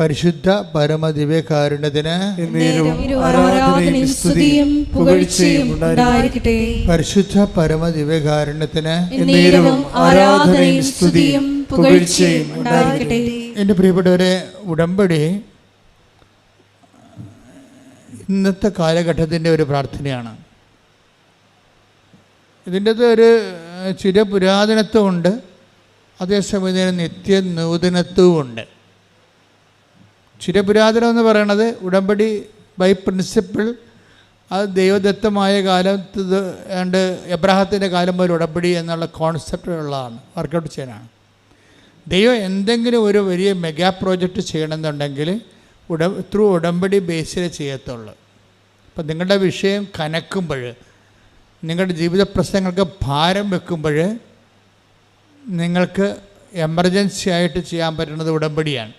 പരിശുദ്ധ പരമദിവ്യകാരുണ്യത്തിന് പരിശുദ്ധ പരമദിവ്യകാരുണ്യത്തിന് എൻ്റെ പ്രിയപ്പെട്ടവരെ, ഉടമ്പടി ഇന്നത്തെ കാലഘട്ടത്തിൻ്റെ ഒരു പ്രാർത്ഥനയാണ്. ഇതിൻ്റെ ഒരു ചിരപുരാതനത്വമുണ്ട്, അതേസമയം നിത്യ നൂതനത്വമുണ്ട്. ചിരപുരാതനം എന്ന് പറയുന്നത് ഉടമ്പടി ബൈ പ്രിൻസിപ്പിൾ അത് ദൈവദത്തമായ കാലത്ത് ഏണ്ട് എബ്രാഹത്തിൻ്റെ കാലം മുതൽ ഉടമ്പടി എന്നുള്ള കോൺസെപ്റ്റ് ഉള്ളതാണ്, വർക്കൗട്ട് ചെയ്യാനാണ്. ദൈവം എന്തെങ്കിലും ഒരു വലിയ മെഗാ പ്രോജക്റ്റ് ചെയ്യണമെന്നുണ്ടെങ്കിൽ ത്രൂ ഉടമ്പടി ബേസിൽ ചെയ്യത്തുള്ളൂ. അപ്പം നിങ്ങളുടെ വിഷയം കനക്കുമ്പോൾ, നിങ്ങളുടെ ജീവിത പ്രശ്നങ്ങൾക്ക് ഭാരം വെക്കുമ്പോൾ നിങ്ങൾക്ക് എമർജൻസി ആയിട്ട് ചെയ്യാൻ പറ്റുന്നത് ഉടമ്പടിയാണ്.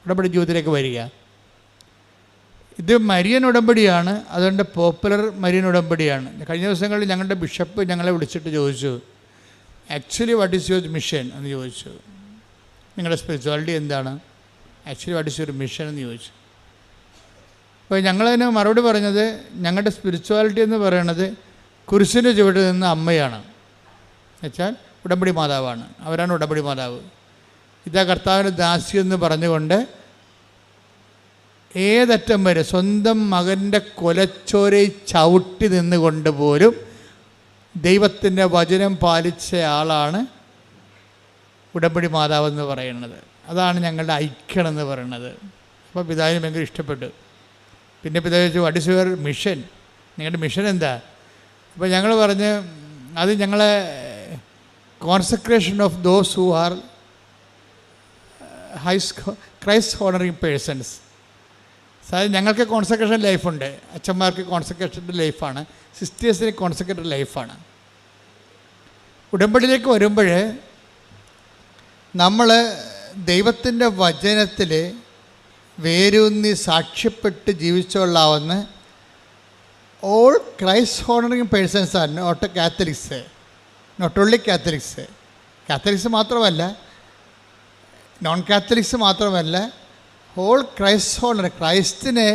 ഉടമ്പടി ജീവിതത്തിലേക്ക് വരിക. ഇത് മരിയൻ ഉടമ്പടിയാണ്, അതുകൊണ്ട് പോപ്പുലർ മരിയൻ ഉടമ്പടിയാണ്. കഴിഞ്ഞ ദിവസങ്ങളിൽ ഞങ്ങളുടെ ബിഷപ്പ് ഞങ്ങളെ വിളിച്ചിട്ട് ചോദിച്ചു, actually what is your mission എന്ന് ചോദിച്ചു. നിങ്ങളുടെ സ്പിരിച്വാലിറ്റി എന്താണ്, actually what is your mission എന്ന് ചോദിച്ചു. അപ്പോൾ ഞങ്ങളതിന് മറുപടി പറഞ്ഞത്, ഞങ്ങളുടെ സ്പിരിച്വാലിറ്റി എന്ന് പറയുന്നത് കുരിശിൻ്റെ ചുവട്ടിൽ നിന്ന് അമ്മയാണ്, എന്നുവെച്ചാൽ ഉടമ്പടി മാതാവാണ്, അവരാണ് ഉടമ്പടി മാതാവ്. ഇതാ കർത്താവിൻ്റെ ദാസി എന്ന് പറഞ്ഞുകൊണ്ട് ഏതറ്റം വരെ സ്വന്തം മകൻ്റെ കൊലച്ചോരയിൽ ചവിട്ടി നിന്നുകൊണ്ട് പോലും ദൈവത്തിൻ്റെ വചനം പാലിച്ച ആളാണ് ഉടമ്പടി മാതാവെന്ന് പറയുന്നത്. അതാണ് ഞങ്ങളുടെ ഐക്യം എന്ന് പറയുന്നത്. അപ്പോൾ പിതാവിന് ഭയങ്കര ഇഷ്ടപ്പെട്ടു. പിന്നെ പിതാവ് ചോദിച്ചു, വാട്ട് ഈസ് യുവർ മിഷൻ, നിങ്ങളുടെ മിഷൻ എന്താ? അപ്പോൾ ഞങ്ങൾ പറഞ്ഞ്, അത് ഞങ്ങളെ consecration of those who are Christ honouring persons. അതായത് ഞങ്ങൾക്ക് കോൺസെക്രേഷൻ ലൈഫുണ്ട്, അച്ഛന്മാർക്ക് കോൺസെക്രേഷൻ്റെ ലൈഫാണ്, സിസ്റ്റേഴ്സിന് കോൺസെക്രേറ്റഡ് ലൈഫാണ്. ഉടമ്പടിയിലേക്ക് വരുമ്പോൾ നമ്മൾ ദൈവത്തിൻ്റെ വചനത്തിൽ വേരൂന്നി സാക്ഷ്യപ്പെട്ട് ജീവിച്ചുകൊള്ളാവുന്ന ഓൾ ക്രൈസ്റ്റ് ഹോണറിങ് പേഴ്സൺസ് ആണ്, not Catholics, not only Catholics. Catholics മാത്രമല്ല, നോൺ കാത്തലിക്സ് മാത്രമല്ല, ഹോൾ ക്രൈസ്റ്റ് ഹോണർ, ക്രൈസ്റ്റിനെ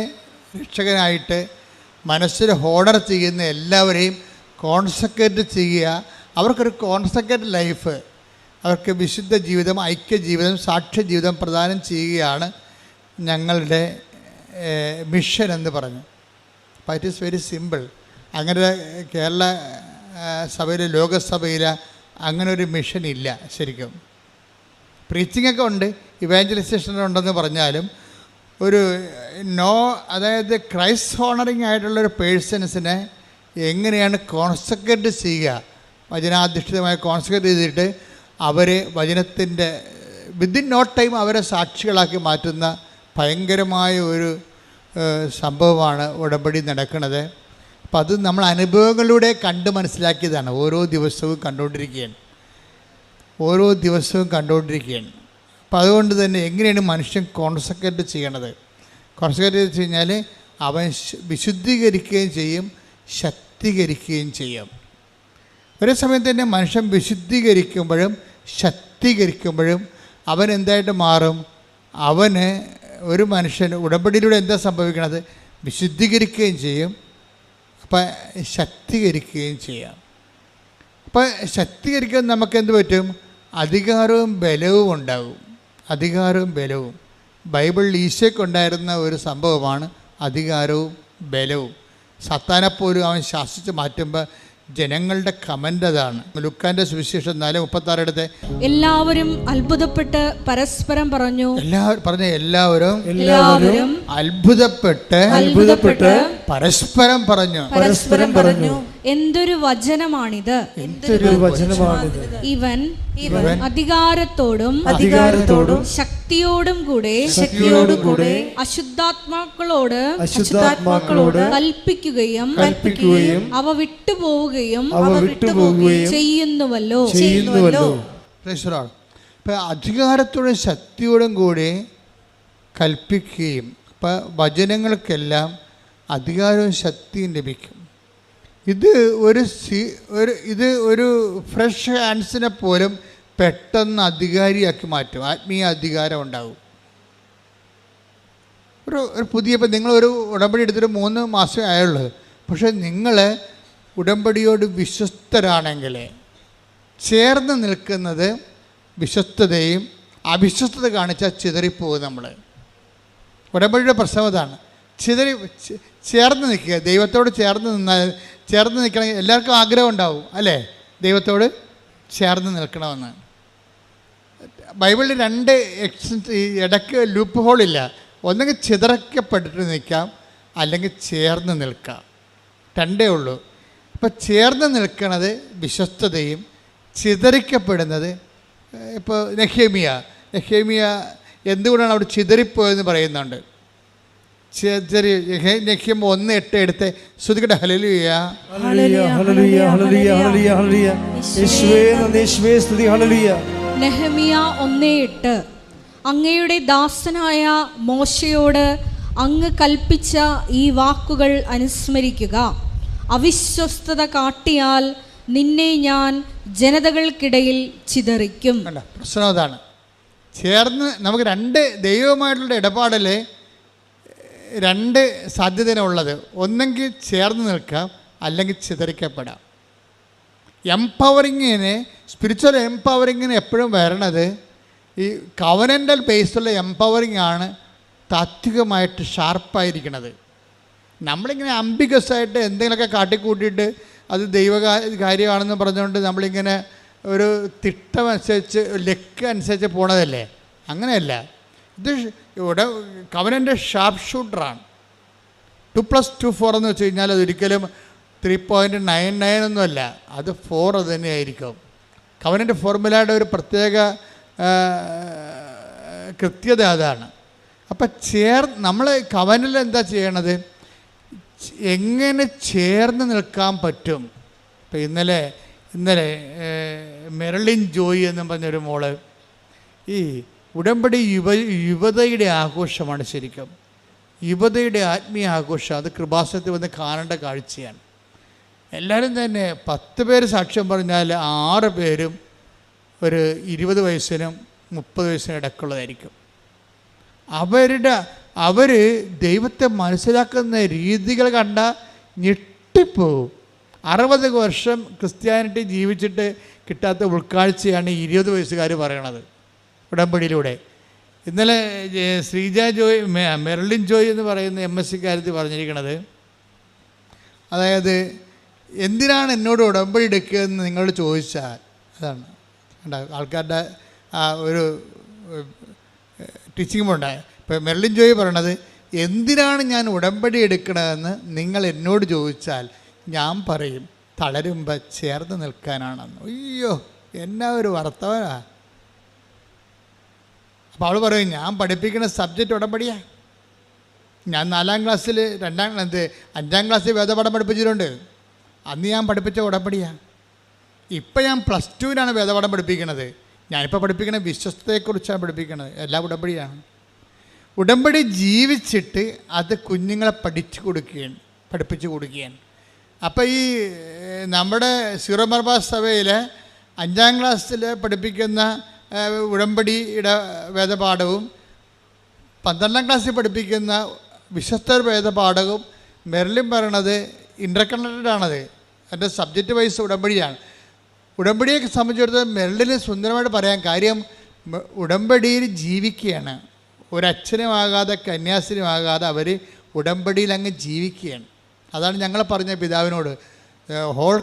രക്ഷകനായിട്ട് മനസ്സിൽ ഹോണർ ചെയ്യുന്ന എല്ലാവരെയും കോൺസെക്രേറ്റ് ചെയ്യുക. അവർക്കൊരു കോൺസെക്രേറ്റ് ലൈഫ്, അവർക്ക് വിശുദ്ധ ജീവിതം, ഐക്യ ജീവിതം, സാക്ഷ്യ ജീവിതം പ്രദാനം ചെയ്യുകയാണ് ഞങ്ങളുടെ മിഷൻ എന്ന് പറഞ്ഞു. അപ്പോൾ ഇറ്റ് ഈസ് വെരി സിമ്പിൾ. അങ്ങനെ കേരള സഭയിൽ, ലോകസഭയിൽ അങ്ങനെ ഒരു മിഷൻ ഇല്ല. ശരിക്കും പ്രീച്ചിങ്ങൊക്കെ ഉണ്ട്, ഇവാഞ്ചലൈസേഷൻ ഉണ്ടെന്ന് പറഞ്ഞാലും ഒരു അതായത് ക്രൈസ്റ്റ് ഹോണറിങ് ആയിട്ടുള്ളൊരു പേഴ്സൺസിനെ എങ്ങനെയാണ് കോൺസെൻട്രേറ്റ് ചെയ്യുക, വചനാധിഷ്ഠിതമായി കോൺസെൻട്രേറ്റ് ചെയ്തിട്ട് അവരെ വചനത്തിൻ്റെ വിത്തിൻ നോ ടൈം അവരെ സാക്ഷികളാക്കി മാറ്റുന്ന ഭയങ്കരമായ ഒരു സംഭവമാണ് ഉടമ്പടി നടക്കുന്നത്. അപ്പം അത് നമ്മൾ അനുഭവങ്ങളിലൂടെ കണ്ട് മനസ്സിലാക്കിയതാണ്. ഓരോ ദിവസവും കണ്ടുകൊണ്ടിരിക്കുകയാണ്. അപ്പം അതുകൊണ്ട് തന്നെ എങ്ങനെയാണ് മനുഷ്യൻ കോൺസെൻട്രേറ്റ് ചെയ്യണത്? കോൺസെൻട്രേറ്റ് വെച്ച് കഴിഞ്ഞാൽ അവൻ വിശുദ്ധീകരിക്കുകയും ചെയ്യും, ശക്തീകരിക്കുകയും ചെയ്യും. ഒരേ സമയത്ത് തന്നെ മനുഷ്യൻ വിശുദ്ധീകരിക്കുമ്പോഴും ശക്തീകരിക്കുമ്പോഴും അവൻ എന്തായിട്ട് മാറും? അവന് ഒരു മനുഷ്യൻ ഉടമ്പടിയിലൂടെ എന്താ സംഭവിക്കണത്? വിശുദ്ധീകരിക്കുകയും ചെയ്യും, അപ്പം ശക്തീകരിക്കുകയും ചെയ്യാം. അപ്പം ശക്തീകരിക്കാൻ നമുക്ക് എന്ത് പറ്റും? അധികാരവും ബലവും ഉണ്ടാകും. ബൈബിളിൽ ഈശോയ്ക്കുണ്ടായിരുന്ന ഒരു സംഭവമാണ് അധികാരവും ബലവും. സത്താനെപ്പോലും അവൻ ശാസിച്ച് മാറ്റുമ്പോൾ ജനങ്ങളുടെ കമൻ്റ് അതാണ്. ലുക്കാന്റെ സുവിശേഷം 4:36 എല്ലാവരും അത്ഭുതപ്പെട്ട് പരസ്പരം പറഞ്ഞു. എല്ലാവരും അത്ഭുതപ്പെട്ട് പരസ്പരം പറഞ്ഞു, എന്തൊരു വചനമാണിത്! ഇവൻ അധികാരത്തോടും ശക്തിയോടും കൂടെ അശുദ്ധാത്മാക്കളോട് കൽപ്പിക്കുകയും അവ വിട്ടുപോവുകയും ചെയ്യുന്നുവല്ലോ. അധികാരത്തോടും ശക്തിയോടും കൂടി കൽപ്പിക്കുകയും, ഇപ്പം വചനങ്ങൾക്കെല്ലാം അധികാരവും ശക്തിയും ലഭിക്കും. ഇത് ഒരു ഫ്രഷ് ഹാൻഡ്സിനെ പോലും പെട്ടെന്ന് അധികാരിയാക്കി മാറ്റും. ആത്മീയ അധികാരം ഉണ്ടാകും. ഒരു ഇപ്പം നിങ്ങളൊരു ഉടമ്പടി എടുത്തിട്ട് 3 മാസമേ ആയുള്ളൂ. പക്ഷേ നിങ്ങൾ ഉടമ്പടിയോട് വിശ്വസ്തരാണെങ്കിൽ ചേർന്ന് നിൽക്കുന്നത് വിശ്വസ്തതയും, അവിശ്വസ്തത കാണിച്ചാൽ ചിതറിപ്പോകും. നമ്മൾ ഉടമ്പടിയുടെ പ്രശ്നം അതാണ്. ചേർന്ന് നിൽക്കുക, ദൈവത്തോട് ചേർന്ന് നിൽക്കണമെങ്കിൽ എല്ലാവർക്കും ആഗ്രഹം ഉണ്ടാവും അല്ലേ? ദൈവത്തോട് ചേർന്ന് നിൽക്കണമെന്ന്. ബൈബിളിൽ 2 ഇടയ്ക്ക് ലൂപ്പ് ഹോളില്ല. ഒന്നെങ്കിൽ ചിതറക്കപ്പെട്ടിട്ട് നിൽക്കാം, അല്ലെങ്കിൽ ചേർന്ന് നിൽക്കാം. 2 ഉള്ളൂ. അപ്പം ചേർന്ന് നിൽക്കുന്നത് വിശ്വസ്തതയും, ചിതറിക്കപ്പെടുന്നത് ഇപ്പോൾ നെഹേമിയ എന്തുകൊണ്ടാണ് അവിടെ ചിതറിപ്പോയെന്ന് പറയുന്നുണ്ട്. നെഹ്യം 1:8 എടുത്ത് ശ്രുതികട്ടെ. ഹല്ലേലൂയ, നെഹെമ്യ 1:8 അങ്ങയുടെ ദാസനായ മോശയോട് അങ്ങ് കൽപ്പിച്ച ഈ വാക്കുകൾ അനുസ്മരിക്കുക. അവിശ്വസ്തത കാട്ടിയാൽ നിന്നെ ഞാൻ ജനതകൾക്കിടയിൽ ചിതറിക്കും. പ്രശ്നം അതാണ്. ചേർന്ന് നമുക്ക് 2 ദൈവവുമായിട്ടുള്ള ഇടപാടിൽ 2 സാധ്യതയുള്ളത്. ഒന്നെങ്കിൽ ചേർന്ന് നിൽക്കാം, അല്ലെങ്കിൽ ചിതറിക്കപ്പെടാം. സ്പിരിച്വൽ എംപവറിങ്ങിന് എപ്പോഴും വരണത് ഈ കവനൻ്റൽ ബേസ്ഡുള്ള എംപവറിങ് ആണ് താത്വികമായിട്ട് ഷാർപ്പായിരിക്കണത്. നമ്മളിങ്ങനെ അംബിഗസായിട്ട് എന്തെങ്കിലുമൊക്കെ കാട്ടിക്കൂട്ടിയിട്ട് അത് കാര്യമാണെന്ന് പറഞ്ഞുകൊണ്ട് നമ്മളിങ്ങനെ ഒരു തിട്ടമനുസരിച്ച് ലെക്ക് അനുസരിച്ച് പോണതല്ലേ? അങ്ങനെയല്ല. ഇത് ഇവിടെ കവനൻ്റെ ഷാർപ്പ് ഷൂട്ടറാണ്. 2+2 4 എന്ന് വെച്ച് കഴിഞ്ഞാൽ അതൊരിക്കലും 3.99 ഒന്നുമല്ല, അത് 4 അത് തന്നെയായിരിക്കും. കവനൻ്റെ ഫോർമുലയുടെ ഒരു പ്രത്യേക കൃത്യത അതാണ്. അപ്പം നമ്മൾ കവനിൽ എന്താ ചെയ്യണത്? എങ്ങനെ ചേർന്ന് നിൽക്കാൻ പറ്റും? ഇപ്പം ഇന്നലെ മെർലിൻ ജോയി എന്നും പറഞ്ഞൊരു മോള്, ഈ ഉടമ്പടി യുവതയുടെ ആഘോഷമാണ്. ശരിക്കും യുവതയുടെ ആത്മീയ ആഘോഷം. അത് കൃപാസനത്തിൽ വന്ന് കാണേണ്ട കാഴ്ചയാണ്. എല്ലാവരും തന്നെ 10 പേര് സാക്ഷ്യം പറഞ്ഞാൽ 6 പേരും ഒരു 20 വയസ്സിനും 30 വയസ്സിനും ഇടയ്ക്കുള്ളതായിരിക്കും. അവർ ദൈവത്തെ മനസ്സിലാക്കുന്ന രീതികൾ കണ്ട ഞെട്ടിപ്പോവും. 60 വർഷം ക്രിസ്ത്യാനിറ്റി ജീവിച്ചിട്ട് കിട്ടാത്ത ഉൾക്കാഴ്ചയാണ് 20 വയസ്സുകാർ പറയണത് ഉടമ്പടിയിലൂടെ. ഇന്നലെ മെർലിൻ ജോയ് എന്ന് പറയുന്ന MSc കാര്യത്തിൽ പറഞ്ഞിരിക്കണത്, അതായത് എന്തിനാണ് എന്നോട് ഉടമ്പടി എടുക്കുകയെന്ന് നിങ്ങളോട് ചോദിച്ചാൽ, അതാണ് ആൾക്കാരുടെ ആ ഒരു ടീച്ചിങ് ഉണ്ടായത്. ഇപ്പോൾ മെർലിൻ ജോയി പറയണത്, എന്തിനാണ് ഞാൻ ഉടമ്പടി എടുക്കണതെന്ന് നിങ്ങൾ എന്നോട് ചോദിച്ചാൽ ഞാൻ പറയും തളരുമ്പോൾ ചേർന്ന് നിൽക്കാനാണെന്ന്. അയ്യോ, എന്നാ ഒരു വർത്തമാനാ. അപ്പോൾ അവൾ പറയും, ഞാൻ പഠിപ്പിക്കുന്ന സബ്ജക്റ്റ് ഉടമ്പടിയാണ്. ഞാൻ 4ാം ക്ലാസ്സിൽ 5ാം ക്ലാസ്സിൽ വേദപാഠം പഠിപ്പിച്ചിട്ടുണ്ട്. അന്ന് ഞാൻ പഠിപ്പിച്ച ഉടമ്പടിയാണ്. ഇപ്പം ഞാൻ +2-നാണ് വേദപാഠം പഠിപ്പിക്കുന്നത്. ഞാനിപ്പോൾ പഠിപ്പിക്കുന്ന വിശ്വസ്തയെക്കുറിച്ചാണ് പഠിപ്പിക്കുന്നത്. എല്ലാം ഉടമ്പടിയാണ്. ഉടമ്പടി ജീവിച്ചിട്ട് അത് കുഞ്ഞുങ്ങളെ പഠിപ്പിച്ചു കൊടുക്കുകയാണ്. അപ്പോൾ ഈ നമ്മുടെ സീറോ മലബാർ സഭയിൽ 5ാം ക്ലാസ്സിൽ പഠിപ്പിക്കുന്ന ഉടമ്പടിയുടെ വേദപാഠവും 12ാം ക്ലാസ്സിൽ പഠിപ്പിക്കുന്ന വിശ്വസ്ത വേദപാഠവും മെർലിൻ പറയണത് ഇൻ്റർകണക്റ്റഡ് ആണത്. എൻ്റെ സബ്ജക്റ്റ് വൈസ് ഉടമ്പടിയാണ്. ഉടമ്പടിയെ സംബന്ധിച്ചിടത്തോളം മെർലിന് സുന്ദരമായിട്ട് പറയാൻ കാര്യം, ഉടമ്പടിയിൽ ജീവിക്കുകയാണ്. ഒരച്ഛനുമാകാതെ കന്യാസ്ത്രീയുമാകാതെ അവർ ഉടമ്പടിയിൽ അങ്ങ് ജീവിക്കുകയാണ്. അതാണ് ഞങ്ങൾ പറഞ്ഞ പിതാവിനോട്, whole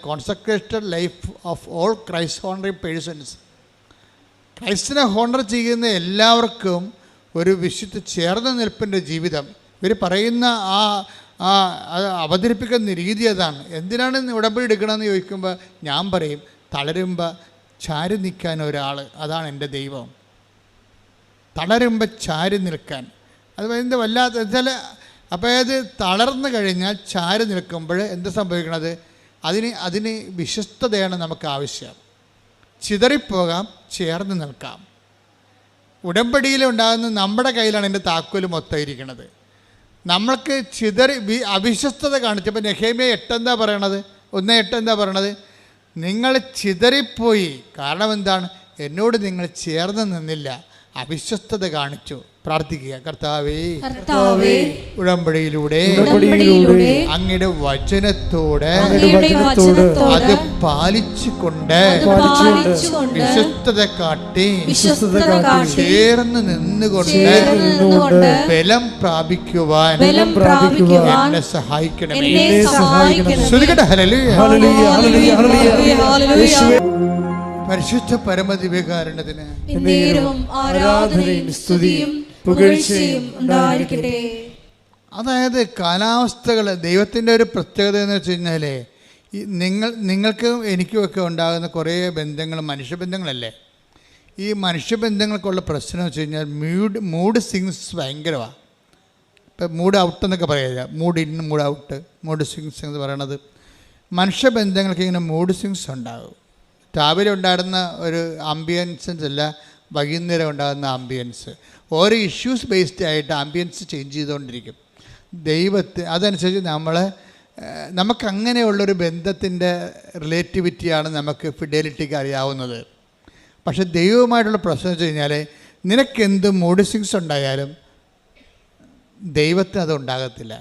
consecrated life of all Christ honouring persons. ക്രൈസ്റ്റിനെ ഹോണർ ചെയ്യുന്ന എല്ലാവർക്കും ഒരു വിശുദ്ധ ചേർന്ന നിൽപ്പിൻ്റെ ജീവിതം. ഇവർ പറയുന്ന അവതരിപ്പിക്കുന്ന രീതി അതാണ്. എന്തിനാണ് ഉടമ്പടി എടുക്കണമെന്ന് ചോദിക്കുമ്പോൾ ഞാൻ പറയും, തളരുമ്പോൾ ചാരി നിൽക്കാൻ ഒരാൾ, അതാണ് എൻ്റെ ദൈവം. തളരുമ്പോൾ ചാരി നിൽക്കാൻ, അത് എന്താ വല്ലാത്ത വെച്ചാൽ, അപ്പോൾ അത് തളർന്നു കഴിഞ്ഞാൽ ചാരി നിൽക്കുമ്പോൾ എന്ത് സംഭവിക്കണത്, അതിന് വിശ്വസ്തതയാണ് നമുക്ക് ആവശ്യം. ചിതറിപ്പോകാം, ചേർന്ന് നിൽക്കാം. ഉടമ്പടിയിലുണ്ടാകുന്ന നമ്മുടെ കയ്യിലാണ് എൻ്റെ താക്കോല് മൊത്തം ഇരിക്കുന്നത്. നമ്മൾക്ക് അവിശ്വസ്തത കാണിച്ചപ്പോൾ നെഹേമ്യ 8 എന്താ പറയണത്, 1:8 എന്താ പറയണത്, നിങ്ങൾ ചിതറിപ്പോയി. കാരണം എന്താണ്, എന്നോട് നിങ്ങൾ ചേർന്ന് നിന്നില്ല, അവിശ്വസ്തത കാണിച്ചു. പ്രാർത്ഥിക്കുക, കർത്താവേ, ഉടമ്പടിയിലൂടെ അങ്ങയുടെ വചനത്തോടെ അത് പാലിച്ചുകൊണ്ട് വിശ്വസ്തത കാട്ടി ചേർന്ന് നിന്നുകൊണ്ട് ബലം പ്രാപിക്കുവാൻ എന്നെ സഹായിക്കണമേ. പരിശുദ്ധ പരമദിവ്യകാരുണ്യത്തിന് ആരാധനയും സ്തുതിയും പുകഴ്ചയും ഉണ്ടായിരിക്കട്ടെ. അതായത് കാലാവസ്ഥകൾ ദൈവത്തിൻ്റെ ഒരു പ്രത്യേകത എന്ന് വെച്ച് കഴിഞ്ഞാൽ, നിങ്ങൾക്കും എനിക്കുമൊക്കെ ഉണ്ടാകുന്ന കുറേ ബന്ധങ്ങൾ മനുഷ്യബന്ധങ്ങളല്ലേ. ഈ മനുഷ്യബന്ധങ്ങൾക്കുള്ള പ്രശ്നം വെച്ച് കഴിഞ്ഞാൽ മൂഡ് സ്വിങ്സ് ഭയങ്കരമാണ്. ഇപ്പം മൂഡ് ഔട്ട് എന്നൊക്കെ പറയുക, mood in mood out, mood swings എന്ന് പറയണത്. മനുഷ്യബന്ധങ്ങൾക്ക് ഇങ്ങനെ മൂഡ് സ്വിങ്സ് ഉണ്ടാകും. രാവിലെ ഉണ്ടായിരുന്ന ഒരു ആംബിയൻസൻസ് അല്ല വൈകുന്നേരം ഉണ്ടാകുന്ന ആംബിയൻസ്. ഓരോ ഇഷ്യൂസ് ബേസ്ഡ് ആയിട്ട് ആംബിയൻസ് ചേഞ്ച് ചെയ്തുകൊണ്ടിരിക്കും. അതനുസരിച്ച് നമുക്കങ്ങനെയുള്ളൊരു ബന്ധത്തിൻ്റെ റിലേറ്റിവിറ്റിയാണ് നമുക്ക് ഫിഡലിറ്റിക്ക് അറിയാവുന്നത്. പക്ഷെ ദൈവവുമായിട്ടുള്ള പ്രശ്നം വെച്ച് കഴിഞ്ഞാൽ, നിനക്കെന്ത് മൂഡ് സ്വിങ്സ് ഉണ്ടായാലും ദൈവത്തിന് അത് ഉണ്ടാകത്തില്ല.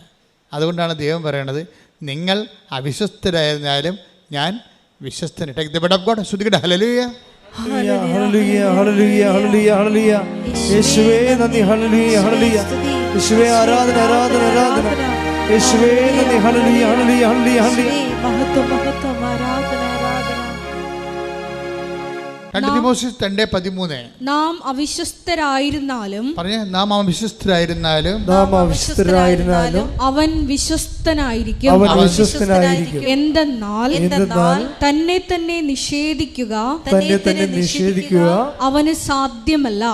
അതുകൊണ്ടാണ് ദൈവം പറയണത്, നിങ്ങൾ അവിശ്വസ്തരായിരുന്നാലും ഞാൻ വിശ്വസ്തൻ. Take the word of God. ശ്രുതികട്ടെ. Hallelujah, hallelujah, hallelujah, hallelujah, hallelujah. യേശുവേ നന്ദി. Hallelujah, hallelujah. യേശുവേ ആരാധന, ആരാധന, ആരാധന. യേശുവേ നന്ദി. Hallelujah, hallelujah, hallelujah, hallelujah. മഹത്വം, മഹത്വം, ആരാധന, ആരാധന. നാം അവിശ്വസ്തരായിരുന്നാലും അവൻ വിശ്വസ്തനായിരിക്കും. എന്തെന്നാൽ തന്നെ തന്നെ നിഷേധിക്കുക അവന് സാധ്യമല്ല.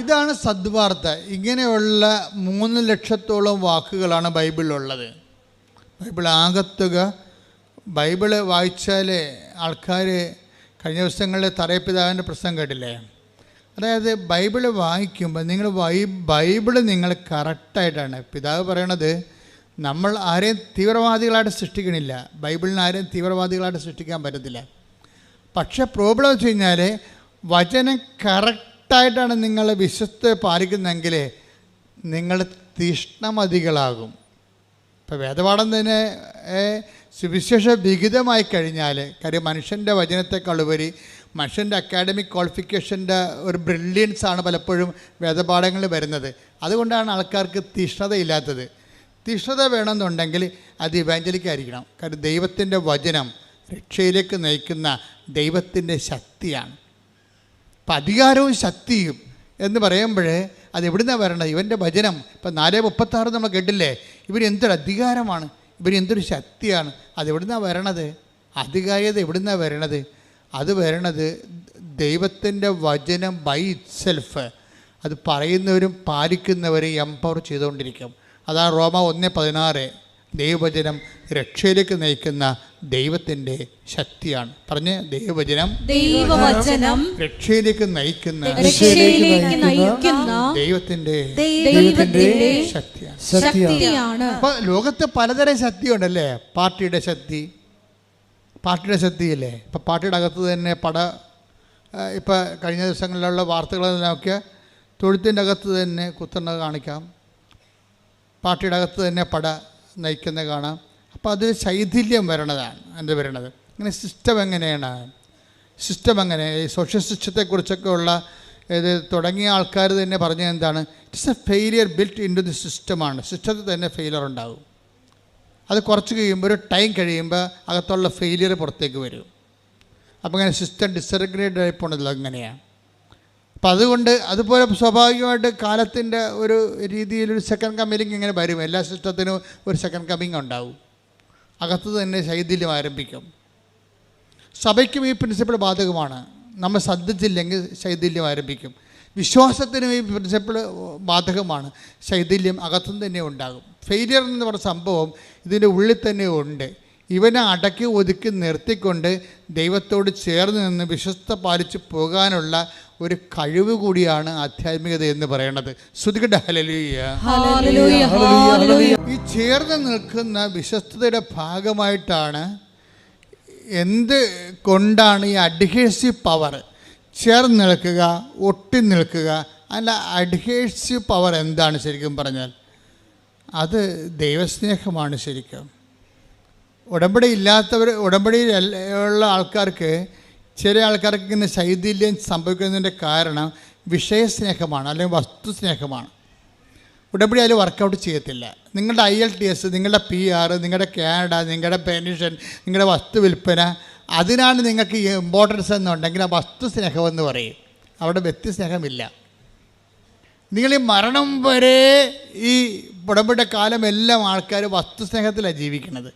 ഇതാണ് സദ്വാർത്ത. ഇങ്ങനെയുള്ള 3 ലക്ഷത്തോളം വാക്കുകളാണ് ബൈബിളിലുള്ളത്. ബൈബിൾ ആകത്തുക, ബൈബിള് വായിച്ചാൽ ആൾക്കാർ കഴിഞ്ഞ ദിവസങ്ങളിൽ തറയപ്പിതാവിൻ്റെ പ്രസംഗം കേട്ടില്ലേ. അതായത് ബൈബിള് വായിക്കുമ്പോൾ ബൈബിള് നിങ്ങൾ കറക്റ്റായിട്ടാണ്. പിതാവ് പറയണത്, നമ്മൾ ആരെയും തീവ്രവാദികളായിട്ട് സൃഷ്ടിക്കണില്ല. ബൈബിളിന് ആരെയും തീവ്രവാദികളായിട്ട് സൃഷ്ടിക്കാൻ പറ്റത്തില്ല. പക്ഷേ പ്രോബ്ലം വെച്ച് കഴിഞ്ഞാൽ, വചനം കറക്റ്റായിട്ടാണ് നിങ്ങൾ വിശ്വസ്ത പാലിക്കുന്നെങ്കിൽ നിങ്ങൾ തീഷ്ണമതികളാകും. ഇപ്പോൾ വേദപാഠം തന്നെ സുവിശേഷ വിഹിതമായി കഴിഞ്ഞാൽ, കാര്യം മനുഷ്യൻ്റെ വചനത്തെക്കാളുപരി മനുഷ്യൻ്റെ അക്കാഡമിക് ക്വാളിഫിക്കേഷൻ്റെ ഒരു ബ്രില്യൻസാണ് പലപ്പോഴും വേദപാഠങ്ങളിൽ വരുന്നത്. അതുകൊണ്ടാണ് ആൾക്കാർക്ക് തീഷ്ണതയില്ലാത്തത്. തീഷ്ണത വേണമെന്നുണ്ടെങ്കിൽ അത് ഇവാഞ്ചലിക്കായിരിക്കണം. കാരണം ദൈവത്തിൻ്റെ വചനം രക്ഷയിലേക്ക് നയിക്കുന്ന ദൈവത്തിൻ്റെ ശക്തിയാണ്. അപ്പം അധികാരവും ശക്തിയും എന്ന് പറയുമ്പോൾ അത് എവിടുന്നാണ് വരണത്? ഇവൻ്റെ വചനം. ഇപ്പം 4:36 നമ്മൾ കേട്ടില്ലേ, ഇവർ എന്തൊരു അധികാരമാണ്, ഇവർ എന്തൊരു ശക്തിയാണ്. അതെവിടുന്നാണ് വരണത്? അധികാരിയത എവിടുന്നാണ് വരണത്? അത് വരണത് ദൈവത്തിൻ്റെ വചനം ബൈ ഇറ്റ്സെൽഫ്. അത് പറയുന്നവരും പാലിക്കുന്നവരും എംപവർ ചെയ്തുകൊണ്ടിരിക്കും. അതാണ് റോമ 1:16. ദൈവവചനം രക്ഷയിലേക്ക് നയിക്കുന്ന ദൈവത്തിൻ്റെ ശക്തിയാണ്. പറഞ്ഞ് ദൈവവചനം രക്ഷയിലേക്ക് നയിക്കുന്ന ദൈവത്തിൻ്റെ ശക്തിയാണ്. അപ്പോൾ ലോകത്ത് പലതരം ശക്തിയുണ്ടല്ലേ. പാർട്ടിയുടെ ശക്തിയില്ലേ. ഇപ്പം പാർട്ടിയുടെ അകത്ത് തന്നെ ഇപ്പം കഴിഞ്ഞ ദിവസങ്ങളിലുള്ള വാർത്തകളെല്ലാം നോക്കിയാൽ തൊഴുത്തിൻ്റെ അകത്ത് തന്നെ കുത്തുന്നത് കാണിക്കാം, പാർട്ടിയുടെ അകത്ത് തന്നെ നയിക്കുന്നത് കാണാം. അപ്പോൾ അത് ശൈഥില്യം വരണതാണ് എന്ത് വരണത്. ഇങ്ങനെ സിസ്റ്റം എങ്ങനെ ഈ സോഷ്യൽ സിസ്റ്റത്തെക്കുറിച്ചൊക്കെ ഉള്ള ഇത് തുടങ്ങിയ ആൾക്കാർ തന്നെ പറഞ്ഞത് എന്താണ്? It's a failure built into the സിസ്റ്റമാണ്. സിസ്റ്റത്തിൽ തന്നെ ഫെയിലിയർ ഉണ്ടാകും. അത് കുറച്ച് കഴിയുമ്പോൾ ഒരു ടൈം കഴിയുമ്പോൾ അകത്തുള്ള ഫെയിലിയർ പുറത്തേക്ക് വരും. അപ്പോൾ ഇങ്ങനെ സിസ്റ്റം ഡിസറഗ്രേറ്റ് ആയി പോണല്ലോ അങ്ങനെയാണ്. അപ്പം അതുകൊണ്ട് അതുപോലെ സ്വാഭാവികമായിട്ട് കാലത്തിൻ്റെ ഒരു രീതിയിലൊരു സെക്കൻഡ് കമ്മിങ് ഇങ്ങനെ വരും. എല്ലാ സിസ്റ്റത്തിനും ഒരു സെക്കൻഡ് കമ്മിങ് ഉണ്ടാവും. അകത്ത് തന്നെ ശൈഥില്യം ആരംഭിക്കും. സഭയ്ക്കും ഈ പ്രിൻസിപ്പിൾ ബാധകമാണ്. നമ്മൾ ശ്രദ്ധിച്ചില്ലെങ്കിൽ ശൈഥില്യം ആരംഭിക്കും. വിശ്വാസത്തിനും ഈ പ്രിൻസിപ്പിൾ ബാധകമാണ്. ശൈഥില്യം അകത്തും തന്നെ ഉണ്ടാകും. ഫെയിലിയർ എന്ന് പറഞ്ഞ സംഭവം ഇതിൻ്റെ ഉള്ളിൽ തന്നെ ഉണ്ട്. ഇവനെ അടക്കി ഒതുക്കി നിർത്തിക്കൊണ്ട് ദൈവത്തോട് ചേർന്ന് നിന്ന് വിശ്വസ്ത പാലിച്ച് പോകാനുള്ള ഒരു കഴിവ് കൂടിയാണ് ആധ്യാത്മികത എന്ന് പറയുന്നത്. ശ്രുതികട്ടെ ഹല്ലേലൂയ. ഈ ചേർന്ന് നിൽക്കുന്ന വിശ്വസ്തയുടെ ഭാഗമായിട്ടാണ് എന്ത് കൊണ്ടാണ് ഈ അഡ്ഹേസീവ് പവർ, ചേർന്ന് നിൽക്കുക, ഒട്ടി നിൽക്കുക. അല്ല, അഡ്ഹേസീവ് പവർ എന്താണ് ശരിക്കും പറഞ്ഞാൽ? അത് ദൈവസ്നേഹമാണ് ശരിക്കും. ഉടമ്പടി ഉള്ള ആൾക്കാർക്ക്, ചില ആൾക്കാർക്ക് ഇങ്ങനെ ശൈഥില്യം സംഭവിക്കുന്നതിൻ്റെ കാരണം വിഷയസ്നേഹമാണ്, അല്ലെങ്കിൽ വസ്തുസ്നേഹമാണ്. ഉടമ്പടി അതിൽ വർക്കൗട്ട് ചെയ്യത്തില്ല. നിങ്ങളുടെ IELTS, നിങ്ങളുടെ PR, നിങ്ങളുടെ കാനഡ, നിങ്ങളുടെ പെൻഷൻ, നിങ്ങളുടെ വസ്തു വിൽപ്പന, അതിനാണ് നിങ്ങൾക്ക് ഇമ്പോർട്ടൻസ് എന്നുണ്ടെങ്കിൽ ആ വസ്തു സ്നേഹമെന്ന് പറയും. അവിടെ വ്യക്തിസ്നേഹമില്ല. നിങ്ങൾ ഈ മരണം വരെ ഈ ഉടമ്പടിയുടെ കാലമെല്ലാം ആൾക്കാർ വസ്തുസ്നേഹത്തിലാണ് ജീവിക്കുന്നത്.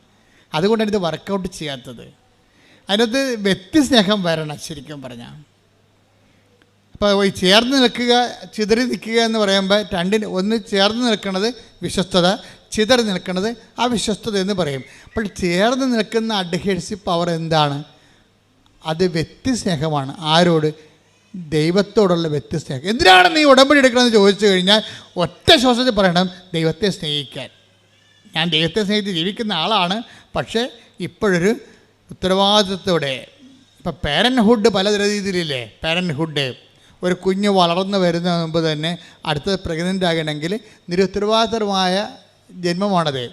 അതുകൊണ്ടാണ് ഇത് വർക്കൗട്ട് ചെയ്യാത്തത്. അതിനകത്ത് വ്യക്തിസ്നേഹം വരണം ശരിക്കും പറഞ്ഞാൽ. അപ്പോൾ ഈ ചേർന്ന് നിൽക്കുക, ചിതറി നിൽക്കുക എന്ന് പറയുമ്പോൾ ഒന്ന് ചേർന്ന് നിൽക്കുന്നത് വിശ്വസ്തത, ചിതറി നിൽക്കുന്നത് അവിശ്വസ്തത എന്ന് പറയും. അപ്പോൾ ചേർന്ന് നിൽക്കുന്ന അഡ്ഹേസീവ് പവർ എന്താണ്? അത് വ്യക്തിസ്നേഹമാണ്. ആരോട്? ദൈവത്തോടുള്ള വ്യക്തിസ്നേഹം. എന്തിനാണ് നീ ഉടമ്പടി എടുക്കണമെന്ന് ചോദിച്ചു കഴിഞ്ഞാൽ ഒറ്റ ശ്വാസത്തിൽ പറയണം, ദൈവത്തെ സ്നേഹിക്കാൻ. ഞാൻ ദൈവത്തെ സ്നേഹിച്ച് ജീവിക്കുന്ന ആളാണ്, പക്ഷേ ഇപ്പോഴൊരു ഉത്തരവാദിത്വത്തോടെ. ഇപ്പം പേരൻറ്ഹുഡ് പല രീതിയിലില്ലേ. പേരൻറ്ഹുഡ്, ഒരു കുഞ്ഞ് വളർന്നു വരുന്ന മുമ്പ് തന്നെ അടുത്തത് പ്രഗ്നൻ്റ് ആകണമെങ്കിൽ നിരുത്തരവാദിത്തരമായ ജന്മമാണത്.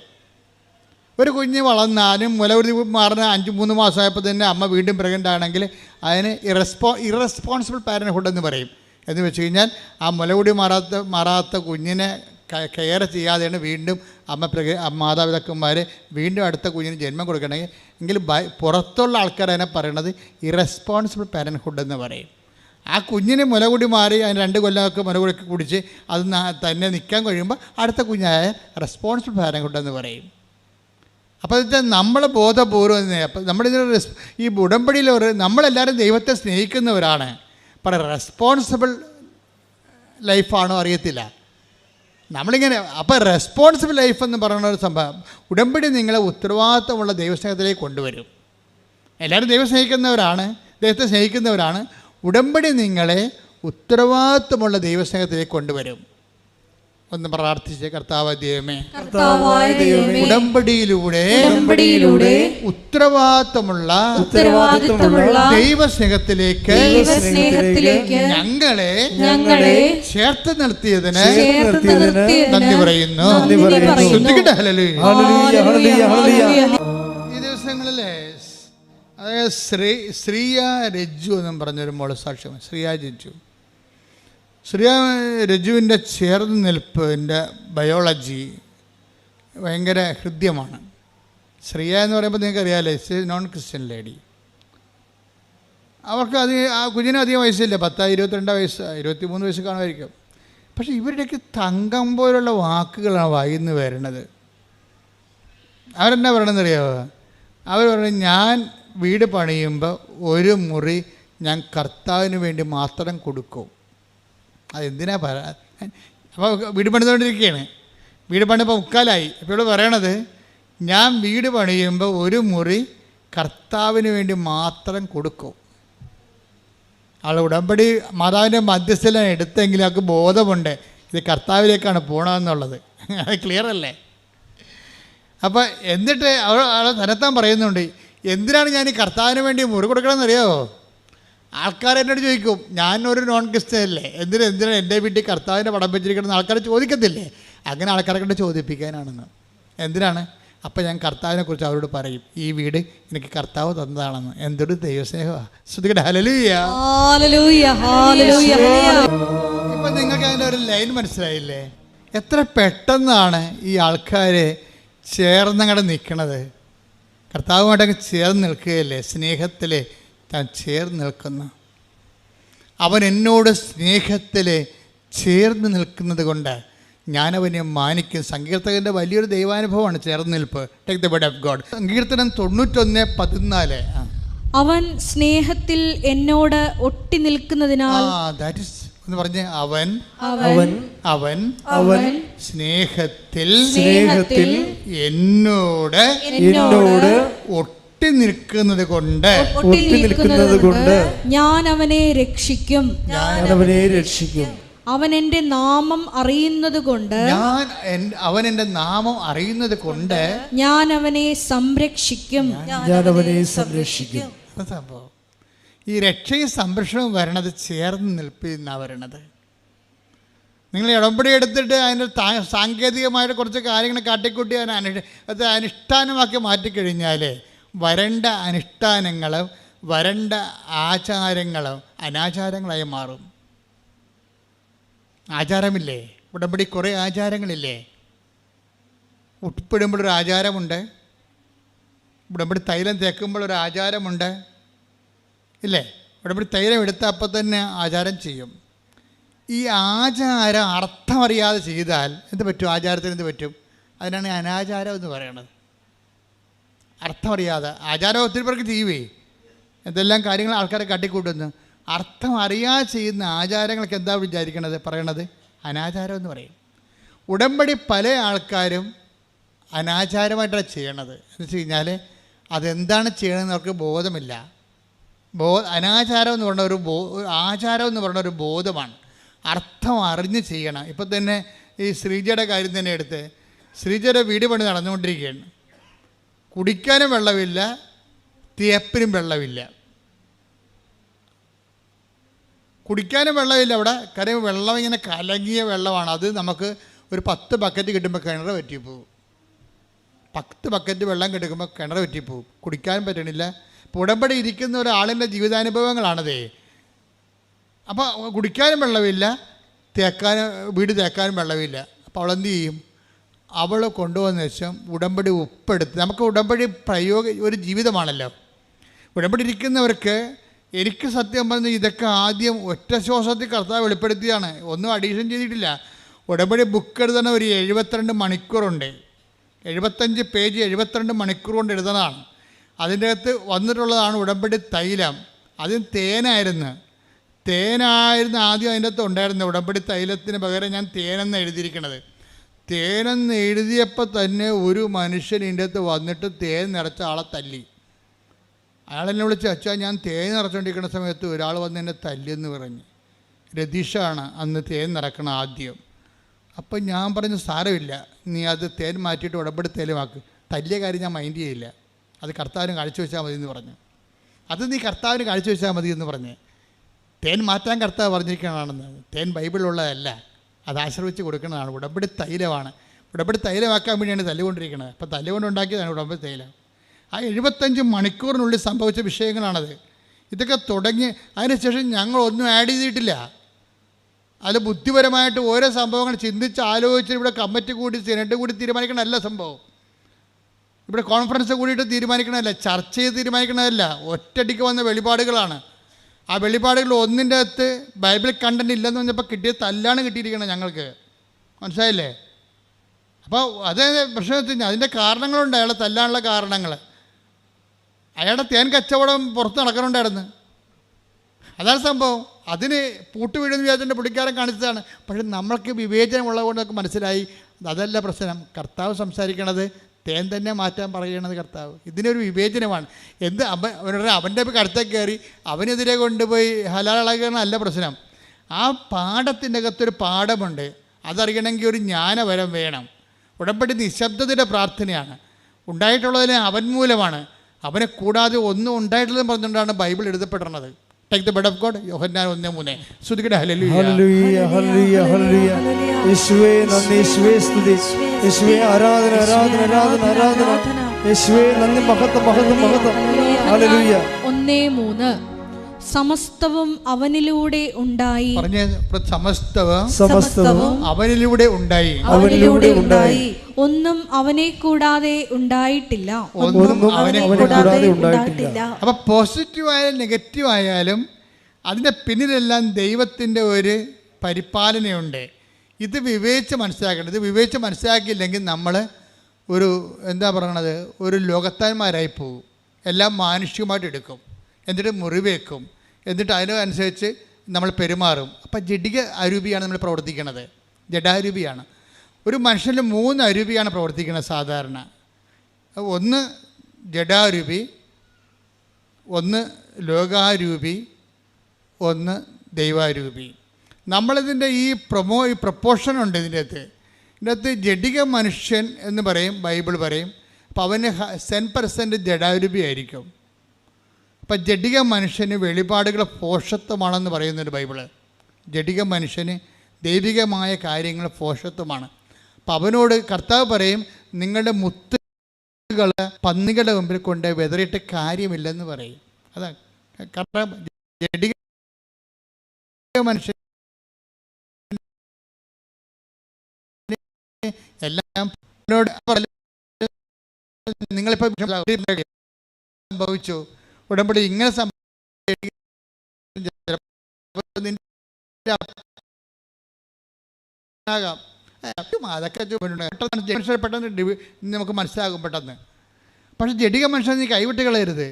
ഒരു കുഞ്ഞ് വളർന്നാലും മുലകുടി മാറുന്ന 3 മാസമായപ്പോൾ തന്നെ അമ്മ വീണ്ടും പ്രഗ്നൻ്റ് ആണെങ്കിൽ അതിന് ഇറസ്പോൺസിബിൾ പാരൻറ്ഹുഡ് എന്ന് പറയും. എന്ന് വെച്ച് കഴിഞ്ഞാൽ ആ മുലകുടി മാറാത്ത കുഞ്ഞിനെ കെയർ ചെയ്യാതെയാണ് വീണ്ടും മാതാപിതാക്കന്മാർ വീണ്ടും അടുത്ത കുഞ്ഞിന് ജന്മം കൊടുക്കണമെങ്കിൽ എങ്കിൽ പുറത്തുള്ള ആൾക്കാർ അതിനെ പറയണത് ഇറസ്പോൺസിബിൾ പാരൻറ്ഹുഡ് എന്ന് പറയും. ആ കുഞ്ഞിന് മുലകുടി മാറി അതിന് 2 കൊല്ലമൊക്കെ മുലകുടി കുടിച്ച് അത് തന്നെ നിൽക്കാൻ കഴിയുമ്പോൾ അടുത്ത കുഞ്ഞായ റെസ്പോൺസിബിൾ പാരൻറ്ഹുഡ് എന്ന് പറയും. അപ്പോൾ ഇത് നമ്മൾ ബോധപൂർവ്വം, അപ്പം നമ്മളിതിന് ഈ ഉടമ്പടിയിൽ നമ്മളെല്ലാവരും ദൈവത്തെ സ്നേഹിക്കുന്നവരാണ്. പക്ഷേ റെസ്പോൺസിബിൾ ലൈഫാണോ അറിയത്തില്ല നമ്മളിങ്ങനെ. അപ്പോൾ റെസ്പോൺസിബിൾ ലൈഫ് എന്ന് പറയുന്ന ഒരു സംഭവം ഉടമ്പടി നിങ്ങളെ ഉത്തരവാദിത്തമുള്ള ദൈവസ്നേഹത്തിലേക്ക് കൊണ്ടുവരും. എല്ലാവരും ദൈവത്തെ സ്നേഹിക്കുന്നവരാണ്. ഉടമ്പടി നിങ്ങളെ ഉത്തരവാദിത്തമുള്ള ദൈവസ്നേഹത്തിലേക്ക് കൊണ്ടുവരും. ഒന്ന് പ്രാർത്ഥിച്ച്, കർത്താവായ ദൈവമേ, ഉടമ്പടിയിലൂടെ ഉത്തരവാദിത്തമുള്ള ദൈവസ്നേഹത്തിലേക്ക് ഞങ്ങളെ ചേർത്ത് നിർത്തിയതിന് നന്ദി പറയുന്നു. ഈ ദിവസങ്ങളിലെ അതായത് ശ്രീയ രജ്ജു എന്നും പറഞ്ഞൊരു മോള് സാക്ഷ്യമാണ്. ശ്രീയ രജ്ജുവിൻ്റെ ചേർന്ന് നിൽപ്പിൻ്റെ ബയോളജി ഭയങ്കര ഹൃദ്യമാണ്. ശ്രീയ എന്ന് പറയുമ്പോൾ നിങ്ങൾക്ക് അറിയാമല്ലോ, ഇറ്റ്സ് നോൺ ക്രിസ്ത്യൻ ലേഡി. അവർക്ക് ആ കുഞ്ഞിന് അധികം വയസ്സില്ല, 22 വയസ്സ് 23 വയസ്സ് കാണുമായിരിക്കും. പക്ഷേ ഇവരുടെയൊക്കെ തങ്കം പോലുള്ള വാക്കുകളാണ് വായിന്ന് വരുന്നത്. അവരെന്നാ പറയണമെന്നറിയാമോ? അവർ പറഞ്ഞു, ഞാൻ വീട് പണിയുമ്പോൾ ഒരു മുറി ഞാൻ കർത്താവിന് വേണ്ടി മാത്രം കൊടുക്കും. അതെന്തിനാ അപ്പോൾ വീട് പണിതുകൊണ്ടിരിക്കുകയാണ്. വീട് പണിപ്പോൾ മുക്കാലായി. അപ്പോൾ ഇവിടെ പറയണത്, ഞാൻ വീട് പണിയുമ്പോൾ ഒരു മുറി കർത്താവിന് വേണ്ടി മാത്രം കൊടുക്കും. ആൾ ഉടമ്പടി മാതാവിൻ്റെ മധ്യസ്ഥല എടുത്തെങ്കിലും അവർക്ക് ബോധമുണ്ട് ഇത് കർത്താവിലേക്കാണ് പോകണമെന്നുള്ളത്. അത് ക്ലിയർ അല്ലേ? അപ്പോൾ എന്നിട്ട് അവൾ തന്നെത്താൻ പറയുന്നുണ്ട്, എന്തിനാണ് ഞാൻ ഈ കർത്താവിന് വേണ്ടി മുറി കൊടുക്കണമെന്നറിയാമോ? ആൾക്കാർ എന്നോട് ചോദിക്കും, ഞാനൊരു നോൺ ക്രിസ്ത്യൻ അല്ലേ, എന്തിനാണ് എൻ്റെ വീട്ടിൽ കർത്താവിൻ്റെ പടം വെച്ചിരിക്കണമെന്ന് ആൾക്കാർ ചോദിക്കത്തില്ലേ? അങ്ങനെ ആൾക്കാരെ കൊണ്ട് ചോദിപ്പിക്കാനാണെന്ന്. എന്തിനാണ്? അപ്പം ഞാൻ കർത്താവിനെക്കുറിച്ച് അവരോട് പറയും, ഈ വീട് എനിക്ക് കർത്താവ് തന്നതാണെന്ന്. എന്തൊരു ദൈവസ്നേഹമാണ്. ശ്രദ്ധിക്കട്ടെ. ഹല്ലേലൂയ. ഇപ്പം നിങ്ങൾക്ക് അതിൻ്റെ ഒരു ലൈൻ മനസ്സിലായില്ലേ? എത്ര പെട്ടെന്നാണ് ഈ ആൾക്കാർ ചേർന്നങ്ങടെ നിൽക്കണത്. കർത്താവുമായിട്ടങ്ങ് ചേർന്ന് നിൽക്കുകയല്ലേ, സ്നേഹത്തിൽ താൻ ചേർന്ന് നിൽക്കുന്ന. അവൻ എന്നോട് സ്നേഹത്തിൽ ചേർന്ന് നിൽക്കുന്നത് കൊണ്ട് ഞാനവനെ മാനിക്കും. സങ്കീർത്തകൻ്റെ വലിയൊരു ദൈവാനുഭവമാണ് ചേർന്ന് നിൽപ്പ്. Take the word of God. സങ്കീർത്തനം 91:14. അവൻ സ്നേഹത്തിൽ എന്നോട് ഒട്ടി നിൽക്കുന്നതിനാൽ. ദാറ്റ് ഈസ് എന്ന് പറഞ്ഞ്, അവൻ സ്നേഹത്തിൽ എന്നോട് ഒട്ടി നിൽക്കുന്നത് കൊണ്ട് ഞാൻ അവനെ രക്ഷിക്കും. അവൻ എൻ്റെ നാമം അറിയുന്നത് കൊണ്ട് ഞാൻ അവനെ സംരക്ഷിക്കും. സംഭവം ഈ രക്ഷയും സംരക്ഷണവും വരണത് ചേർന്ന് നിൽപ്പിന്നാണ് വരണത്. നിങ്ങൾ ഉടമ്പടി എടുത്തിട്ട് അതിൻ്റെ സാങ്കേതികമായിട്ട് കുറച്ച് കാര്യങ്ങൾ കാട്ടിക്കൂട്ടി അത് അനുഷ്ഠാനമാക്കി മാറ്റിക്കഴിഞ്ഞാൽ വരണ്ട അനുഷ്ഠാനങ്ങളും വരണ്ട ആചാരങ്ങളും അനാചാരങ്ങളായി മാറും. ആചാരമില്ലേ? ഉടമ്പടി കുറേ ആചാരങ്ങളില്ലേ? ഉപ്പിടുമ്പോഴൊരു ആചാരമുണ്ട്, ഉടമ്പടി തൈലം തേക്കുമ്പോഴൊരു ആചാരമുണ്ട്, ഇല്ലേ? ഉടമ്പടി തൈലം എടുത്താൽ അപ്പം തന്നെ ആചാരം ചെയ്യും. ഈ ആചാരം അർത്ഥമറിയാതെ ചെയ്താൽ എന്ത് പറ്റും? ആചാരത്തിന് എന്ത് പറ്റും? അതിനാണ് അനാചാരം എന്ന് പറയണത്. അർത്ഥമറിയാതെ ആചാരം ഒത്തിരി പേർക്ക് ചെയ്യുവേ, എന്തെല്ലാം കാര്യങ്ങൾ ആൾക്കാരെ കാട്ടിക്കൂട്ടുന്നു. അർത്ഥം അറിയാതെ ചെയ്യുന്ന ആചാരങ്ങൾക്ക് എന്താ പറയണത്? അനാചാരം എന്ന് പറയും. ഉടമ്പടി പല ആൾക്കാരും അനാചാരമായിട്ടാണ് ചെയ്യണത്. എന്ന് വെച്ച് കഴിഞ്ഞാൽ അതെന്താണ് ചെയ്യണമെന്ന് അവർക്ക് ബോധമില്ല. അനാചാരം എന്ന് പറഞ്ഞ ആചാരം എന്ന് പറഞ്ഞ ഒരു ബോധമാണ്. അർത്ഥം അറിഞ്ഞ് ചെയ്യണം. ഇപ്പം തന്നെ ഈ ശ്രീജയുടെ കാര്യം തന്നെ എടുത്ത്, ശ്രീജയുടെ വീട് പണി നടന്നുകൊണ്ടിരിക്കുകയാണ്. കുടിക്കാനും വെള്ളമില്ല, തേപ്പിനും വെള്ളമില്ല. കുടിക്കാനും വെള്ളമില്ല അവിടെ. കാര്യം വെള്ളം ഇങ്ങനെ കലങ്ങിയ വെള്ളമാണ്. അത് നമുക്ക് ഒരു 10 ബക്കറ്റ് കിട്ടുമ്പോൾ കിണർ പറ്റിപ്പോവും. 10 ബക്കറ്റ് വെള്ളം കിട്ടുമ്പോൾ കിണർ പറ്റിപ്പോവും. കുടിക്കാനും പറ്റണില്ല. ഇപ്പോൾ ഉടമ്പടി ഇരിക്കുന്ന ഒരാളിൻ്റെ ജീവിതാനുഭവങ്ങളാണതേ. അപ്പോൾ കുടിക്കാനും വെള്ളമില്ല, വീട് തേക്കാനും വെള്ളമില്ല. അപ്പോൾ അവളെന്ത് ചെയ്യും? അവൾ കൊണ്ടുവന്ന ശേഷം ഉടമ്പടി ഉപ്പെടുത്ത്, നമുക്ക് ഉടമ്പടി ഒരു ജീവിതമാണല്ലോ. ഉടമ്പടി ഇരിക്കുന്നവർക്ക്, എനിക്ക് സത്യം പറഞ്ഞ് ഇതൊക്കെ ആദ്യം ഒറ്റ ശ്വാസത്തിൽ കർത്താവ് വെളിപ്പെടുത്തിയാണ്, ഒന്നും അഡീഷൻ ചെയ്തിട്ടില്ല. ഉടമ്പടി ബുക്ക് എഴുതണ ഒരു 72 മണിക്കൂറുണ്ട്. 75 പേജ് 72 മണിക്കൂർ കൊണ്ട് എഴുതണതാണ്. അതിൻ്റെ അകത്ത് വന്നിട്ടുള്ളതാണ് ഉടമ്പടി തൈലം. അതും തേനായിരുന്നു ആദ്യം അതിൻ്റെ അകത്ത് ഉണ്ടായിരുന്നത്. ഉടമ്പടി തൈലത്തിന് പകരം ഞാൻ തേനെന്ന് എഴുതിയിരിക്കണത്. തേനെന്ന് എഴുതിയപ്പോൾ തന്നെ ഒരു മനുഷ്യൻ ഇതിൻ്റെ അകത്ത് വന്നിട്ട് തേൻ നിറച്ച ആളെ തല്ലി. അയാളെന്നെ വിളിച്ച്, അച്ഛാ ഞാൻ തേൻ നിറച്ചുകൊണ്ടിരിക്കുന്ന സമയത്ത് ഒരാൾ വന്ന് എന്നെ തല്ലിയെന്ന് പറഞ്ഞ്. രതീഷാണ് അന്ന് തേൻ നിറക്കണം ആദ്യം. അപ്പം ഞാൻ പറഞ്ഞു, സാരമില്ല, നീ അത് തേൻ മാറ്റിയിട്ട് ഉടമ്പടി തേലുമാക്ക്. തല്ലിയ കാര്യം ഞാൻ മൈൻഡ് ചെയ്യില്ല, അത് കർത്താവിന് കാഴ്ച വെച്ചാൽ മതി എന്ന് പറഞ്ഞു. അത് നീ കർത്താവിന് കാഴ്ച വെച്ചാൽ മതി എന്ന് പറഞ്ഞ്. തേൻ മാറ്റാൻ കർത്താവ് പറഞ്ഞിരിക്കണമെന്ന്. തേൻ ബൈബിളിലുള്ളതല്ല, അത് ആശ്രയിച്ച് കൊടുക്കുന്നതാണ്. ഉടമ്പടി തൈലമാണ്. ഉടമ്പടി തൈലമാക്കാൻ വേണ്ടിയാണ് തല്ലുകൊണ്ടിരിക്കുന്നത്. അപ്പം തല്ലുകൊണ്ടുണ്ടാക്കിയതാണ് ഉടമ്പടി തൈലം. ആ 75 മണിക്കൂറിനുള്ളിൽ സംഭവിച്ച വിഷയങ്ങളാണത്. ഇതൊക്കെ തുടങ്ങി അതിനുശേഷം ഞങ്ങളൊന്നും ആഡ് ചെയ്തിട്ടില്ല. അത് ബുദ്ധിപരമായിട്ട് ഓരോ സംഭവങ്ങൾ ചിന്തിച്ച് ആലോചിച്ച് ഇവിടെ കമ്മിറ്റി കൂടി സെനറ്റ് കൂടി തീരുമാനിക്കണമല്ല സംഭവം. ഇവിടെ കോൺഫറൻസ് കൂടിയിട്ട് തീരുമാനിക്കണമല്ല, ചർച്ച ചെയ്ത് തീരുമാനിക്കണമല്ല, ഒറ്റയടിക്ക് വന്ന വെളിപാടുകളാണ്. ആ വെളിപാടുകൾ ഒന്നിൻ്റെ അകത്ത് ബൈബിൾ കണ്ടന്റ് ഇല്ലെന്ന് പറഞ്ഞപ്പോൾ കിട്ടിയ തല്ലാണ് കിട്ടിയിരിക്കണം ഞങ്ങൾക്ക്. മനസ്സിലായില്ലേ? അപ്പോൾ അതേ പ്രശ്നത്തിന് അതിൻ്റെ കാരണങ്ങളുണ്ട്, അയാളെ തല്ലാനുള്ള കാരണങ്ങൾ. അയാളുടെ തേൻ കച്ചവടം പുറത്ത് നടക്കണുണ്ടായിരുന്നു, അതാണ് സംഭവം. അതിന് പൂട്ടുവീഴുന്ന വിചാരിച്ചതിൻ്റെ പുള്ളിക്കാരൻ കാണിച്ചതാണ്. പക്ഷെ നമ്മൾക്ക് വിവേചനമുള്ളതുകൊണ്ട് നമുക്ക് മനസ്സിലായി അതല്ല പ്രശ്നം. കർത്താവ് സംസാരിക്കണത് തേൻ തന്നെ മാറ്റാൻ പറയണത് കർത്താവ്. ഇതിനൊരു വിവേചനമാണ്. അവൻ്റെ കടുത്തേക്ക് കയറി അവനെതിരെ കൊണ്ടുപോയി ഹലാളാകണമല്ല പ്രശ്നം. ആ പാഠത്തിൻ്റെ അകത്തൊരു പാഠമുണ്ട്, അതറിയണമെങ്കിൽ ഒരു ജ്ഞാനവരം വേണം. ഉടമ്പടി നിശബ്ദതയുടെ പ്രാർത്ഥനയാണ്. ഉണ്ടായിട്ടുള്ളതിന് അവൻ മൂലമാണ്, അവനെ കൂടാതെ ഒന്നും ഉണ്ടായിട്ടുള്ളതെന്ന് പറഞ്ഞുകൊണ്ടാണ് ബൈബിൾ എഴുതപ്പെടുന്നത്. Take the word of God. യോഹന്നാൻ 1:3. സ്തുതിക്കട്ടെ. Hallelujah hallelujah hallelujah hallelujah. യേശുവേ നന്ദി, യേശുവേ സ്തുതി, യേശുവേ ആരാധന ആരാധന ആരാധന ആരാധന. യേശുവേ നന്ദി, മഹത്വം മഹത്വം മഹത്വം. ഹല്ലേലൂയ. 1:3 സമസ്തവും അവനിലൂടെ ഉണ്ടായി. പറഞ്ഞ സമസ്തവും സമസ്തവും അവനിലൂടെ ഉണ്ടായി. അവനിലൂടെ ഉണ്ടായി. ഒന്നും അവനെ കൂടാതെ ഉണ്ടായിട്ടില്ല. ഒന്നും അവനെ കൂടാതെ ഉണ്ടായിട്ടില്ല. അപ്പൊ പോസിറ്റീവ് ആയാലും നെഗറ്റീവ് ആയാലും അതിൻ്റെ പിന്നിലെല്ലാം ദൈവത്തിൻ്റെ ഒരു പരിപാലനയുണ്ട്. ഇത് വിവേചിച്ച് മനസ്സിലാക്കേണ്ടത്. ഇത് വിവേചിച്ച് മനസ്സിലാക്കിയില്ലെങ്കിൽ നമ്മൾ ഒരു എന്താ പറയണത്, ഒരു ലോകത്താന്മാരായി പോകും. എല്ലാം മാനുഷികമായിട്ട് എടുക്കും, എന്നിട്ട് മുറിവേക്കും, എന്നിട്ട് അതിനനുസരിച്ച് നമ്മൾ പെരുമാറും. അപ്പം ജഡിക അരൂപിയാണ് നമ്മൾ പ്രവർത്തിക്കുന്നത്, ജഡാരൂപിയാണ്. ഒരു മനുഷ്യനിൽ 3 അരൂപിയാണ് പ്രവർത്തിക്കുന്നത് സാധാരണ. ഒന്ന് ജഡാരൂപി, ഒന്ന് ലോകാരൂപി, ഒന്ന് ദൈവാരൂപി. നമ്മളിതിൻ്റെ ഈ പ്രൊപ്പോർഷൻ ഉണ്ട് ഇതിൻ്റെ അകത്ത് ജഡിക മനുഷ്യൻ എന്ന് പറയും, ബൈബിൾ പറയും. അപ്പോൾ അവന് 10% ജഡാരൂപി ആയിരിക്കും. അപ്പം ജഡിക മനുഷ്യന് വെളിപാടുകൾ പോഷത്വമാണെന്ന് പറയുന്നുണ്ട് ബൈബിള്. ജഡിക മനുഷ്യന് ദൈവികമായ കാര്യങ്ങൾ പോഷത്വമാണ്. അപ്പം അവനോട് കർത്താവ് പറയും, നിങ്ങളുടെ മുത്തുകൾ പന്നികളുടെ മുമ്പിൽ കൊണ്ട് വെതറിയിട്ട് കാര്യമില്ലെന്ന് പറയും. അതാ കാരണം ജഡിക മനുഷ്യൻ എല്ലാം നിങ്ങളിപ്പോൾ സംഭവിച്ചു ഉടമ്പടി ഇങ്ങനെ അതൊക്കെ പെട്ടെന്ന് നമുക്ക് മനസ്സിലാകും പെട്ടെന്ന്. പക്ഷെ ജഡിക മനുഷ്യൻ നീ കൈവിട്ട് കളയരുത്.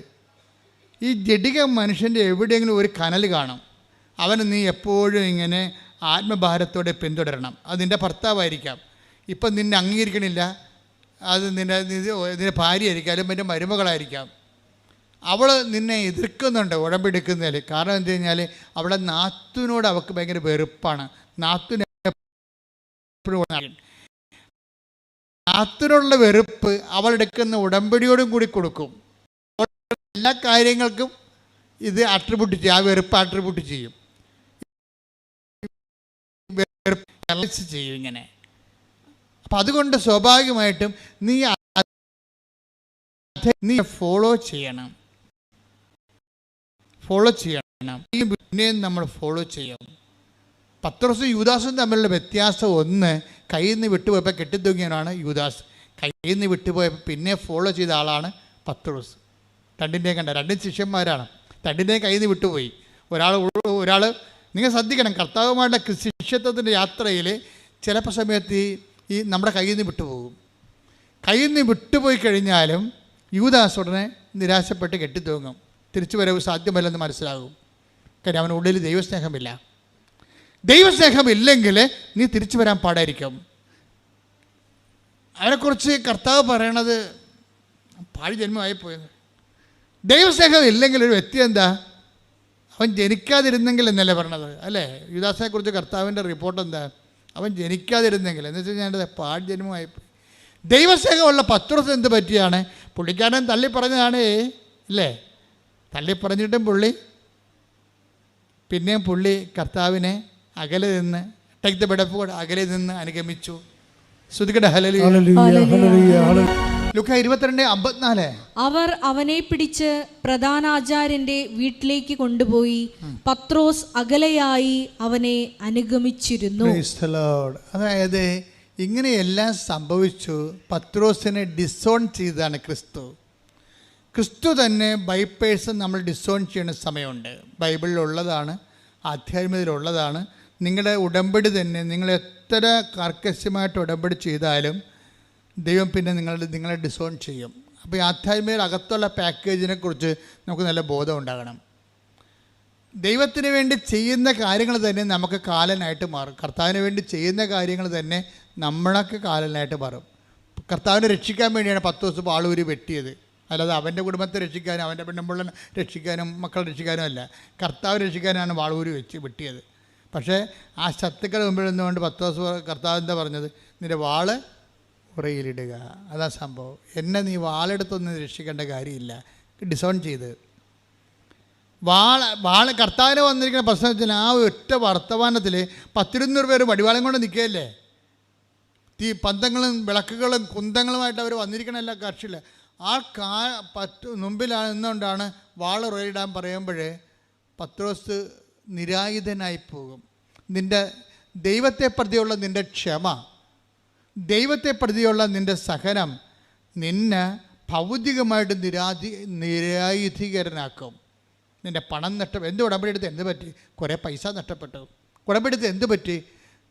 ഈ ജഡിക മനുഷ്യൻ്റെ എവിടെയെങ്കിലും ഒരു കനൽ കാണും. അവന് നീ എപ്പോഴും ഇങ്ങനെ ആത്മഭാരത്തോടെ പിന്തുടരണം. അത് നിൻ്റെ ഭർത്താവായിരിക്കാം, ഇപ്പം നിന്നെ അംഗീകരിക്കണില്ല, അത് നിൻ്റെ ഭാര്യയായിരിക്കാം, അല്ലെങ്കിൽ നിൻ്റെ മരുമകളായിരിക്കാം. അവൾ നിന്നെ എതിർക്കുന്നുണ്ട് ഉടമ്പെടുക്കുന്നതിൽ. കാരണം എന്ത് കഴിഞ്ഞാൽ അവളുടെ നാത്തുവിനോട് അവൾക്ക് ഭയങ്കര വെറുപ്പാണ്. നാത്തുവിനോടുള്ള വെറുപ്പ് അവളെടുക്കുന്ന ഉടമ്പടിയോടും കൂടി കൊടുക്കും. എല്ലാ കാര്യങ്ങൾക്കും ഇത് അട്രിബ്യൂട്ട് ചെയ്യും, ആ വെറുപ്പ് അട്രിബ്യൂട്ട് ചെയ്യും, ചെയ്യും ഇങ്ങനെ. അപ്പം അതുകൊണ്ട് സ്വാഭാവികമായിട്ടും നീ ഫോളോ ചെയ്യണം. ഈ പിന്നെയും നമ്മൾ ഫോളോ ചെയ്യണം. പത്രോസും യൂദാസും തമ്മിലുള്ള വ്യത്യാസം ഒന്ന്, കയ്യിൽ നിന്ന് വിട്ടുപോയപ്പോൾ കെട്ടിത്തൂങ്ങിയവനാണ് യൂദാസ്. കയ്യിൽ നിന്ന് വിട്ടുപോയപ്പോൾ പിന്നെ ഫോളോ ചെയ്ത ആളാണ് പത്രോസ്. രണ്ടിൻ്റെയും കണ്ട, രണ്ടും ശിഷ്യന്മാരാണ്. രണ്ടിൻ്റെയും കയ്യിൽ നിന്ന് വിട്ടുപോയി. ഒരാൾ നിങ്ങൾ ശ്രദ്ധിക്കണം, കർത്താവുമായിട്ടുള്ള ശിഷ്യത്വത്തിൻ്റെ യാത്രയിൽ ചിലപ്പോൾ സമയത്ത് ഈ നമ്മുടെ കയ്യിൽ നിന്ന് വിട്ടുപോകും. കയ്യിൽ നിന്ന് വിട്ടുപോയി കഴിഞ്ഞാലും യൂദാസ് ഉടനെ നിരാശപ്പെട്ട് കെട്ടിത്തൂങ്ങും. തിരിച്ചു വരവ് സാധ്യമല്ലെന്ന് മനസ്സിലാകും. കാര്യം അവനുള്ളിൽ ദൈവസ്നേഹമില്ല. ദൈവസ്നേഹമില്ലെങ്കിൽ നീ തിരിച്ചു വരാൻ പാടായിരിക്കും. അവനെക്കുറിച്ച് കർത്താവ് പറയണത് പാഴ് ജന്മമായിപ്പോയത്. ദൈവസ്നേഹം ഇല്ലെങ്കിൽ ഒരു വ്യക്തി എന്താ, അവൻ ജനിക്കാതിരുന്നെങ്കിൽ എന്നല്ലേ പറഞ്ഞത് അല്ലേ? യൂദാസിനെക്കുറിച്ച് കർത്താവിൻ്റെ റിപ്പോർട്ട് എന്താ, അവൻ ജനിക്കാതിരുന്നെങ്കിൽ എന്ന് വെച്ച് കഴിഞ്ഞാൽ പാഴ് ജന്മമായിപ്പോയി. ദൈവസ്നേഹമുള്ള പത്രോസ് എന്ത് പറ്റിയാണ്, പുള്ളിക്കാരൻ തള്ളി പറഞ്ഞതാണ് ഇല്ലേ? തള്ളി പറഞ്ഞിട്ടും പിന്നെയും പുള്ളി കർത്താവിനെ അകലെ നിന്ന് അകലെ നിന്ന് അനുഗമിച്ചു. ശ്രുതിക്കട്ടെ ഹല്ലേലൂയ. ലൂക്ക 22:54. അവർ അവനെ പിടിച്ച് പ്രധാനാചാര്യന്റെ വീട്ടിലേക്ക് കൊണ്ടുപോയി പത്രോസ് അകലെയായി അവനെ അനുഗമിച്ചിരുന്നു. Praise the Lord. അതായത് ഇങ്ങനെയെല്ലാം സംഭവിച്ചു. പത്രോസിനെ ഡിസോൺ ചെയ്തതാണ് ക്രിസ്തു തന്നെ ബൈ പേഴ്സൺ നമ്മൾ ഡിസോൺ ചെയ്യുന്ന സമയമുണ്ട്. ബൈബിളിലുള്ളതാണ്, ആധ്യാത്മികതയിലുള്ളതാണ്. നിങ്ങളുടെ ഉടമ്പടി തന്നെ നിങ്ങൾ എത്ര കർക്കശമായിട്ട് ഉടമ്പടി ചെയ്താലും ദൈവം പിന്നെ നിങ്ങളെ ഡിസോൺ ചെയ്യും. അപ്പോൾ ഈ ആധ്യാത്മിക അകത്തുള്ള പാക്കേജിനെ കുറിച്ച് നമുക്ക് നല്ല ബോധം ഉണ്ടാകണം. ദൈവത്തിന് വേണ്ടി ചെയ്യുന്ന കാര്യങ്ങൾ തന്നെ നമുക്ക് കാലനായിട്ട് മാറും. കർത്താവിന് വേണ്ടി ചെയ്യുന്ന കാര്യങ്ങൾ തന്നെ നമ്മളൊക്കെ കാലനായിട്ട് മാറും. കർത്താവിനെ രക്ഷിക്കാൻ വേണ്ടിയാണ് 10 ദിവസം ആളൂരി വെട്ടിയത്. അല്ലാതെ അവൻ്റെ കുടുംബത്തെ രക്ഷിക്കാനും അവൻ്റെ പെണ്ണുമ്പിള്ളനെ രക്ഷിക്കാനും മക്കളെ രക്ഷിക്കാനും അല്ല, കർത്താവ് രക്ഷിക്കാനാണ് വാളൂരി വെട്ടിയത്. പക്ഷേ ആ ശത്രുക്കൾ മുമ്പിൽ നിന്നുകൊണ്ട് 10 ദിവസം കർത്താവ് എന്താ പറഞ്ഞത്? നിൻ്റെ വാള് ഉറയിലിടുക. അതാ സംഭവം. എന്നെ നീ വാളെടുത്തൊന്നും രക്ഷിക്കേണ്ട കാര്യമില്ല. ഡിസോൺ ചെയ്ത് വാള് കർത്താവിന് വന്നിരിക്കുന്ന പ്രശ്നത്തിൽ ആ ഒറ്റ വർത്തമാനത്തിൽ 100-200 പേര് വടിവാളം കൊണ്ട് നിൽക്കുകയല്ലേ. പന്തങ്ങളും വിളക്കുകളും കുന്തങ്ങളുമായിട്ട് അവർ വന്നിരിക്കണമല്ല കക്ഷിയിൽ. ആ മുമ്പിലാണ് നിന്നുകൊണ്ടാണ് വാള് ഉറയിടാൻ പറയുമ്പോൾ പത്രോസ് നിരായുധനായി പോകും. നിൻ്റെ ദൈവത്തെ പ്രതിയുള്ള നിൻ്റെ ക്ഷമ, ദൈവത്തെ പ്രതിയുള്ള നിൻ്റെ സഹനം നിന്നെ ഭൗതികമായിട്ട് നിരായുധീകരനാക്കും. നിൻ്റെ പണം എന്ത് ഉടമ്പടി എടുത്ത് എന്ത് പറ്റി? കുറേ പൈസ നഷ്ടപ്പെട്ടു. ഉടമ്പടി എടുത്ത് എന്ത് പറ്റി?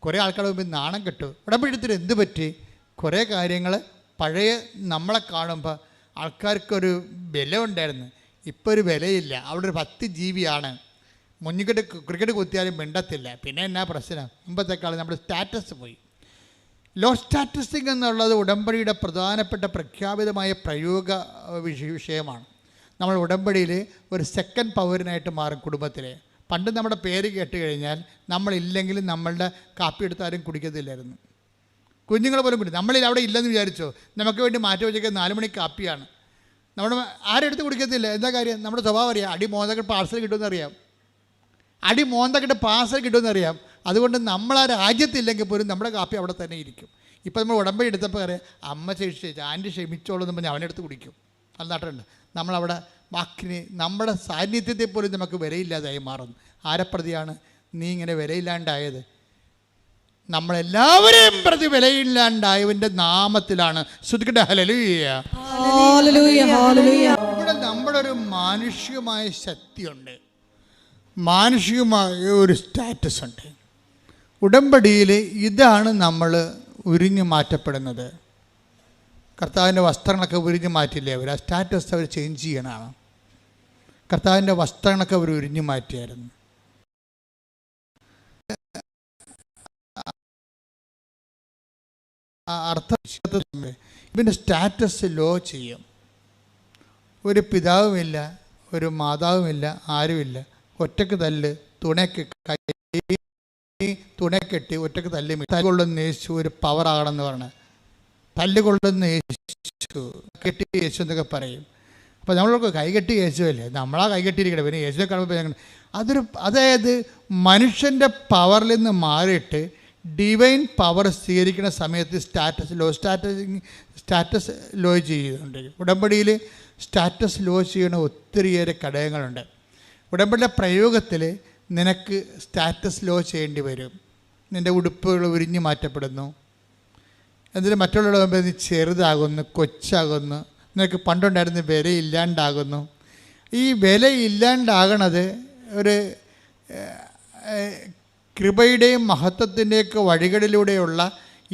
കുറേ ആൾക്കാരുടെ മുമ്പിൽ നാണം കെട്ടു. ഉടമ്പടി എടുത്തിട്ട് എന്ത് പറ്റി? കുറേ കാര്യങ്ങൾ പഴയ നമ്മളെ കാണുമ്പോൾ ആൾക്കാർക്കൊരു വില ഉണ്ടായിരുന്നു, ഇപ്പോൾ ഒരു വിലയില്ല. അവിടെ ഒരു 10 ജീവിയാണ്. മുന്നിക്കെട്ട് ക്രിക്കറ്റ് കുത്തിയാലും മിണ്ടത്തില്ല. പിന്നെ എന്നാ പ്രശ്നം? മുമ്പത്തെക്കാളും നമ്മുടെ സ്റ്റാറ്റസ് പോയി. ലോ സ്റ്റാറ്റിസ്റ്റിക് എന്നുള്ളത് ഉടമ്പടിയുടെ പ്രധാനപ്പെട്ട പ്രഖ്യാപിതമായ പ്രയോഗ വിഷയമാണ്. നമ്മൾ ഉടമ്പടിയിൽ ഒരു സെക്കൻഡ് പൗരനായിട്ട് മാറും കുടുംബത്തിൽ. പണ്ട് നമ്മുടെ പേര് കേട്ട് കഴിഞ്ഞാൽ നമ്മളില്ലെങ്കിലും നമ്മളുടെ കാപ്പി എടുത്താലും കുടിക്കത്തില്ലായിരുന്നു. കുഞ്ഞുങ്ങൾ പോലും കുടി. നമ്മളിൽ അവിടെ ഇല്ലെന്ന് വിചാരിച്ചോ, നമുക്ക് വേണ്ടി മാറ്റി വെച്ചേക്കുന്നത് 4 മണി കാപ്പിയാണ്. നമ്മുടെ ആരും എടുത്ത് കുടിക്കത്തില്ല. എന്താ കാര്യം? നമ്മുടെ സ്വഭാവം അറിയാം. അടി മോന്തക്കെട്ട് പാർസൽ കിട്ടുമെന്നറിയാം. പാർസൽ കിട്ടുമെന്നറിയാം. അതുകൊണ്ട് നമ്മൾ ആ രാജ്യത്തില്ലെങ്കിൽ പോലും നമ്മുടെ കാപ്പി അവിടെ തന്നെ ഇരിക്കും. ഇപ്പോൾ നമ്മൾ ഉടമ്പടി എടുത്തപ്പോൾ അറിയാം, അമ്മ ക്ഷമിച്ചു, ആൻറ്റി ക്ഷമിച്ചോളൂ എന്ന് പറഞ്ഞാൽ അവനെടുത്ത് കുടിക്കും. അത് നാട്ടുണ്ട്. നമ്മളവിടെ വാക്കിന് നമ്മുടെ സാന്നിധ്യത്തെ പോലും നമുക്ക് വിലയില്ലാതായി മാറുന്നു. ആരെപ്രതിയാണ് നീ ഇങ്ങനെ വിലയില്ലാണ്ടായത്? നമ്മളെല്ലാവരെയും പ്രതി വിലയില്ലാണ്ടായവൻ്റെ നാമത്തിലാണ്. ഹല്ലേലൂയ. ഇവിടെ നമ്മുടെ ഒരു മാനുഷികമായ ശക്തിയുണ്ട്, മാനുഷികമായ ഒരു സ്റ്റാറ്റസ് ഉണ്ട്. ഉടമ്പടിയിൽ ഇതാണ് നമ്മൾ ഉരിഞ്ഞു മാറ്റപ്പെടുന്നത്. കർത്താവിൻ്റെ വസ്ത്രങ്ങളൊക്കെ ഉരിഞ്ഞു മാറ്റില്ലേ അവർ? ആ സ്റ്റാറ്റസ് അവർ ചേഞ്ച് ചെയ്യണമാണ്. കർത്താവിൻ്റെ വസ്ത്രങ്ങളൊക്കെ അവർ ഉരിഞ്ഞു മാറ്റിയായിരുന്നു. അർത്ഥം ഇവൻ്റെ സ്റ്റാറ്റസ് ലോ ചെയ്യും. ഒരു പിതാവുമില്ല, ഒരു മാതാവുമില്ല, ആരുമില്ല. ഒറ്റക്ക് തല്ല്, തുണക്കെട്ടി ഒറ്റക്ക് തല്ലി. തല്ലുകൊള്ളുന്ന യേശു ഒരു പവറാകണമെന്ന് പറഞ്ഞ് തല്ലുകൊള്ളുന്ന യേശു, കെട്ടി യേശു എന്നൊക്കെ പറയും. അപ്പോൾ നമ്മളൊക്കെ കൈകെട്ടി യേശുവല്ലേ, നമ്മളാ കൈകെട്ടിയിരിക്കണം. പിന്നെ യേശുവിനെ കാണുമ്പോൾ അതായത് മനുഷ്യൻ്റെ പവറിൽ നിന്ന് മാറിയിട്ട് ഡിവൈൻ പവർ സ്വീകരിക്കുന്ന സമയത്ത് സ്റ്റാറ്റസ് ലോ ചെയ്യുന്നുണ്ട്. ഉടമ്പടിയിൽ സ്റ്റാറ്റസ് ലോ ചെയ്യുന്ന ഒത്തിരിയേറെ ഘടകങ്ങളുണ്ട്. ഉടമ്പടിയുടെ പ്രയോഗത്തിൽ നിനക്ക് സ്റ്റാറ്റസ് ലോ ചെയ്യേണ്ടി വരും. നിൻ്റെ ഉടുപ്പുകൾ ഉരിഞ്ഞു മാറ്റപ്പെടുന്നു. എന്നിട്ട് മറ്റുള്ളവരുടെ മുമ്പ് നീ ചെറുതാകുന്നു, കൊച്ചാകുന്നു. നിനക്ക് പണ്ടുണ്ടായിരുന്ന വിലയില്ലാണ്ടാകുന്നു. ഈ വിലയില്ലാണ്ടാകണത് ഒരു കൃപയുടെയും മഹത്വത്തിൻ്റെയൊക്കെ വഴികളിലൂടെയുള്ള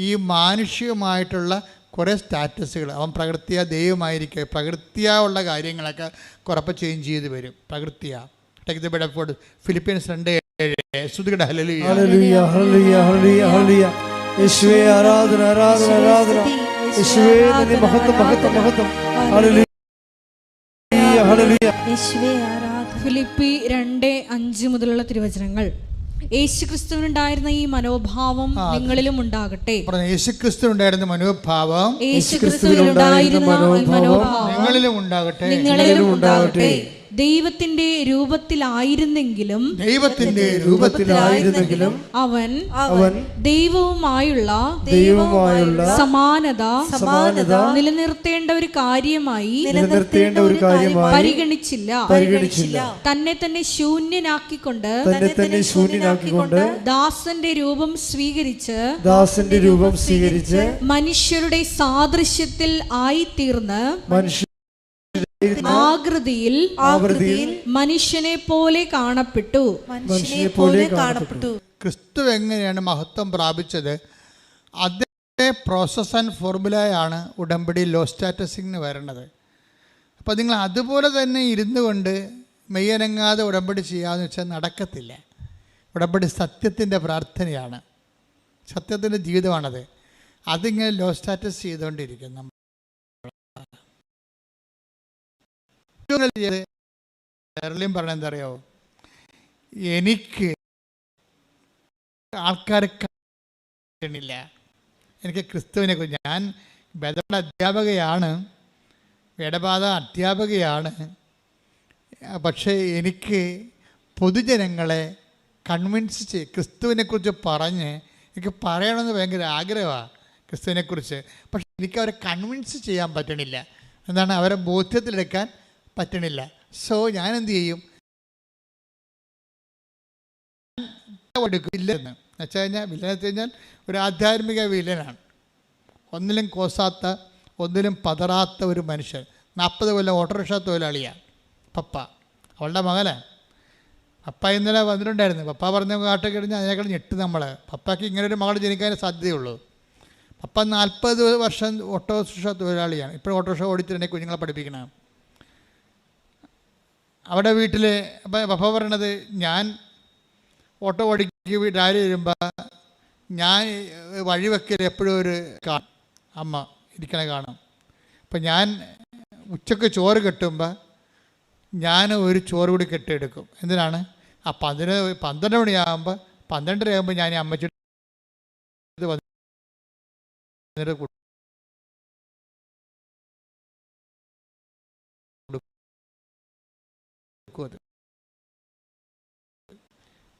ഈ മാനുഷികമായിട്ടുള്ള കുറേ സ്റ്റാറ്റസുകൾ. അവൻ പ്രകൃത്യാ ദൈവമായിരിക്കുക, പ്രകൃത്യാ ഉള്ള കാര്യങ്ങളൊക്കെ കുറപ്പം ചേഞ്ച് ചെയ്ത് വരും. പ്രകൃത്യാ take the word of God. Philippians 2:7. സ്തുതിക്കട്ടെ. Hallelujah. Hallelujah. Hallelujah. Hallelujah. Hallelujah. യേശുവേ ആരാധന, ആരാധന, ആരാധന. യേശുവേ നന്ദി, മഹത്വം, മഹത്വം, മഹത്വം. ഹല്ലേലൂയ. ഹല്ലേലൂയ. യേശുവേ ആരാധന. ഫിലിപ്പി 2:5 മുതലുള്ള തിരുവചനങ്ങൾ. യേശുക്രിസ്തുവിനുണ്ടായിരുന്ന ഈ മനോഭാവം നിങ്ങളിലും ഉണ്ടാകട്ടെ. യേശുക്രിസ്തുവിനുണ്ടായിരുന്ന മനോഭാവം യേശുക്രിസ്തുവിനുണ്ടായിരുന്ന മനോഭാവം നിങ്ങളിലും ഉണ്ടാകട്ടെ. നിങ്ങളിലും ഉണ്ടാകട്ടെ. ദൈവത്തിന്റെ രൂപത്തിലായിരുന്നെങ്കിലും അവൻ ദൈവവുമായുള്ള സമാനത നിലനിർത്തേണ്ട ഒരു കാര്യമായി പരിഗണിച്ചില്ല. തന്നെ തന്നെ ശൂന്യനാക്കിക്കൊണ്ട് ദാസന്റെ രൂപം സ്വീകരിച്ച് മനുഷ്യരുടെ സാദൃശ്യത്തിൽ ആയിത്തീർന്ന് ആകൃതിയിൽ മനുഷ്യനെ പോലെ കാണപ്പെട്ടു. ക്രിസ്തു എങ്ങനെയാണ് മഹത്വം പ്രാപിച്ചത്? അതേ പ്രോസസ് ആൻഡ് ഫോർമുലയാണ് ഉടമ്പടി ലോ സ്റ്റാറ്റസിന് വരണത്. അപ്പോൾ നിങ്ങൾ അതുപോലെ തന്നെ ഇരുന്നു കൊണ്ട് മെയ്യനങ്ങാതെ ഉടമ്പടി ചെയ്യാമെന്ന് വെച്ചാൽ നടക്കത്തില്ല. ഉടമ്പടി സത്യത്തിൻ്റെ പ്രാർത്ഥനയാണ്, സത്യത്തിൻ്റെ ജീവിതമാണത്. അതിങ്ങനെ ലോ സ്റ്റാറ്റസ് ചെയ്തുകൊണ്ടിരിക്കും. നമ്മൾ പറഞ്ഞ എന്താ അറിയാമോ, എനിക്ക് ആൾക്കാരെ കാണില്ല, എനിക്ക് ക്രിസ്തുവിനെ കുറിച്ച്, ഞാൻ വേദപാഠ അധ്യാപകയാണ്, പക്ഷേ എനിക്ക് പൊതുജനങ്ങളെ കൺവിൻസ് ക്രിസ്തുവിനെക്കുറിച്ച് പറഞ്ഞ് എനിക്ക് പറയണമെന്ന് ഭയങ്കര ആഗ്രഹമാണ് ക്രിസ്തുവിനെക്കുറിച്ച്. പക്ഷെ എനിക്ക് അവരെ കൺവിൻസ് ചെയ്യാൻ പറ്റണില്ല. എന്താണ്, അവരെ ബോധ്യത്തിലെടുക്കാൻ പറ്റണില്ല. സോ ഞാൻ എന്ത് ചെയ്യും, വില്ലെന്ന് വെച്ച് കഴിഞ്ഞാൽ, വില്ലെന്ന് വെച്ച് കഴിഞ്ഞാൽ ഒരു ആധ്യാത്മിക വില്ലനാണ്. ഒന്നിലും കോസാത്ത, ഒന്നിലും പതറാത്ത ഒരു മനുഷ്യൻ. 40 കൊല്ലം ഓട്ടോറിക്ഷ തൊഴിലാളിയാണ് പപ്പ, അവളുടെ മകനാണ്. പപ്പ ഇന്നലെ വന്നിട്ടുണ്ടായിരുന്നു. പപ്പ പറഞ്ഞ കാട്ട് കഴിഞ്ഞാൽ അതിനേക്കാൾ ഞെട്ട് നമ്മൾ. പപ്പയ്ക്ക് ഇങ്ങനെ ഒരു മകൾ ജനിക്കാൻ സാധ്യതയുള്ളൂ. പപ്പ 40 വർഷം ഓട്ടോറിക്ഷ തൊഴിലാളിയാണ്. ഇപ്പോഴും ഓട്ടോറിക്ഷ ഓടിച്ചിട്ടുണ്ടെങ്കിൽ കുഞ്ഞുങ്ങളെ പഠിപ്പിക്കണം. അവിടെ വീട്ടിൽ പപ്പ പറയണത്, ഞാൻ ഓട്ടോ ഓടിക്ക് രാവിലെ വരുമ്പോൾ ഞാൻ വഴിവെക്കൽ എപ്പോഴും ഒരു അമ്മ ഇരിക്കണ കാണും. അപ്പം ഞാൻ ഉച്ചക്ക് ചോറ് കെട്ടുമ്പോൾ ഞാൻ ഒരു ചോറ് കൂടി കെട്ടിയെടുക്കും. എന്തിനാണ്, 12 മണിയാകുമ്പോൾ 12:30 ആകുമ്പോൾ ഞാൻ അമ്മച്ചിട്ട്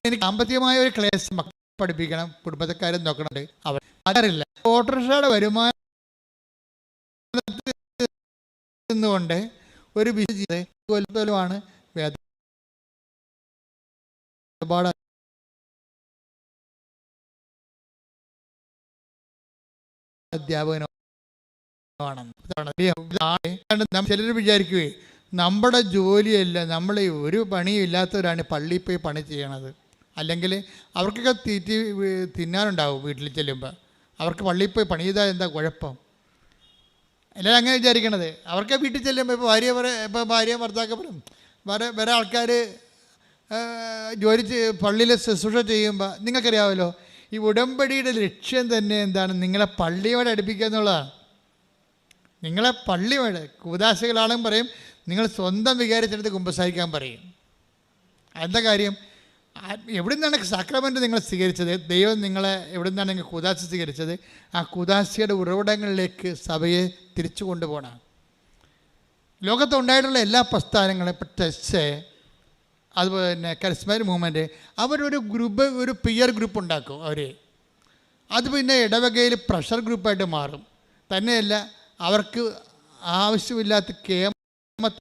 എനിക്ക് സാമ്പത്തികമായ ഒരു ക്ലേശം പഠിപ്പിക്കണം, കുടുംബക്കാരും നോക്കണുണ്ട്. അവർ അതറിയില്ല. ഓട്ടോറിക്ഷയുടെ വരുമാനം കൊണ്ട് ഒരു കൊല്ലത്തോലുമാണ് അധ്യാപകനാണെന്ന്. ചിലർ വിചാരിക്കുകയെ നമ്മുടെ ജോലിയല്ല, നമ്മൾ ഒരു പണിയും ഇല്ലാത്തവരാണ് പള്ളിയിൽ പോയി പണി ചെയ്യണത്. അല്ലെങ്കിൽ അവർക്കൊക്കെ തിന്നാനുണ്ടാവും വീട്ടിൽ ചെല്ലുമ്പോൾ. അവർക്ക് പള്ളിയിൽ പോയി പണി ചെയ്താൽ എന്താ കുഴപ്പം? എല്ലാവരും അങ്ങനെ വിചാരിക്കണത്. അവർക്ക് വീട്ടിൽ ചെല്ലുമ്പോൾ ഇപ്പോൾ ഭാര്യ ഭർത്താക്കപ്പെടും വേറെ ആൾക്കാർ ജോലി പള്ളിയിൽ ശുശ്രൂഷ ചെയ്യുമ്പോൾ നിങ്ങൾക്കറിയാമല്ലോ, ഈ ഉടമ്പടിയുടെ ലക്ഷ്യം തന്നെ എന്താണ്? നിങ്ങളെ പള്ളിയോട് അടുപ്പിക്കുക എന്നുള്ളതാണ്. നിങ്ങളെ പള്ളിയോട്, കൂദാശകളാണെന്ന് പറയും, നിങ്ങൾ സ്വന്തം വികാരിച്ചെടുത്ത് കുമ്പസാരിക്കാൻ പറയും. എന്താ കാര്യം? എവിടെ നിന്നാണ് സാക്രമെൻ്റ് നിങ്ങൾ സ്വീകരിച്ചത്? ദൈവം നിങ്ങളെ എവിടെ നിന്നാണ് നിങ്ങൾ കൂദാശ സ്വീകരിച്ചത്? ആ കൂദാശയുടെ ഉറവിടങ്ങളിലേക്ക് സഭയെ തിരിച്ചു കൊണ്ടുപോകണം. ലോകത്തുണ്ടായിട്ടുള്ള എല്ലാ പ്രസ്ഥാനങ്ങളും, ഇപ്പോൾ ടെസ്റ്റ്, അതുപോലെ തന്നെ കരിസ്മാറ്റിക് മൂവ്മെൻറ്റ്, അവരൊരു ഗ്രൂപ്പ്, ഒരു പിയർ ഗ്രൂപ്പ് ഉണ്ടാക്കും അവർ. അത് പിന്നെ ഇടവകയിൽ പ്രഷർ ഗ്രൂപ്പായിട്ട് മാറും. തന്നെയല്ല, അവർക്ക് ആവശ്യമില്ലാത്ത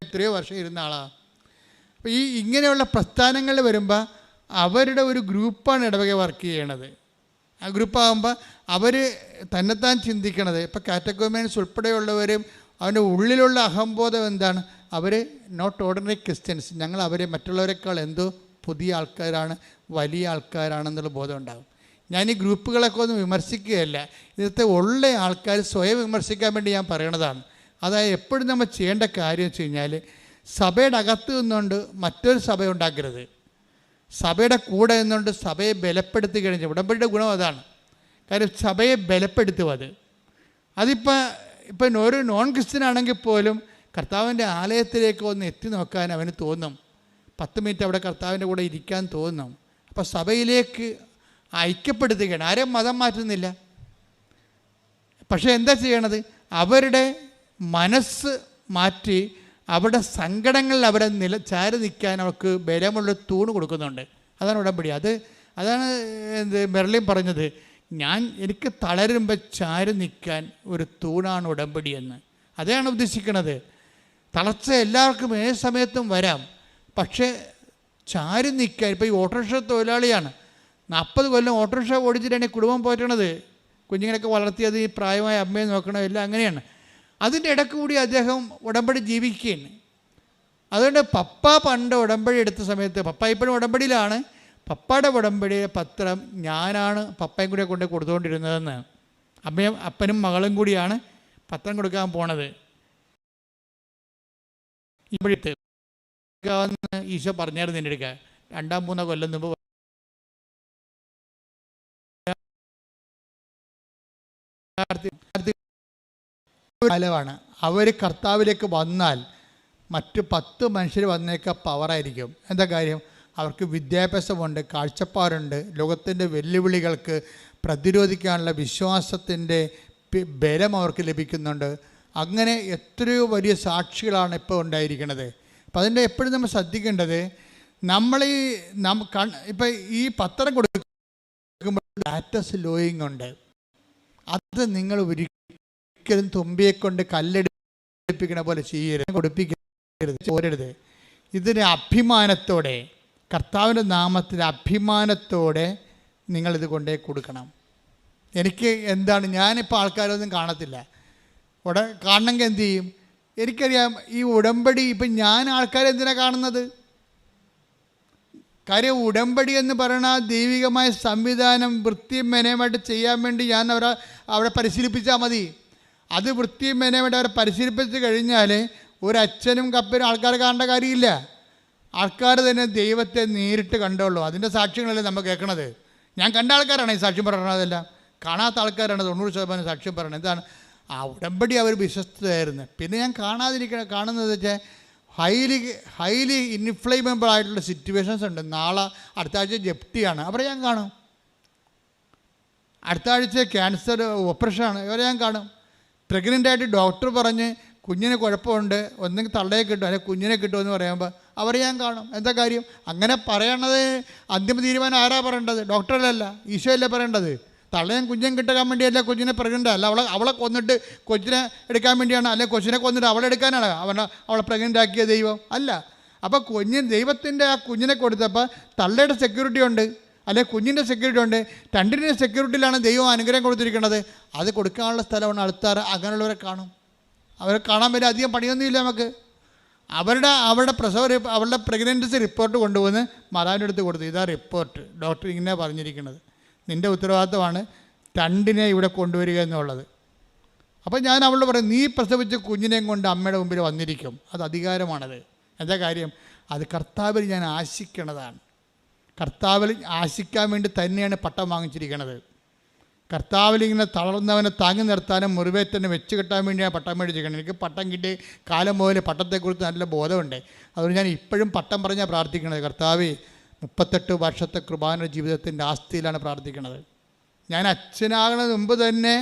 എത്രയോ വർഷം ഇരുന്ന ആളാണ്. അപ്പോൾ ഇങ്ങനെയുള്ള പ്രസ്ഥാനങ്ങളിൽ വരുമ്പോൾ അവരുടെ ഒരു ഗ്രൂപ്പാണ് ഇടവക വർക്ക് ചെയ്യണത്. ആ ഗ്രൂപ്പാകുമ്പോൾ അവർ തന്നെത്താൻ ചിന്തിക്കണത്, ഇപ്പോൾ കാറ്റഗോമിയൻസ് ഉൾപ്പെടെയുള്ളവരും അവൻ്റെ ഉള്ളിലുള്ള അഹംബോധം എന്താണ്? അവർ നോട്ട് ഓർഡിനറി ക്രിസ്ത്യൻസ്, ഞങ്ങൾ അവരെ മറ്റുള്ളവരെക്കാൾ എന്തോ പുതിയ ആൾക്കാരാണ്, വലിയ ആൾക്കാരാണെന്നുള്ള ബോധം ഉണ്ടാകും. ഞാൻ ഈ ഗ്രൂപ്പുകളൊക്കെ ഒന്നും വിമർശിക്കുകയല്ല, ഇന്നത്തെ ഉള്ള ആൾക്കാർ സ്വയം വിമർശിക്കാൻ വേണ്ടി ഞാൻ പറയണതാണ്. അതായത് എപ്പോഴും നമ്മൾ ചെയ്യേണ്ട കാര്യം വെച്ച് കഴിഞ്ഞാൽ, സഭയുടെ അകത്ത് നിന്നുകൊണ്ട് മറ്റൊരു സഭ ഉണ്ടാക്കരുത്. സഭയുടെ കൂടെ നിന്നുകൊണ്ട് സഭയെ ബലപ്പെടുത്തി കഴിഞ്ഞാൽ, ഉടമ്പടിയുടെ ഗുണം അതാണ്. കാര്യം സഭയെ ബലപ്പെടുത്തുക. ഇപ്പം ഒരു നോൺ ക്രിസ്ത്യൻ ആണെങ്കിൽ പോലും കർത്താവിൻ്റെ ആലയത്തിലേക്ക് ഒന്ന് എത്തി നോക്കാൻ അവന് തോന്നും. 10 മിനിറ്റ് അവിടെ കർത്താവിൻ്റെ കൂടെ ഇരിക്കാൻ തോന്നും. അപ്പോൾ സഭയിലേക്ക് ഐക്യപ്പെടുത്തുകയാണ്. ആരും മതം മാറ്റുന്നില്ല. പക്ഷേ എന്താ ചെയ്യണത്? അവരുടെ മനസ്സ് മാറ്റി അവരുടെ സങ്കടങ്ങളിൽ അവരെ ചാരി നിൽക്കാൻ അവർക്ക് ബലമുള്ള തൂണ് കൊടുക്കുന്നുണ്ട്. അതാണ് ഉടമ്പടി. അതാണ് മെർലിൻ പറഞ്ഞത്, എനിക്ക് തളരുമ്പോൾ ചാരി നിൽക്കാൻ ഒരു തൂണാണ് ഉടമ്പടി എന്ന്. അതാണ് ഉദ്ദേശിക്കുന്നത്. തളർച്ച എല്ലാവർക്കും ഏത് സമയത്തും വരാം, പക്ഷേ ചാരി നിൽക്കാൻ. ഇപ്പോൾ ഈ ഓട്ടോറിക്ഷ തൊഴിലാളിയാണ്, 40 കൊല്ലം ഓട്ടോറിക്ഷ ഓടിച്ചിട്ടാണ് ഈ കുടുംബം പോറ്റണത്. കുഞ്ഞുങ്ങളൊക്കെ വളർത്തിയത്, ഈ പ്രായമായ അമ്മയെ നോക്കണം, എല്ലാം അങ്ങനെയാണ്. അതിൻ്റെ ഇടയ്ക്ക് കൂടി അദ്ദേഹം ഉടമ്പടി ജീവിക്കുകയാണ്. അതുകൊണ്ട് പപ്പ പണ്ട് ഉടമ്പടി എടുത്ത സമയത്ത്, പപ്പ ഇപ്പോഴും ഉടമ്പടിയിലാണ്, പപ്പയുടെ ഉടമ്പടിയുടെ പത്രം ഞാനാണ് പപ്പയും കൂടെ കൊണ്ട് കൊടുത്തുകൊണ്ടിരുന്നതെന്ന്. അപ്പനും മകളും കൂടിയാണ് പത്രം കൊടുക്കാൻ പോണത്. ഇപ്പോഴത്തെ ഈശോ പറഞ്ഞായിരുന്നു എൻ്റെ അടുക്ക 2-3 കൊല്ലം മുമ്പ്. കാലമാണ്. അവർ കർത്താവിലേക്ക് വന്നാൽ മറ്റ് 10 മനുഷ്യർ വന്നേക്ക പവറായിരിക്കും. എന്താ കാര്യം? അവർക്ക് വിദ്യാഭ്യാസമുണ്ട്, കാഴ്ചപ്പാടുണ്ട്, ലോകത്തിൻ്റെ വെല്ലുവിളികൾക്ക് പ്രതിരോധിക്കാനുള്ള വിശ്വാസത്തിൻ്റെ ബലം അവർക്ക് ലഭിക്കുന്നുണ്ട്. അങ്ങനെ എത്രയോ വലിയ സാക്ഷികളാണ് ഇപ്പോൾ ഉണ്ടായിരിക്കുന്നത്. അപ്പം അതിൻ്റെ എപ്പോഴും നമ്മൾ ശ്രദ്ധിക്കേണ്ടത്, ഇപ്പം ഈ പത്രം കൊടുക്കുമ്പോൾ ഡാറ്റസ് ലോയിങ് ഉണ്ട്. അത് നിങ്ങൾ ഒരിക്കലും തുമ്പിയെ കൊണ്ട് കല്ലെടുപ്പിക്കണ പോലെ ചെയ്യരുത്, കൊടുപ്പിക്കരുത്, ചോരരുത്. ഇതിന് അഭിമാനത്തോടെ, കർത്താവിൻ്റെ നാമത്തിൽ അഭിമാനത്തോടെ നിങ്ങളിത് കൊണ്ടേ കൊടുക്കണം. എനിക്ക് എന്താണ്, ഞാനിപ്പോൾ ആൾക്കാരൊന്നും കാണത്തില്ല. കാണണമെങ്കിൽ എന്ത് ചെയ്യും? എനിക്കറിയാം ഈ ഉടമ്പടി. ഇപ്പം ഞാൻ ആൾക്കാരെ എന്തിനാണ് കാണുന്നത്? കാര്യം ഉടമ്പടി എന്ന് പറയുന്ന ദൈവികമായ സംവിധാനം വൃത്തിയും മെനയുമായിട്ട് ചെയ്യാൻ വേണ്ടി ഞാൻ അവരെ പരിശീലിപ്പിച്ചാൽ മതി. അത് വൃത്തിയും മെനയുമായിട്ട് അവരെ പരിശീലിപ്പിച്ച് കഴിഞ്ഞാൽ ഒരച്ഛനും കപ്പനും ആൾക്കാരെ കാണേണ്ട കാര്യമില്ല. ആൾക്കാർ തന്നെ ദൈവത്തെ നേരിട്ട് കണ്ടുള്ളൂ. അതിൻ്റെ സാക്ഷ്യങ്ങളല്ലേ നമ്മൾ കേൾക്കണത്. ഞാൻ കണ്ട ആൾക്കാരാണ് ഈ സാക്ഷ്യം പറയണതെല്ലാം. കാണാത്ത ആൾക്കാരാണ് 90% സാക്ഷ്യം പറയണത്. എന്താണ്? ആ ഉടമ്പടി അവർ വിശ്വസ്തയായിരുന്നു. പിന്നെ ഞാൻ കാണുന്നത് വെച്ചാൽ ഹൈലി ഇൻഫ്ലേമബിൾ ആയിട്ടുള്ള സിറ്റുവേഷൻസ് ഉണ്ട്. നാളെ അടുത്ത ആഴ്ച ജപ്തിയാണ്, അവരെ ഞാൻ കാണും. അടുത്ത ആഴ്ച ക്യാൻസർ ഓപ്പറേഷനാണ്, അവരെ ഞാൻ കാണും. പ്രഗ്നൻ്റായിട്ട് ഡോക്ടർ പറഞ്ഞ് കുഞ്ഞിന് കുഴപ്പമുണ്ട്, ഒന്നെങ്കിൽ തള്ളയെ കിട്ടും അല്ലെങ്കിൽ കുഞ്ഞിനെ കിട്ടുമെന്ന് പറയുമ്പോൾ അവരെ ഞാൻ കാണും. എന്താ കാര്യം? അങ്ങനെ പറയണത് അന്തിമ തീരുമാനം ആരാ പറയേണ്ടത്? ഡോക്ടറല്ല, ഈശോ അല്ലേ പറയേണ്ടത്. തള്ളയും കുഞ്ഞും കിട്ടാൻ വേണ്ടിയല്ല കുഞ്ഞിനെ പ്രഗ്നൻ്റ് അല്ല. അവളെ കൊന്നിട്ട് കൊച്ചിനെ എടുക്കാൻ വേണ്ടിയാണ്, അല്ലെങ്കിൽ കൊച്ചിനെ കൊന്നിട്ട് അവളെ എടുക്കാനാണ് അവളെ പ്രഗ്നൻ്റ് ആക്കിയ ദൈവം അല്ല. അപ്പോൾ ദൈവത്തിൻ്റെ ആ കുഞ്ഞിനെ കൊടുത്തപ്പോൾ തള്ളയുടെ സെക്യൂരിറ്റി ഉണ്ട്, അല്ലെങ്കിൽ കുഞ്ഞിൻ്റെ സെക്യൂരിറ്റി ഉണ്ട്. രണ്ടിൻ്റെ സെക്യൂരിറ്റിയിലാണ് ദൈവം അനുഗ്രഹം കൊടുത്തിരിക്കുന്നത്. അത് കൊടുക്കാനുള്ള സ്ഥലമാണ് ആൾക്കാർ. അങ്ങനെയുള്ളവരെ കാണും. അവരെ കാണാൻ വരെ അധികം പണിയൊന്നുമില്ല നമുക്ക്. അവരുടെ അവരുടെ പ്രഗ്നൻസി റിപ്പോർട്ട് കൊണ്ടുവന്ന് മാതാവിൻ്റെ അടുത്ത് കൊടുത്തു. ഇതാ റിപ്പോർട്ട്, ഡോക്ടർ ഇങ്ങനെ പറഞ്ഞിരിക്കുന്നത്, നിൻ്റെ ഉത്തരവാദിത്തമാണ് 2 ഇവിടെ കൊണ്ടുവരിക എന്നുള്ളത്. അപ്പോൾ ഞാൻ അവളോട് പറയും, നീ പ്രസവിച്ച കുഞ്ഞിനെയും കൊണ്ട് അമ്മയുടെ മുമ്പിൽ വന്നിരിക്കും. അത് അധികാരമാണത്. എന്താ കാര്യം? അത് കർത്താവിൽ ഞാൻ ആശിക്കണതാണ്. കർത്താവിൽ ആശിക്കാൻ വേണ്ടി തന്നെയാണ് പട്ടം വാങ്ങിച്ചിരിക്കുന്നത്. കർത്താവിൽ ഇങ്ങനെ തളർന്നവനെ താങ്ങി നിർത്താനും മുറിവേറ്റനെ വെച്ച് കെട്ടാൻ വേണ്ടിയാണ് പട്ടം മേടിച്ചിരിക്കുന്നത്. എനിക്ക് പട്ടം കിട്ടിയ കാലം മുതൽ പട്ടത്തെക്കുറിച്ച് നല്ല ബോധമുണ്ട്. അതുകൊണ്ട് ഞാൻ ഇപ്പോഴും പട്ടം പറഞ്ഞാൽ പ്രാർത്ഥിക്കുന്നത്. കർത്താവേ, 38 വർഷത്തെ കുർബാന ജീവിതത്തിൻ്റെ ആസ്തിയിലാണ് പ്രാർത്ഥിക്കുന്നത്. ഞാൻ അച്ഛനാകുന്നതിന് മുമ്പ് തന്നെ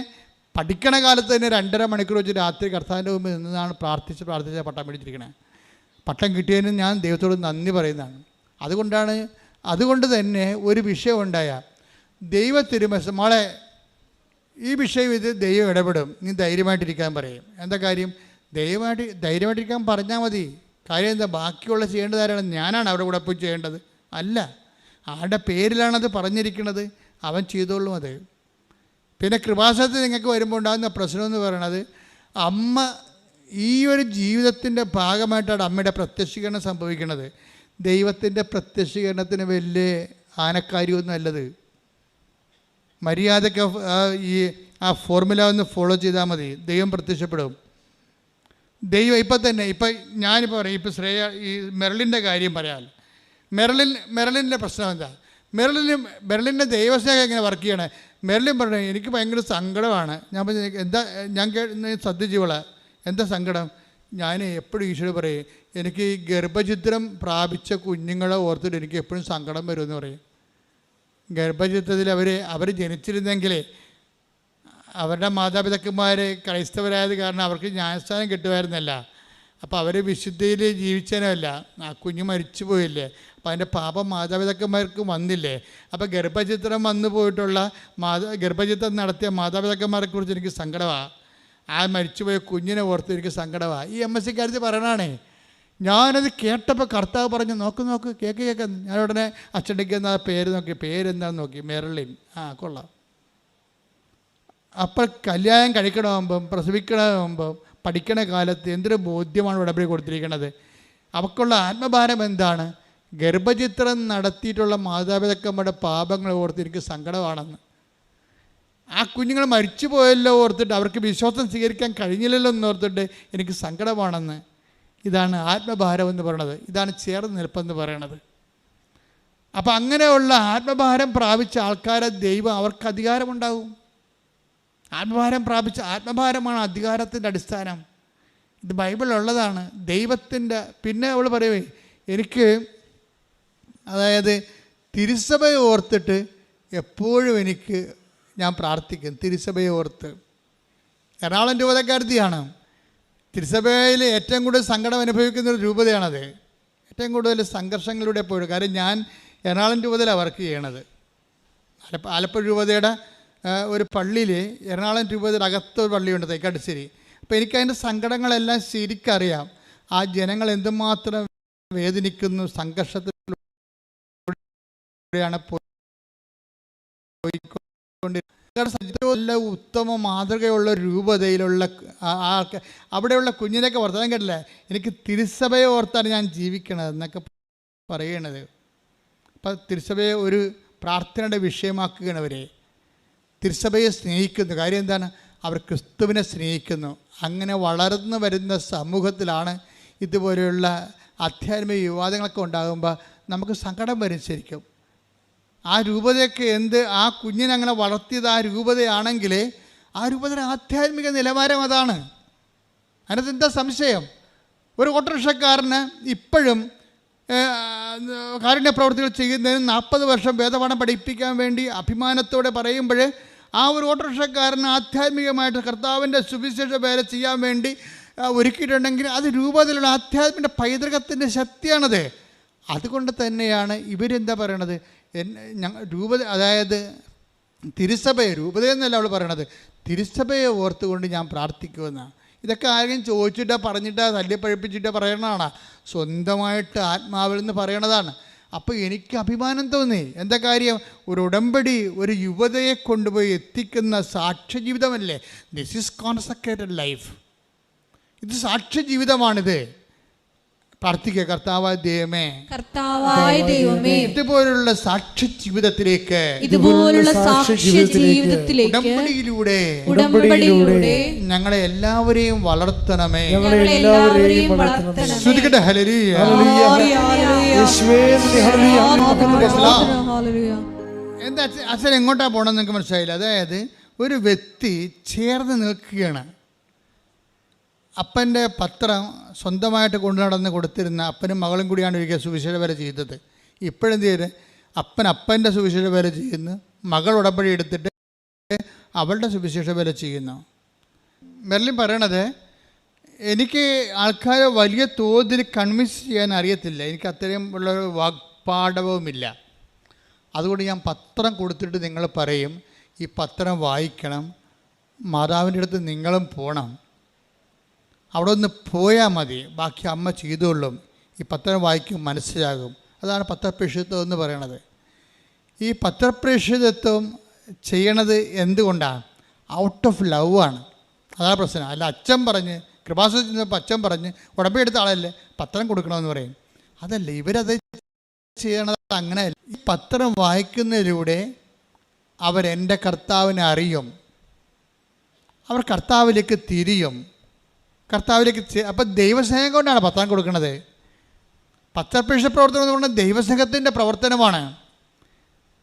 പഠിക്കണ കാലത്ത് തന്നെ 2.5 മണിക്കൂർ വെച്ച് രാത്രി കർത്താവിൻ്റെ മുമ്പ് നിന്നാണ് പ്രാർത്ഥിച്ച് പട്ടം മേടിച്ചിരിക്കുന്നത്. പട്ടം കിട്ടിയതിന് ഞാൻ ദൈവത്തോട് നന്ദി പറയുന്നതാണ്. അതുകൊണ്ട് തന്നെ ഒരു വിഷയം ഉണ്ടായ ദൈവത്തിരുമസ് മോളെ, ഈ വിഷയം ഇത് ദൈവം ഇടപെടും, നീ ധൈര്യമായിട്ടിരിക്കാൻ പറയും. എന്താ കാര്യം? ധൈര്യമായിട്ടിരിക്കാൻ പറഞ്ഞാൽ മതി. കാര്യം എന്താ? ബാക്കിയുള്ള ചെയ്യേണ്ടത് ആരാണ്? ഞാനാണ് അവരുടെ കൂടെ പോയി ചെയ്യേണ്ടത്? അല്ല, ആരുടെ പേരിലാണത് പറഞ്ഞിരിക്കുന്നത്, അവൻ ചെയ്തോളും അത്. പിന്നെ കൃപാസനത്തിൽ നിങ്ങൾക്ക് വരുമ്പോൾ ഉണ്ടാകുന്ന പ്രശ്നം എന്ന് പറയുന്നത്, അമ്മ ഈ ഒരു ജീവിതത്തിൻ്റെ ഭാഗമായിട്ടാണ് അമ്മയുടെ പ്രത്യക്ഷീകരണം സംഭവിക്കുന്നത്. ദൈവത്തിൻ്റെ പ്രത്യക്ഷീകരണത്തിന് വലിയ ആനക്കാര്യമൊന്നും അല്ലത്. മര്യാദയ്ക്ക് ആ ഫോർമുല ഒന്ന് ഫോളോ ചെയ്താൽ മതി, ദൈവം പ്രത്യക്ഷപ്പെടും. ദൈവം ഇപ്പം ഞാനിപ്പോൾ പറയും, ഇപ്പോൾ ഈ മെർലിൻ്റെ കാര്യം പറയാം. മെർലിൻ്റെ പ്രശ്നം എന്താ? മെർലിൻ്റെ ദൈവസ്നേഹം എങ്ങനെ വർക്ക് ചെയ്യണേ? മെർലിൻ പറഞ്ഞു, എനിക്ക് ഭയങ്കര സങ്കടമാണ്. ഞാൻ പറഞ്ഞു, എന്താ? ഞാൻ ശ്രദ്ധിച്ചോളാം, എന്താ സങ്കടം? ഞാൻ എപ്പോഴും ഈശോയോട് പറയും, എനിക്ക് ഈ ഗർഭചിത്രം പ്രാപിച്ച കുഞ്ഞുങ്ങളെ ഓർത്തിട്ട് എനിക്ക് എപ്പോഴും സങ്കടം വരുമെന്ന് പറയും. ഗർഭചിത്രത്തിൽ അവർ ജനിച്ചിരുന്നെങ്കിൽ അവരുടെ മാതാപിതാക്കന്മാർ ക്രൈസ്തവരായത് കാരണം അവർക്ക് ജ്ഞാനസ്ഥാനം കിട്ടുമായിരുന്നല്ല. അപ്പോൾ അവർ വിശുദ്ധിയിൽ ജീവിച്ചതിനല്ല, ആ കുഞ്ഞ് മരിച്ചു പോയില്ലേ, അപ്പോൾ അതിൻ്റെ പാപം മാതാപിതാക്കന്മാർക്ക് വന്നില്ലേ. അപ്പോൾ ഗർഭചിത്രം വന്നു പോയിട്ടുള്ള ഗർഭചിത്രം നടത്തിയ മാതാപിതാക്കന്മാരെ കുറിച്ച് എനിക്ക് സങ്കടമാണ്. ആ മരിച്ചുപോയ കുഞ്ഞിനെ ഓർത്ത് എനിക്ക് സങ്കടമാണ്. ഈ MSc കാര്യത്തിൽ പറയണാണേ. ഞാനത് കേട്ടപ്പോൾ കർത്താവ് പറഞ്ഞു, നോക്ക് കേക്ക്. ഞാൻ ഉടനെ അച്ചടിക്കുന്ന പേര് നോക്കി, പേരെന്താണെന്ന് നോക്കി, മെർലിൻ. കൊള്ളാം. അപ്പോൾ കല്യാണം കഴിക്കണമെമ്പം പ്രസവിക്കണമെമ്പം പഠിക്കണ കാലത്ത് എന്തൊരു ബോധ്യമാണ് ഉടമ്പടി കൊടുത്തിരിക്കുന്നത്. അവൾക്കുള്ള ആത്മഭാരം എന്താണ്? ഗർഭചിത്രം നടത്തിയിട്ടുള്ള മാതാപിതാക്കന്മാരുടെ പാപങ്ങൾ ഓർത്ത് എനിക്ക് സങ്കടമാണെന്ന്. ആ കുഞ്ഞുങ്ങൾ മരിച്ചു പോയല്ലോ ഓർത്തിട്ട്, അവർക്ക് വിശ്വാസം സ്വീകരിക്കാൻ കഴിഞ്ഞില്ലല്ലോ എന്നോർത്തിട്ട് എനിക്ക് സങ്കടമാണെന്ന്. ഇതാണ് ആത്മഭാരം എന്ന് പറയുന്നത്. ഇതാണ് ചേർന്ന് നിൽപ്പെന്ന് പറയണത്. അപ്പം അങ്ങനെയുള്ള ആത്മഭാരം പ്രാപിച്ച ആൾക്കാരെ ദൈവം അവർക്ക് അധികാരമുണ്ടാകും. ആത്മഭാരമാണ് അധികാരത്തിൻ്റെ അടിസ്ഥാനം. ഇത് ബൈബിളിലുള്ളതാണ്, ദൈവത്തിൻ്റെ. പിന്നെ അവൾ പറയുവേ, എനിക്ക് അതായത് തിരുസഭയെ ഓർത്തിട്ട് എപ്പോഴും ഞാൻ പ്രാർത്ഥിക്കും. തിരുസഭയെ ഓർത്ത്. എറണാകുളം രൂപതക്കാരത്തിയാണ്. തിരുസഭയിൽ ഏറ്റവും കൂടുതൽ സങ്കടം അനുഭവിക്കുന്ന ഒരു രൂപതയാണത്. ഏറ്റവും കൂടുതൽ സംഘർഷങ്ങളിലൂടെ പോയി. കാര്യം ഞാൻ എറണാകുളം രൂപതയിലാണ് വർക്ക് ചെയ്യണത്. ആലപ്പുഴ രൂപതയുടെ ഒരു പള്ളിയിൽ, എറണാകുളം രൂപതയുടെ അകത്തൊരു പള്ളിയുണ്ട്, തേക്കാട്ടുശ്ശേരി. അപ്പോൾ എനിക്കതിൻ്റെ സങ്കടങ്ങളെല്ലാം ശരിക്കറിയാം. ആ ജനങ്ങൾ എന്തുമാത്രം വേദനിക്കുന്നു, സംഘർഷത്തിലൂടെയാണ് പോയിക്കൊണ്ടിരിക്കുന്നത്. ഉത്തമ മാതൃകയുള്ള രൂപതയിലുള്ള അവിടെയുള്ള കുഞ്ഞിനൊക്കെ വർത്തമാനം കേട്ടില്ലേ, എനിക്ക് തിരുസഭയെ ഓർത്താണ് ഞാൻ ജീവിക്കണത് എന്നൊക്കെ പറയണത്. അപ്പം തിരുസഭയെ ഒരു പ്രാർത്ഥനയുടെ വിഷയമാക്കുകയാണ് അവരെ. തിരുസഭയെ സ്നേഹിക്കുന്നു. കാര്യം എന്താണ്? അവർ ക്രിസ്തുവിനെ സ്നേഹിക്കുന്നു. അങ്ങനെ വളർന്നു വരുന്ന സമൂഹത്തിലാണ് ഇതുപോലെയുള്ള ആധ്യാത്മിക വിവാദങ്ങളൊക്കെ ഉണ്ടാകുമ്പോൾ നമുക്ക് സങ്കടം വരും ശരിക്കും. ആ രൂപതയൊക്കെ ആ കുഞ്ഞിനെ അങ്ങനെ വളർത്തിയത് ആ രൂപതയാണെങ്കിൽ ആ രൂപതയുടെ ആധ്യാത്മിക നിലവാരം അതാണ്. അതിനകത്ത് എന്താ സംശയം? ഒരു ഓട്ടോറിക്ഷക്കാരന് ഇപ്പോഴും കാരുണ്യ പ്രവർത്തികൾ ചെയ്യുന്നതിന് 40 വർഷം വേദപാഠം പഠിപ്പിക്കാൻ വേണ്ടി അഭിമാനത്തോടെ പറയുമ്പോൾ, ആ ഒരു ഓട്ടോറിക്ഷക്കാരന് ആധ്യാത്മികമായിട്ട് കർത്താവിൻ്റെ സുവിശേഷ വേല ചെയ്യാൻ വേണ്ടി ഒരുക്കിയിട്ടുണ്ടെങ്കിൽ അത് രൂപത്തിലുള്ള ആധ്യാത്മിക പൈതൃകത്തിൻ്റെ ശക്തിയാണത്. അതുകൊണ്ട് തന്നെയാണ് ഇവരെന്താ പറയണത്, രൂപത, അതായത് തിരുസഭയെ, രൂപതയെന്നല്ല അവൾ പറയണത്, തിരുസഭയെ ഓർത്തുകൊണ്ട് ഞാൻ പ്രാർത്ഥിക്കുമെന്നാണ്. ഇതൊക്കെ ആരെങ്കിലും ചോദിച്ചിട്ടോ പറഞ്ഞിട്ടോ തല്ലിപ്പഴിപ്പിച്ചിട്ടോ പറയണതാണ്, സ്വന്തമായിട്ട് ആത്മാവിൽ നിന്ന് പറയണതാണ്. അപ്പോൾ എനിക്ക് അഭിമാനം തോന്നി. എന്താ കാര്യം? ഒരു ഉടമ്പടി ഒരു യുവതയെ കൊണ്ടുപോയി എത്തിക്കുന്ന സാക്ഷ്യ ജീവിതമല്ലേ. This is consecrated life. ഇത് സാക്ഷ്യ ജീവിതമാണിത്. പ്രാർത്ഥിക്കുക, കർത്താവായ ദൈവമേ, ഇതുപോലുള്ള സാക്ഷ്യ ജീവിതത്തിലേക്ക്, ഉടമ്പടിയിലൂടെ ഞങ്ങളെ എല്ലാവരെയും വളർത്തണമേ. ശ്രുതിക്കട്ടെ, ഹല്ലേലൂയ. എന്താ അച്ഛൻ എങ്ങോട്ടാ പോകണമെന്ന് നിങ്ങൾക്ക് മനസ്സിലായില്ല. അതായത് ഒരു വ്യക്തി ചേർന്ന് നിൽക്കുകയാണ്. അപ്പൻ്റെ പത്രം സ്വന്തമായിട്ട് കൊണ്ടു നടന്ന് കൊടുത്തിരുന്ന അപ്പനും മകളും കൂടിയാണ് ഒരിക്കൽ സുവിശേഷ വേല ചെയ്തത്. ഇപ്പോഴെന്ത് ചെയ്ത് അപ്പൻ്റെ സുവിശേഷ വേല ചെയ്യുന്നു, മകൾ ഉടമ്പടി എടുത്തിട്ട് അവളുടെ സുവിശേഷ വേല ചെയ്യുന്നു. മെർലിൻ പറയണത്, എനിക്ക് ആൾക്കാരെ വലിയ തോതിൽ കൺവിൻസ് ചെയ്യാൻ അറിയത്തില്ല, എനിക്ക് അത്രയും ഉള്ളൊരു വാഗ്പാഠവുമില്ല. അതുകൊണ്ട് ഞാൻ പത്രം കൊടുത്തിട്ട് നിങ്ങൾ പറയും, ഈ പത്രം വായിക്കണം, മാതാവിൻ്റെ അടുത്ത് നിങ്ങളും പോകണം, അവിടെ ഒന്ന് പോയാൽ മതി, ബാക്കി അമ്മ ചെയ്തോളും, ഈ പത്രം വായിക്കും, മനസ്സിലാകും. അതാണ് പത്രപ്രേക്ഷിതത്വം എന്ന് പറയണത്. ഈ പത്രപ്രേക്ഷിതത്വം ചെയ്യണത് എന്തുകൊണ്ടാണ്? ഔട്ട് ഓഫ് ലവ് ആണ്. അതാണ് പ്രശ്നം. അല്ല അച്ഛൻ പറഞ്ഞ് കൃപാസനത്തിൽ നിന്നപ്പോൾ അച്ഛൻ പറഞ്ഞ് ഉടമ്പടി എടുത്ത ആളല്ലേ പത്രം കൊടുക്കണമെന്ന് പറയും. അതല്ല, ഇവരത് ചെയ്യണത് അങ്ങനെയല്ല. ഈ പത്രം വായിക്കുന്നതിലൂടെ അവരെൻ്റെ കർത്താവിനെ അറിയും, അവർ കർത്താവിലേക്ക് തിരിയും, കർത്താവിലേക്ക്. അപ്പം ദൈവസ്നേഹം കൊണ്ടാണ് പത്രം കൊടുക്കുന്നത്. പത്രപ്രേക്ഷിത പ്രവർത്തനം എന്ന് പറഞ്ഞാൽ ദൈവസ്നേഹത്തിൻ്റെ പ്രവർത്തനമാണ്.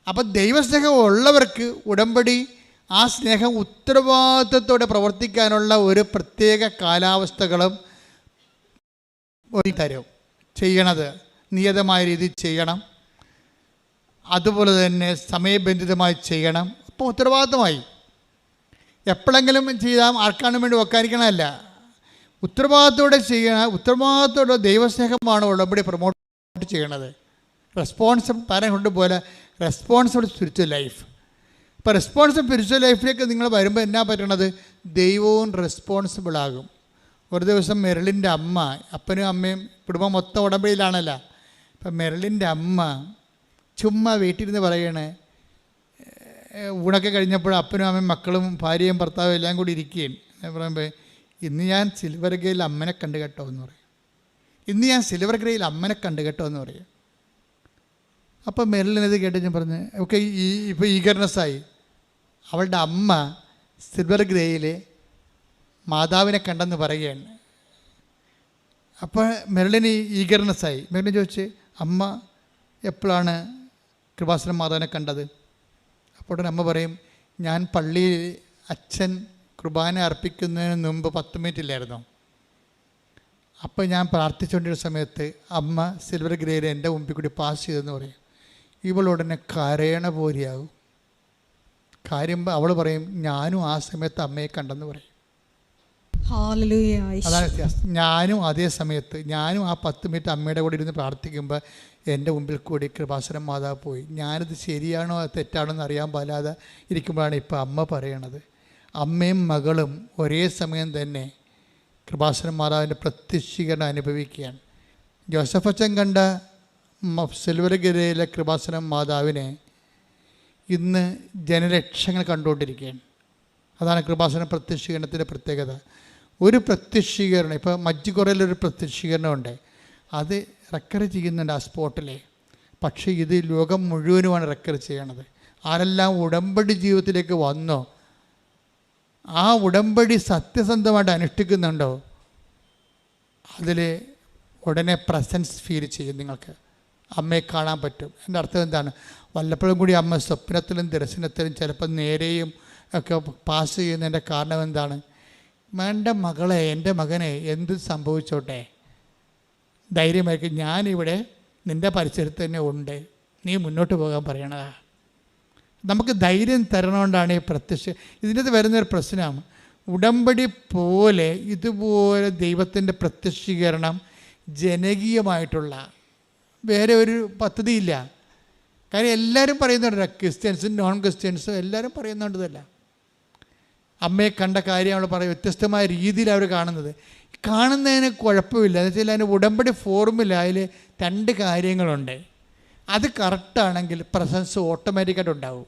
അപ്പം ദൈവസ്നേഹം ഉള്ളവർക്ക് ഉടമ്പടി ആ സ്നേഹം ഉത്തരവാദിത്വത്തോടെ പ്രവർത്തിക്കാനുള്ള ഒരു പ്രത്യേക കാലാവസ്ഥകളും തരും. ചെയ്യണത് നിയതമായ രീതിയിൽ ചെയ്യണം, അതുപോലെ തന്നെ സമയബന്ധിതമായി ചെയ്യണം. അപ്പോൾ ഉത്തരവാദിത്തമായി എപ്പോഴെങ്കിലും ചെയ്താൽ ആർക്കാനും വേണ്ടി വെക്കാതിരിക്കണമല്ല. ഉത്തരവാദിത്തോടെ ദൈവസ്നേഹമാണ് ഉടമ്പടി പ്രൊമോട്ട് ചെയ്യണത്. പാരൻഹുഡ് പോലെ റെസ്പോൺസിബിൾ സ്പിരിച്വൽ ലൈഫ്. ഇപ്പോൾ റെസ്പോൺസിബിൾ സ്പിരിച്വൽ ലൈഫിലേക്ക് നിങ്ങൾ വരുമ്പോൾ എന്നാ പറ്റണത്? ദൈവവും റെസ്പോൺസിബിൾ ആകും. ഒരു ദിവസം മെറിലിൻ്റെ അമ്മ, അപ്പനും അമ്മയും കുടുംബം മൊത്തം ഉടമ്പടിയിലാണല്ലോ. അപ്പം മെറിലിൻ്റെ അമ്മ ചുമ്മാ വീട്ടിലിരുന്ന് പറയണേ, ഊണൊക്കെ കഴിഞ്ഞപ്പോൾ അപ്പനും അമ്മയും മക്കളും ഭാര്യയും ഭർത്താവും എല്ലാം കൂടി ഇരിക്കുകയും പറയുമ്പോൾ, ഇന്ന് ഞാൻ സിൽവർ ഗ്രേയിൽ അമ്മനെ കണ്ടു കേട്ടോ എന്ന് പറയും. ഇന്ന് ഞാൻ സിൽവർ ഗ്രേയിൽ അമ്മനെ കണ്ടു കേട്ടോ എന്ന് പറയും. അപ്പോൾ മെറിലിനത് കേട്ട് ഞാൻ പറഞ്ഞു, ഓക്കെ, ഇപ്പോൾ ഈഗർനെസ്സായി. അവളുടെ അമ്മ സിൽവർ ഗ്രേയിൽ മാതാവിനെ കണ്ടെന്ന് പറയുകയാണ്. അപ്പോൾ മെറിലിന് ഈഗർനെസ്സായി. മെറിലിന് ചോദിച്ച്, അമ്മ എപ്പോഴാണ് കൃപാസനം മാതാവിനെ കണ്ടത്? അപ്പോൾ അമ്മ പറയും, ഞാൻ പള്ളിയിൽ അച്ഛൻ കുർബാന അർപ്പിക്കുന്നതിന് മുമ്പ് 10 മിനിറ്റ് ഇല്ലായിരുന്നു. അപ്പോൾ ഞാൻ പ്രാർത്ഥിച്ചുകൊണ്ടിരുന്ന സമയത്ത് അമ്മ സിൽവർ ഗ്രേയിൽ എൻ്റെ മുമ്പിൽ കൂടി പാസ് ചെയ്തെന്ന് പറയും. ഇവളുടനെ കരയണ പോലെയാകും. കാര്യം അവൾ പറയും, ഞാനും ആ സമയത്ത് അമ്മയെ കണ്ടെന്ന് പറയും. അതാണ് വ്യത്യാസം. ഞാനും അതേ സമയത്ത് ഞാനും ആ 10 മിനിറ്റ് അമ്മയുടെ കൂടെ ഇരുന്ന് പ്രാർത്ഥിക്കുമ്പോൾ എൻ്റെ മുമ്പിൽ കൂടി കൃപാസനം മാതാവ് പോയി. ഞാനിത് ശരിയാണോ തെറ്റാണോ എന്ന് അറിയാൻ പാലാതെ ഇരിക്കുമ്പോഴാണ് ഇപ്പോൾ അമ്മ പറയണത്. അമ്മയും മകളും ഒരേ സമയം തന്നെ കൃപാസനം മാതാവിൻ്റെ പ്രത്യക്ഷീകരണം അനുഭവിക്കുകയാണ്. ജോസഫ് അച്ഛൻ കണ്ട സിൽവർ ഗ്രേയിലെ കൃപാസനം മാതാവിനെ ഇന്ന് ജനലക്ഷങ്ങൾ കണ്ടുകൊണ്ടിരിക്കുകയാണ്. അതാണ് കൃപാസനം പ്രത്യക്ഷീകരണത്തിൻ്റെ പ്രത്യേകത. ഒരു പ്രത്യക്ഷീകരണം, ഇപ്പോൾ മജ്ജിക്കുറയിലൊരു പ്രത്യക്ഷീകരണമുണ്ട്, അത് റെക്കോർഡ് ചെയ്യുന്നുണ്ട് ആ സ്പോട്ടിലെ. പക്ഷേ ഇത് ലോകം മുഴുവനുമാണ് റെക്കോർഡ് ചെയ്യണത്. ആരെല്ലാം ഉടമ്പടി ജീവിതത്തിലേക്ക് വന്നോ, ആ ഉടമ്പടി സത്യസന്ധമായിട്ട് അനുഷ്ഠിക്കുന്നുണ്ടോ, അതിൽ ഉടനെ പ്രസൻസ് ഫീൽ ചെയ്യും. നിങ്ങൾക്ക് അമ്മയെ കാണാൻ പറ്റും. എൻ്റെ അർത്ഥം എന്താണ്? വല്ലപ്പോഴും കൂടി അമ്മ സ്വപ്നത്തിലും ദർശനത്തിലും ചിലപ്പോൾ നേരെയും ഒക്കെ പാസ് ചെയ്യുന്നതിൻ്റെ കാരണം എന്താണ്? എൻ്റെ മകളെ, എൻ്റെ മകനെ എന്ത് സംഭവിച്ചോട്ടെ, ധൈര്യമായിരിക്കും, ഞാനിവിടെ നിൻ്റെ പരിസരത്ത് തന്നെ ഉണ്ട്, നീ മുന്നോട്ട് പോകാൻ പറയണതാ. നമുക്ക് ധൈര്യം തരണോണ്ടാണ് ഈ ഇതിനകത്ത് വരുന്നൊരു പ്രശ്നമാണ്. ഉടമ്പടി പോലെ ഇതുപോലെ ദൈവത്തിൻ്റെ പ്രത്യക്ഷീകരണം ജനകീയമായിട്ടുള്ള വേറെ ഒരു പദ്ധതിയില്ല. കാര്യം എല്ലാവരും പറയുന്നുണ്ടല്ല, ക്രിസ്ത്യൻസും നോൺ ക്രിസ്ത്യൻസും എല്ലാവരും പറയുന്നുണ്ടതല്ല. അമ്മയെ കണ്ട കാര്യം അവൾ പറയും, വ്യത്യസ്തമായ രീതിയിൽ അവർ കാണുന്നതിന് കുഴപ്പമില്ല. എന്ന് വെച്ചാൽ അതിന് ഉടമ്പടി ഫോർമുല അതിൽ 2 കാര്യങ്ങളുണ്ട്. അത് കറക്റ്റാണെങ്കിൽ പ്രസൻസ് ഓട്ടോമാറ്റിക്കായിട്ട് ഉണ്ടാവും.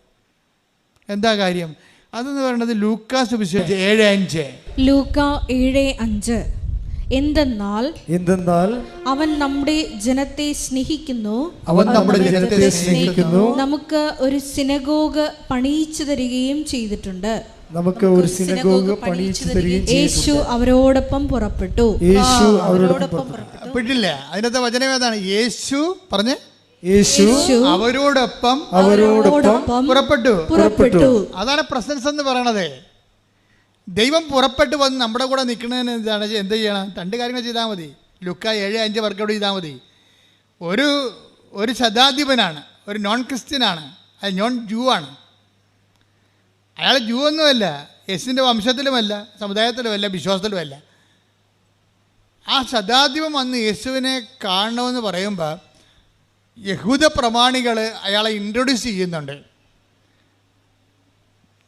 എന്താ കാര്യം? അതെന്ന് പറയുന്നത് ലൂക്കാ സുവിശേഷം 7:5. ലൂക്കാ 7:5. എന്തെന്നാൽ അവൻ നമ്മുടെ ജനത്തെ സ്നേഹിക്കുന്നു, നമുക്ക് ഒരു സിനഗോഗ് പണിയിച്ചു തരികയും ചെയ്തിട്ടുണ്ട്. യേശു അവരോടൊപ്പം പുറപ്പെട്ടു. പെട്ടില്ല. അതിനകത്തെ വചനം ഏതാണ്? യേശു പറഞ്ഞേ, അവരോടൊപ്പം പുറപ്പെട്ടു. അതാണ് പ്രസൻസ് എന്ന് പറയണത്. ദൈവം പുറപ്പെട്ടു വന്ന് നമ്മുടെ കൂടെ നിൽക്കുന്നതിന് എന്ത് ചെയ്യണം? 2 കാര്യങ്ങൾ ചെയ്താൽ മതി. ലൂക്കാ 7:5 വർക്കൗട്ട് ചെയ്താൽ മതി. ഒരു ശതാധിപനാണ്, ഒരു നോൺ ക്രിസ്ത്യനാണ്, അത് നോൺ ജൂ ആണ്. അയാൾ ജൂ ഒന്നുമല്ല, യേശുവിൻ്റെ വംശത്തിലുമല്ല, സമുദായത്തിലുമല്ല, വിശ്വാസത്തിലുമല്ല. ആ ശതാധിപൻ വന്ന് യേശുവിനെ കാണണമെന്ന് പറയുമ്പോൾ യഹൂദ പ്രമാണികൾ അയാളെ ഇൻട്രൊഡ്യൂസ് ചെയ്യുന്നുണ്ട്.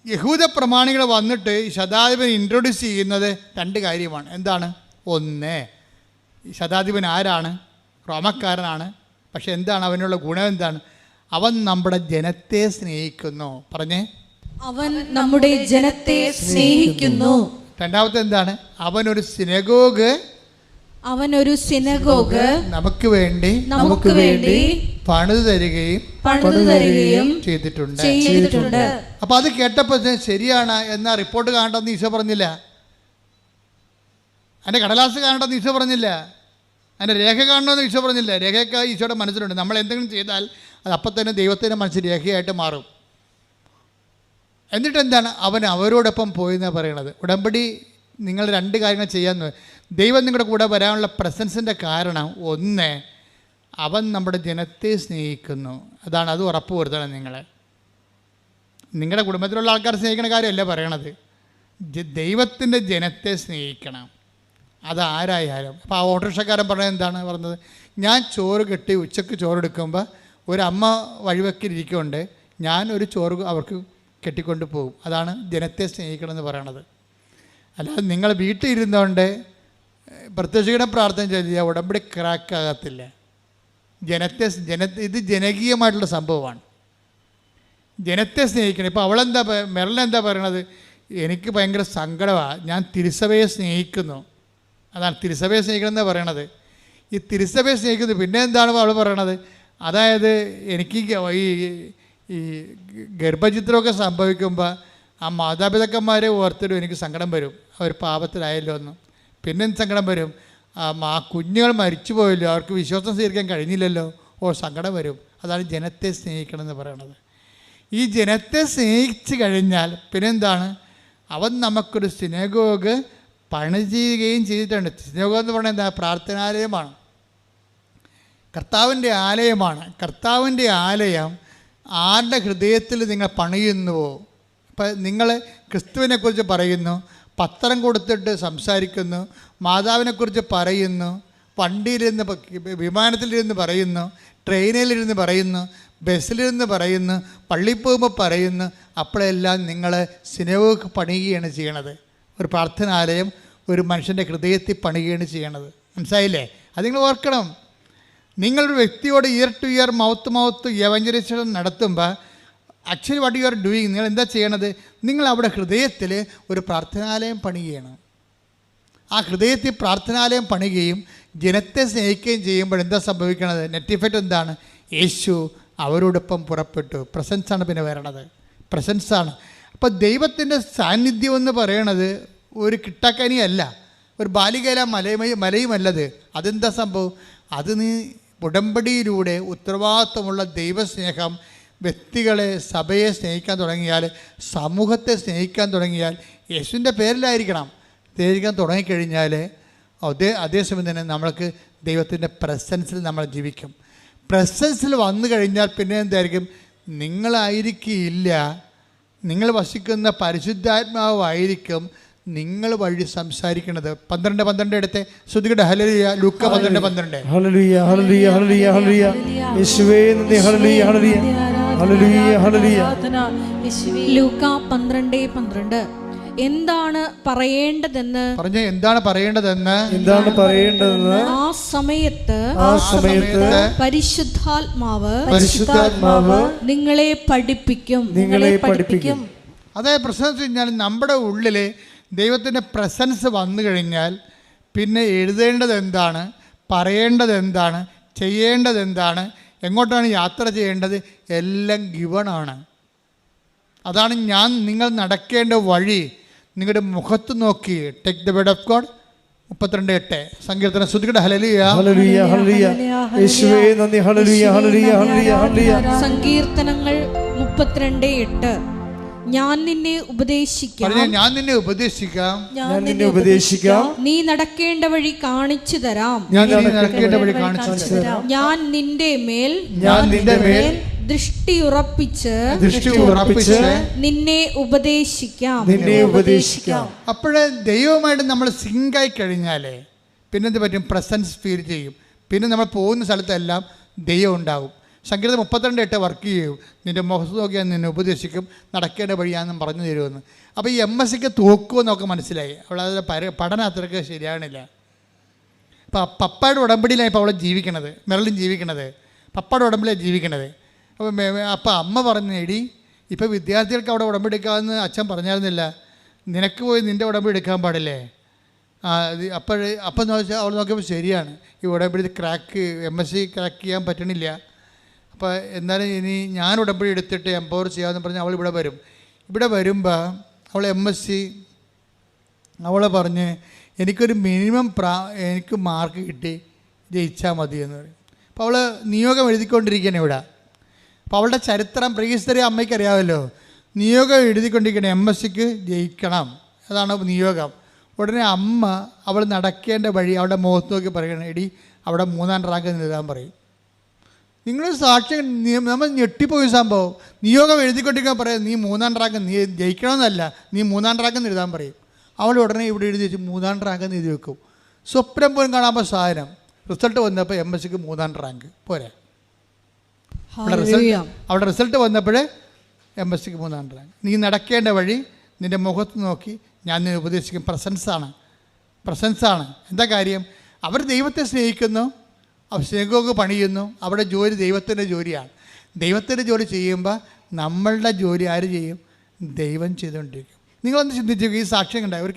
യഹൂദ പ്രമാണികൾ വന്നിട്ട് ഈ ശതാധിപൻ ഇൻട്രൊഡ്യൂസ് ചെയ്യുന്നത് 2 കാര്യമാണ്. എന്താണ്? ഒന്ന്, ഈ ശതാധിപൻ ആരാണ്? റോമക്കാരനാണ്. പക്ഷെ എന്താണ് അവനുള്ള ഗുണം? എന്താണ്? അവൻ നമ്മുടെ ജനത്തെ സ്നേഹിക്കുന്നു. പറഞ്ഞേ, അവൻ നമ്മുടെ ജനത്തെ സ്നേഹിക്കുന്നു. രണ്ടാമത്തെ എന്താണ്? അവനൊരു സിനഗോഗ് നമുക്ക് വേണ്ടി പണിതു തരികയും ചെയ്തിട്ടുണ്ട്. അപ്പൊ അത് കേട്ടപ്പോൾ ശരിയാണ് എന്നാ റിപ്പോർട്ട് കാണണ്ടെന്ന് ഈശോ പറഞ്ഞില്ല. അതിൻ്റെ കടലാസ് കാണണ്ടെന്ന് ഈശോ പറഞ്ഞില്ല. അതിൻ്റെ രേഖ കാണണമെന്ന് ഈശോ പറഞ്ഞില്ല. രേഖയൊക്കെ ഈശോയുടെ മനസ്സിലുണ്ട്. നമ്മൾ എന്തെങ്കിലും ചെയ്താൽ അത് അപ്പം തന്നെ ദൈവത്തിൻ്റെ മനസ്സിൽ രേഖയായിട്ട് മാറും. എന്നിട്ട് എന്താണ്? അവൻ അവരോടൊപ്പം പോയെന്നാണ് പറയണത്. ഉടമ്പടി നിങ്ങൾ 2 കാര്യങ്ങൾ ചെയ്യാൻ ദൈവം നിങ്ങളുടെ കൂടെ വരാനുള്ള പ്രസൻസിൻ്റെ കാരണം, ഒന്ന്, അവൻ നമ്മുടെ ജനത്തെ സ്നേഹിക്കുന്നു. അതാണ്, അത് ഉറപ്പ് വരുത്തണം. നിങ്ങളുടെ കുടുംബത്തിലുള്ള ആൾക്കാർ സ്നേഹിക്കുന്ന കാര്യമല്ല പറയണത്. ദൈവത്തിൻ്റെ ജനത്തെ സ്നേഹിക്കണം. അതാരായാലും. അപ്പോൾ ആ ഓട്ടോറിക്ഷക്കാരൻ പറഞ്ഞത് എന്താണ് പറഞ്ഞത്? ഞാൻ ചോറ് കെട്ടി ഉച്ചയ്ക്ക് ചോറെടുക്കുമ്പോൾ ഒരമ്മ വഴിവെക്കിരിക്കുന്നുണ്ട്, ഞാൻ ഒരു ചോറ് അവർക്ക് കെട്ടിക്കൊണ്ട് പോകും. അതാണ് ജനത്തെ സ്നേഹിക്കണമെന്ന് പറയണത്. അല്ലാതെ നിങ്ങൾ വീട്ടിൽ ഇരുന്നുകൊണ്ട് പ്രത്യക്ഷയുടെ പ്രാർത്ഥന ചെയ്താൽ ഉടമ്പടി ക്രാക്കാകത്തില്ല. ഇത് ജനകീയമായിട്ടുള്ള സംഭവമാണ്. ജനത്തെ സ്നേഹിക്കണം. ഇപ്പോൾ അവളെന്താ മെറിലെന്താ പറയണത്? എനിക്ക് ഭയങ്കര സങ്കടമാണ്, ഞാൻ തിരുസഭയെ സ്നേഹിക്കുന്നു. അതാണ് തിരുസഭയെ സ്നേഹിക്കണം എന്നാണ് പറയണത്. ഈ തിരുസഭയെ സ്നേഹിക്കുന്നു. പിന്നെ എന്താണ് അവൾ പറയണത്? അതായത് എനിക്ക് ഈ ഗർഭചിത്രമൊക്കെ സംഭവിക്കുമ്പോൾ ആ മാതാപിതാക്കന്മാരെ ഓർത്തിടും എനിക്ക് സങ്കടം വരും, അവർ പാപത്തിലായല്ലോ എന്ന്. പിന്നെ സങ്കടം വരും, ആ കുഞ്ഞുങ്ങൾ മരിച്ചു പോയല്ലോ, അവർക്ക് വിശ്വാസം സ്വീകരിക്കാൻ കഴിഞ്ഞില്ലല്ലോ, സങ്കടം വരും. അതാണ് ജനത്തെ സ്നേഹിക്കണം എന്ന് പറയണത്. ഈ ജനത്തെ സ്നേഹിച്ച് കഴിഞ്ഞാൽ പിന്നെന്താണ്? അവൻ നമുക്കൊരു സിനഗോഗ് പണി ചെയ്യുകയും ചെയ്തിട്ടുണ്ട്. സിനഗോഗ് എന്ന് പറഞ്ഞാൽ എന്താ? പ്രാർത്ഥനാലയമാണ്, കർത്താവിൻ്റെ ആലയമാണ്. കർത്താവിൻ്റെ ആലയം ആരുടെ ഹൃദയത്തിൽ നിങ്ങൾ പണിയുന്നുവോ? ഇപ്പം നിങ്ങൾ ക്രിസ്തുവിനെക്കുറിച്ച് പറയുന്നു, പത്രം കൊടുത്തിട്ട് സംസാരിക്കുന്നു, മാതാവിനെക്കുറിച്ച് പറയുന്നു, വണ്ടിയിലിരുന്ന് വിമാനത്തിലിരുന്ന് പറയുന്നു, ട്രെയിനിലിരുന്ന് പറയുന്നു, ബസ്സിലിരുന്ന് പറയുന്നു, പള്ളിയിൽ പോകുമ്പോൾ പറയുന്നു, അപ്പോഴെല്ലാം നിങ്ങൾ സിനഗോഗ് പണിയുകയാണ് ചെയ്യണത്. ഒരു പ്രാർത്ഥനാലയം ഒരു മനുഷ്യൻ്റെ ഹൃദയത്തിൽ പണിയുകയാണ് ചെയ്യണത്. മനസ്സിലായില്ലേ? അത് നിങ്ങൾ ഓർക്കണം. നിങ്ങളൊരു വ്യക്തിയോട് ear to ear mouth mouth evangelisation നടത്തുമ്പോൾ actually what you are doing, നിങ്ങൾ എന്താ ചെയ്യണത്? നിങ്ങൾ അവിടെ ഹൃദയത്തിൽ ഒരു പ്രാർത്ഥനാലയം പണിയുകയാണ്. ആ ഹൃദയത്തിൽ പ്രാർത്ഥനാലയം പണിയുകയും ജനത്തെ സ്നേഹിക്കുകയും ചെയ്യുമ്പോൾ എന്താ സംഭവിക്കണത്? നെറ്റ് ഇഫക്റ്റ് എന്താണ്? യേശു അവരോടൊപ്പം പുറപ്പെട്ടു. പ്രസൻസാണ് പിന്നെ വരണത്, പ്രസൻസാണ്. അപ്പോൾ ദൈവത്തിൻ്റെ സാന്നിധ്യം എന്ന് പറയണത് ഒരു കിട്ടാക്കനിയല്ല, ഒരു ബാലികയില മലയുമല്ലത്. അതെന്താ സംഭവം? അത് നീ ഉടമ്പടിയിലൂടെ ഉത്തരവാദിത്വമുള്ള ദൈവസ്നേഹം വ്യക്തികളെ, സഭയെ സ്നേഹിക്കാൻ തുടങ്ങിയാൽ, സമൂഹത്തെ സ്നേഹിക്കാൻ തുടങ്ങിയാൽ, യേശുവിൻ്റെ പേരിലായിരിക്കണം സ്നേഹിക്കാൻ തുടങ്ങിക്കഴിഞ്ഞാൽ അതേസമയം തന്നെ നമ്മൾക്ക് ദൈവത്തിൻ്റെ പ്രസൻസിൽ നമ്മൾ ജീവിക്കും. പ്രസൻസിൽ വന്നു കഴിഞ്ഞാൽ പിന്നെ എന്തായിരിക്കും? നിങ്ങളായിരിക്കില്ല, നിങ്ങൾ വസിക്കുന്ന പരിശുദ്ധാത്മാവായിരിക്കും നിങ്ങൾ വഴി സംസാരിക്കുന്നത്. 12 എടുത്ത് ശ്രുതികട ഹല്ലേലൂയ. ലൂക്ക 12:12. Hallelujah hallelujah hallelujah hallelujah. യേശുവേ നന്ദി. Hallelujah hallelujah hallelujah hallelujah. ലൂക്ക 12:12. എന്താണ് പറയേണ്ടതെന്ന് പറഞ്ഞ എന്താണ് പറയേണ്ടതെന്ന് ആ സമയത്ത് പരിശുദ്ധാത്മാവ് നിങ്ങളെ പഠിപ്പിക്കും. അതായത് പ്രശ്നം വെച്ച് കഴിഞ്ഞാൽ നമ്മുടെ ഉള്ളിൽ ദൈവത്തിൻ്റെ പ്രസൻസ് വന്നു കഴിഞ്ഞാൽ പിന്നെ എഴുതേണ്ടത് എന്താണ്, പറയേണ്ടത് എന്താണ്, ചെയ്യേണ്ടത് എന്താണ്, എങ്ങോട്ടാണ് യാത്ര ചെയ്യേണ്ടത്, എല്ലാം ഗിവണാണ്. അതാണ് നിങ്ങൾ നടക്കേണ്ട വഴി. നിങ്ങളുടെ മുഖത്ത് നോക്കി take the word of God. 32:8 സങ്കീർത്തനം. ശ്രുതികട ഹല്ലേലൂയ ഹല്ലേലൂയ ഹല്ലേലൂയ. യേശുവേ നന്ദി. Hallelujah hallelujah hallelujah hallelujah. സങ്കീർത്തനങ്ങൾ 32:8. ഞാൻ നിന്നെ ഉപദേശിക്കാം, നീ നടക്കേണ്ട വഴി കാണിച്ചു തരാം, ഞാൻ നിന്റെ മേൽ ദൃഷ്ടി ഉറപ്പിച്ച് നിന്നെ ഉപദേശിക്കാം. അപ്പോഴേ ദൈവമായിട്ട് നമ്മൾ സിങ്കായി കഴിഞ്ഞാലേ പിന്നെന്ത് പറ്റും? പ്രസൻസ് ഫീൽ ചെയ്യും. പിന്നെ നമ്മൾ പോകുന്ന സ്ഥലത്തെല്ലാം ദൈവം ഉണ്ടാകും. സങ്കീർത്തനം 32:8 വർക്ക് ചെയ്യും. നിൻ്റെ മുഖത്ത് നോക്കിയാൽ നിന്നെ ഉപദേശിക്കും, നടക്കേണ്ട വഴിയാണെന്നും പറഞ്ഞു തരുമെന്ന്. അപ്പോൾ ഈ MSCക്ക് തോക്കുമെന്നൊക്കെ മനസ്സിലായി. അവളത് പഠനം അത്രയ്ക്ക് ശരിയാണില്ല. അപ്പോൾ പപ്പയുടെ ഉടമ്പടിയിലാണ് ഇപ്പോൾ അവളെ ജീവിക്കണത്, മെറിലും ജീവിക്കണത് പപ്പയുടെ ഉടമ്പടിയിലാണ് ജീവിക്കണത്. അപ്പോൾ അമ്മ പറഞ്ഞു, എടി ഇപ്പോൾ വിദ്യാർത്ഥികൾക്ക് അവിടെ ഉടമ്പടി എടുക്കാമെന്ന് അച്ഛൻ പറഞ്ഞായിരുന്നില്ല, നിനക്ക് പോയി നിൻ്റെ ഉടമ്പടി എടുക്കാൻ പാടില്ലേ? അപ്പം നോക്കിയാൽ അവൾ നോക്കിയപ്പോൾ ശരിയാണ്, ഈ ഉടമ്പടി MSC ക്രാക്ക് ചെയ്യാൻ പറ്റണില്ല. അപ്പോൾ എന്നാലും ഇനി ഞാൻ ഉടമ്പടി എടുത്തിട്ട് എംപവർ ചെയ്യാമെന്ന് പറഞ്ഞ് അവൾ ഇവിടെ വരും. ഇവിടെ വരുമ്പോൾ അവൾ MSC അവൾ പറഞ്ഞ് എനിക്കൊരു മിനിമം എനിക്ക് മാർക്ക് കിട്ടി ജയിച്ചാൽ മതി എന്ന് പറയും. അപ്പോൾ അവൾ നിയോഗം എഴുതിക്കൊണ്ടിരിക്കുകയാണ് ഇവിടെ. അപ്പോൾ അവളുടെ ചരിത്രം പ്രീഹിസ്റ്ററി അമ്മയ്ക്ക് അറിയാമല്ലോ. നിയോഗം എഴുതിക്കൊണ്ടിരിക്കണം, MSCക്ക് ജയിക്കണം, അതാണ് നിയോഗം. ഉടനെ അമ്മ അവൾ നടക്കേണ്ട വഴി അവളുടെ മുഖത്ത് നോക്കി പറയണം, എടി അവിടെ 3ാം റാങ്ക് എഴുതാൻ പറയും. നിങ്ങൾ സാക്ഷ്യം നമ്മൾ ഞെട്ടിപ്പോയി സംഭവം. നിയോഗം എഴുതിക്കൊണ്ടിരിക്കാൻ പറയാം, നീ 3ാം റാങ്ക് നീ ജയിക്കണമെന്നല്ല, നീ 3ാം റാങ്ക് എഴുതാൻ പറയും. അവൾ ഉടനെ ഇവിടെ എഴുതി വെച്ച് 3ാം റാങ്ക് എഴുതി വെക്കും. സ്വപ്നം പോലും കാണാൻ സാധനം. റിസൾട്ട് വന്നപ്പോൾ MSc 3ാം റാങ്ക്. പോരെ? അവിടെ റിസൾട്ട് വന്നപ്പോൾ MSc 3ാം റാങ്ക്. നീ നടക്കേണ്ട വഴി നിൻ്റെ മുഖത്ത് നോക്കി ഞാൻ നിന്നെ ഉപദേശിക്കും. പ്രസൻസാണ്. എന്താ കാര്യം? അവർ ദൈവത്തെ സ്നേഹിക്കുന്നു, അവർ സ്നേഹമൊക്കെ പണിയുന്നു. അവിടെ ജോലി ദൈവത്തിൻ്റെ ജോലിയാണ്. ദൈവത്തിൻ്റെ ജോലി ചെയ്യുമ്പോൾ നമ്മളുടെ ജോലി ആര് ചെയ്യും? ദൈവം ചെയ്തുകൊണ്ടിരിക്കും. നിങ്ങളൊന്ന് ചിന്തിച്ചു, ഈ സാക്ഷ്യം കണ്ടായി ഒരു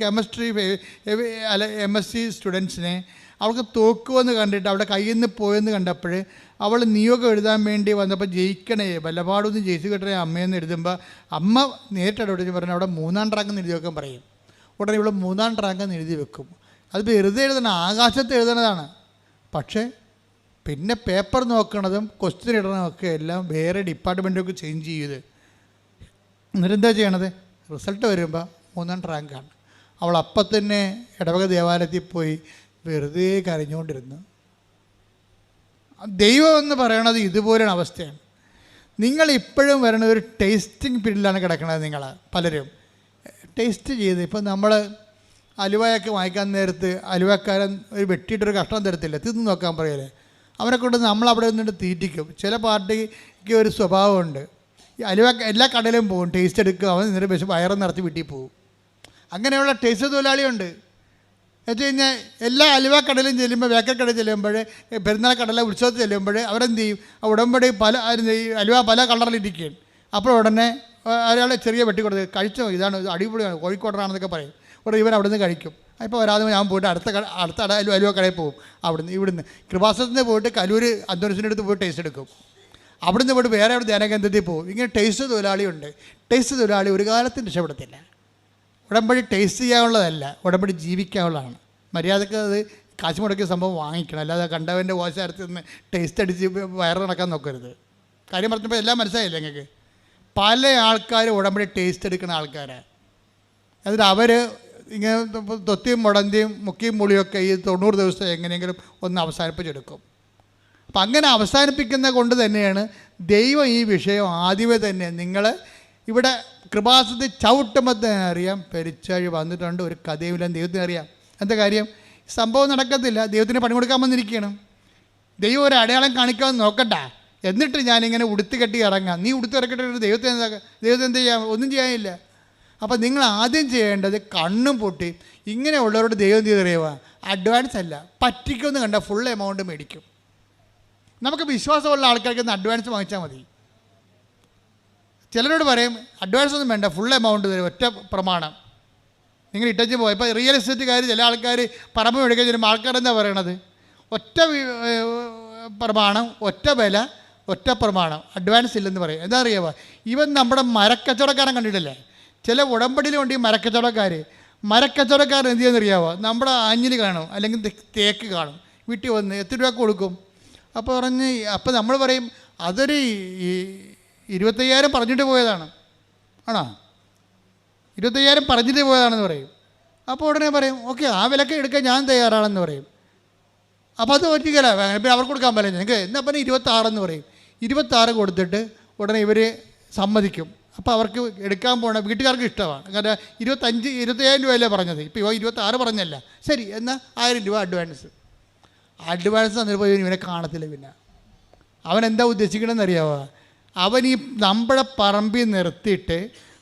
MSc സ്റ്റുഡൻസിനെ അവൾക്ക് തോക്കുമെന്ന് കണ്ടിട്ട് അവിടെ കയ്യിൽ നിന്ന് പോയെന്ന് കണ്ടപ്പോൾ അവൾ നിയോഗം എഴുതാൻ വേണ്ടി വന്നപ്പോൾ ജയിക്കണേ വല്ലപാടൊന്നും ജയിച്ചു കിട്ടണേ അമ്മയെന്ന് എഴുതുമ്പോൾ അമ്മ നേരിട്ട് ഇടപെട്ട് പറഞ്ഞു അവിടെ 3ാം റാങ്കെന്ന് എഴുതി വെക്കാൻ പറയും. ഉടനെ ഇവിടെ 3ാം റാങ്കെന്ന് എഴുതി വെക്കും. അത് വെറുതെ എഴുതണം, ആകാശത്ത് എഴുതണതാണ്. പക്ഷേ പിന്നെ പേപ്പർ നോക്കണതും ക്വസ്റ്റ്യൻ ഇടണതൊക്കെ എല്ലാം വേറെ ഡിപ്പാർട്ട്മെൻറ്റൊക്കെ ചേഞ്ച് ചെയ്ത് എന്നിട്ടെന്താ ചെയ്യണത്? റിസൾട്ട് വരുമ്പോൾ 3ാം റാങ്കാണ്. അവൾ അപ്പം തന്നെ ഇടവക ദേവാലയത്തിൽ പോയി വെറുതെ കരഞ്ഞുകൊണ്ടിരുന്നു. ദൈവം എന്ന് പറയണത് ഇതുപോലെയാണ് അവസ്ഥയാണ്. നിങ്ങൾ ഇപ്പോഴും വരണ ഒരു ടേസ്റ്റിംഗ് പീരീഡിലാണ് കിടക്കണത്. നിങ്ങൾ പലരും ടേസ്റ്റ് ചെയ്ത്, ഇപ്പം നമ്മൾ അലുവയൊക്കെ വാങ്ങിക്കാൻ നേരത്ത് അലുവക്കാരൻ ഒരു വെട്ടിയിട്ടൊരു കഷ്ണം തരത്തില്ല, തിന്ന് നോക്കാൻ പറയല്ലേ. അവനെ കൊണ്ട് നമ്മളവിടെ നിന്നിട്ട് തീറ്റിക്കും. ചില പാർട്ടിക്ക് ഒരു സ്വഭാവമുണ്ട്, ഈ അലുവ എല്ലാ കടയിലും പോകും, ടേസ്റ്റ് എടുക്കും, അവൻ നിന്നിട്ട് പക്ഷേ വയറ് നിറച്ച് വീട്ടിൽ പോകും. അങ്ങനെയുള്ള ടേസ്റ്റ് തൊഴിലാളിയുണ്ട്. എന്നു കഴിഞ്ഞാൽ എല്ലാ അലുവ കടയിലും ചെല്ലുമ്പോൾ, ബേക്കറി കടയിൽ ചെല്ലുമ്പോൾ, പെരുന്നാൾ കടല ഉത്സവത്തിൽ ചെല്ലുമ്പോൾ അവരെന്ത് ചെയ്യും? ഉടമ്പടി അലുവ പല കളറിലിരിക്കുകയും അപ്പോൾ ഉടനെ ഒരാളെ ചെറിയ വെട്ടി കൊടുത്ത് കഴിച്ചോ, ഇതാണ് അടിപൊളിയാണ്, കോഴിക്കോടനാണെന്നൊക്കെ പറയും. ഉടനെ ഇവൻ അവിടെ നിന്ന് കഴിക്കും. ഇപ്പോൾ വരാതെ ഞാൻ പോയിട്ട് അടുത്ത അലുവ കടയിൽ പോകും. ഇവിടുന്ന് കൃപാസനത്തിന് പോയിട്ട് കലൂർ അന്തോണിസിൻ്റെ അടുത്ത് പോയി ടേസ്റ്റ് എടുക്കും. അവിടുന്ന് പോയിട്ട് വേറെ അവിടെ ധ്യാനകേന്ദ്രത്തിൽ പോകും. ഇങ്ങനെ ടേസ്റ്റ് തൊഴിലാളിയുണ്ട്. ടേസ്റ്റ് തൊഴിലാളി ഒരു കാലത്തും രക്ഷപ്പെടത്തില്ല. ഉടമ്പടി ടേസ്റ്റ് ചെയ്യാനുള്ളതല്ല, ഉടമ്പടി ജീവിക്കാനുള്ളതാണ്. മര്യാദക്ക് അത് കാശ് മുടക്കിയ സംഭവം വാങ്ങിക്കണം, അല്ലാതെ കണ്ടവൻ്റെ ഓശാരത്തിൽ നിന്ന് ടേസ്റ്റ് അടിച്ച് വയറ് നടക്കാൻ നോക്കരുത്. കാര്യം പറഞ്ഞപ്പോൾ എല്ലാം മനസ്സിലായില്ല നിങ്ങൾക്ക്? പല ആൾക്കാരും ഉടമ്പടി ടേസ്റ്റ് എടുക്കുന്ന ആൾക്കാരാണ്. എന്നിട്ട് അവർ ഇങ്ങനെ തൊത്തിയും മുടന്തിയും മുക്കിയും മുളിയൊക്കെ ഈ 90 ദിവസം എങ്ങനെയെങ്കിലും ഒന്ന് അവസാനിപ്പിച്ചെടുക്കും. അപ്പം അങ്ങനെ അവസാനിപ്പിക്കുന്ന കൊണ്ട് തന്നെയാണ് ദൈവം ഈ വിഷയം ആദ്യമേ തന്നെ നിങ്ങൾ ഇവിടെ കൃപാസനത്തിൽ ചവിട്ടുമ്പോൾ തന്നെ അറിയാം പെരിച്ചാഴി വന്നിട്ടുണ്ട്, ഒരു കഥയുമില്ലെന്ന് ദൈവത്തിന് അറിയാം. എന്താ കാര്യം? സംഭവം നടക്കത്തില്ല, ദൈവത്തിന് പണി കൊടുക്കാൻ വന്നിരിക്കുകയാണ്. ദൈവം ഒരു അടയാളം കാണിക്കാമെന്ന് നോക്കണ്ട, എന്നിട്ട് ഞാനിങ്ങനെ ഉടുത്ത് കെട്ടി ഇറങ്ങാം. നീ ഉടുത്ത് ഇറക്കിയിട്ട് ദൈവത്തെ എന്ത് ചെയ്യാം? ഒന്നും ചെയ്യാനില്ല. അപ്പം നിങ്ങൾ ആദ്യം ചെയ്യേണ്ടത് കണ്ണും പൊട്ടി ഇങ്ങനെയുള്ളവരോട് ദൈവം ചെയ്തറിയുക, അഡ്വാൻസ് അല്ല, പറ്റിക്കുമെന്ന് കണ്ടാൽ ഫുൾ എമൗണ്ട് മേടിക്കും. നമുക്ക് വിശ്വാസമുള്ള ആൾക്കാർക്ക് ഒന്ന് അഡ്വാൻസ് വാങ്ങിച്ചാൽ മതി. ചിലരോട് പറയും അഡ്വാൻസ് ഒന്നും വേണ്ട, ഫുൾ എമൗണ്ട് തരും, ഒറ്റ പ്രമാണം. നിങ്ങൾ ഇട്ടച്ച് പോയി ഇപ്പോൾ റിയൽ എസ്റ്റേറ്റുകാർ ചില ആൾക്കാർ പറമ്പ് മേടിക്കാൻ ചെല്ലുമ്പോൾ ആൾക്കാരെന്താ പറയണത്? ഒറ്റ പ്രമാണം, ഒറ്റ വില, ഒറ്റ പ്രമാണം, അഡ്വാൻസ് ഇല്ലെന്ന് പറയും. എന്താ അറിയാമോ? ഇവൻ നമ്മുടെ മരക്കച്ചവടക്കാരൻ കണ്ടിട്ടില്ലേ? ചില ഉടമ്പടിയിലുണ്ട് ഈ മരക്കച്ചവടക്കാരൻ എന്ത് ചെയ്യുന്നറിയാമോ? നമ്മുടെ ആഞ്ഞിലി കാണും, അല്ലെങ്കിൽ തേക്ക് കാണും, വീട്ടിൽ വന്ന് എത്ര രൂപ കൊടുക്കും? അപ്പോൾ നമ്മൾ പറയും അതൊരു 25,000 പറഞ്ഞിട്ട് പോയതാണ്. ആണോ? 25,000 പറഞ്ഞിട്ട് പോയതാണെന്ന് പറയും. അപ്പോൾ ഉടനെ പറയും ഓക്കെ ആ വിലക്ക് എടുക്കാൻ ഞാൻ തയ്യാറാണെന്ന് പറയും. അപ്പോൾ അത് ഒറ്റയ്ക്കല്ല, പിന്നെ അവർക്ക് കൊടുക്കാൻ പറ്റില്ല. നിങ്ങൾക്ക് എന്നാൽ പിന്നെ 26 പറയും. 26 കൊടുത്തിട്ട് ഉടനെ ഇവർ സമ്മതിക്കും. അപ്പോൾ അവർക്ക് എടുക്കാൻ പോകണ വീട്ടുകാർക്ക് ഇഷ്ടമാണ്. കാരണം 25,000 രൂപയല്ലേ പറഞ്ഞത്, ഇപ്പോൾ 26 പറഞ്ഞല്ല. ശരി എന്നാൽ 1000 രൂപ അഡ്വാൻസ് തന്നിട്ട് പോയി ഇവനെ കാണത്തില്ല. പിന്നെ അവൻ എന്താ ഉദ്ദേശിക്കണമെന്ന് അറിയാമോ? അവൻ ഈ നമ്മുടെ പറമ്പിൽ നിർത്തിയിട്ട്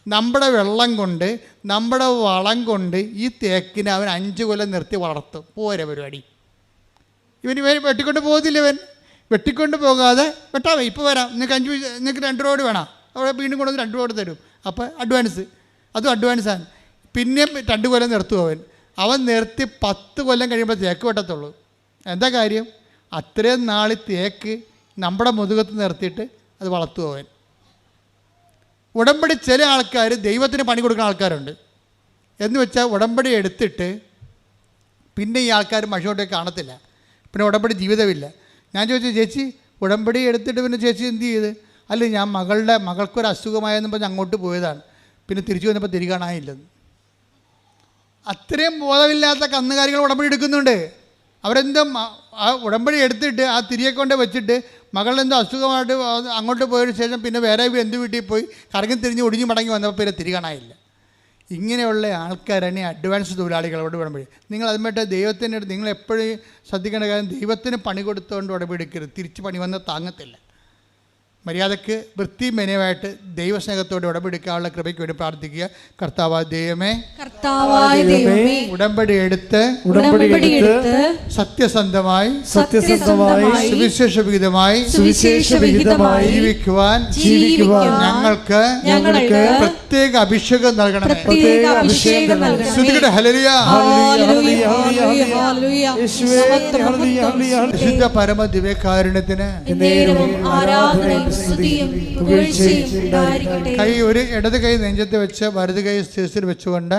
നമ്മുടെ വെള്ളം കൊണ്ട് നമ്മുടെ വളം കൊണ്ട് ഈ തേക്കിനെ അവൻ 5 കൊല്ലം നിർത്തി വളർത്തും. പോരെ പരിപാടി. ഇവൻ വെട്ടിക്കൊണ്ട് പോകത്തില്ല. ഇവൻ വെട്ടിക്കൊണ്ട് പോകാതെ വെട്ടാവേ ഇപ്പോൾ വരാം, നിങ്ങൾക്ക് 2 റോഡ് വേണം, അവിടെ വീണ്ടും കൊണ്ടുവന്ന് 2 റോഡ് തരും. അപ്പോൾ അതും അഡ്വാൻസാണ്. പിന്നെ 2 കൊല്ലം നിർത്തും അവൻ നിർത്തി 10 കൊല്ലം കഴിയുമ്പോൾ തേക്ക് വെട്ടത്തുള്ളൂ. എന്താ കാര്യം? അത്രയും നാൾ തേക്ക് നമ്മുടെ മുതുകത്ത് നിർത്തിയിട്ട് അത് വളർത്തും അവൻ. ഉടമ്പടി ചില ആൾക്കാർ ദൈവത്തിന് പണി കൊടുക്കുന്ന ആൾക്കാരുണ്ട്. എന്ന് വെച്ചാൽ ഉടമ്പടി എടുത്തിട്ട് പിന്നെ ഈ ആൾക്കാർ മഷോട്ടേക്ക് കാണത്തില്ല, പിന്നെ ഉടമ്പടി ജീവിതമില്ല. ഞാൻ ചോദിച്ചു ചേച്ചി ഉടമ്പടി എടുത്തിട്ട് പിന്നെ ചേച്ചി എന്ത് ചെയ്ത്? അല്ല ഞാൻ മകൾക്കൊരു അസുഖമായെന്ന് പറഞ്ഞ് അങ്ങോട്ട് പോയതാണ്, പിന്നെ തിരിച്ചു വന്നപ്പോൾ തിരികെ കാണാനില്ലെന്ന്. അത്രയും ബോധമില്ലാത്ത കന്നുകാലികൾ ഉടമ്പടി എടുക്കുന്നുണ്ട്. അവരെന്തോ ആ ഉടമ്പടി എടുത്തിട്ട് ആ തിരികെ കൊണ്ട് വെച്ചിട്ട് മകളെന്തോ അസുഖമായിട്ട് അങ്ങോട്ട് പോയതിന് ശേഷം പിന്നെ വേറെ എന്ത് വീട്ടിൽ പോയി കറങ്ങി തിരിഞ്ഞ് ഒടിഞ്ഞു മടങ്ങി വന്നപ്പോൾ പിന്നെ തിരികെ കാണാനില്ല. ഇങ്ങനെയുള്ള ആൾക്കാരാണ് അഡ്വാൻസ് തൊഴിലാളികളോട് ഉടമ്പടി. നിങ്ങൾ അതുമായിട്ട് ദൈവത്തിൻ്റെ അടുത്ത് നിങ്ങൾ എപ്പോഴും ശ്രദ്ധിക്കേണ്ട കാര്യം, ദൈവത്തിന് പണി കൊടുത്തുകൊണ്ട് ഉടമ്പടിക്കരുത്. തിരിച്ച് പണി വന്നാൽ താങ്ങത്തില്ല. മര്യാദക്ക് വൃത്തിയും മെനയുമായിട്ട് ദൈവസ്നേഹത്തോടെ ഉടമ്പടിക്കാനുള്ള കൃപയ്ക്ക് വേണ്ടി പ്രാർത്ഥിക്കുക. കർത്താവായ ദൈവമേ, ഉടമ്പടി എടുത്ത് സത്യസന്ധമായി സുവിശേഷവിഹിതമായി ജീവിക്കുവാൻ ഞങ്ങൾക്ക് പ്രത്യേക അഭിഷേകം നൽകണമേ. വിശുദ്ധ പരമ ദിവ്യകാരുണ്യത്തിന് കൈ ഇടത് കൈ നെഞ്ചത്ത് വെച്ച് വലത് കൈ ശിരസിൽ വെച്ചുകൊണ്ട്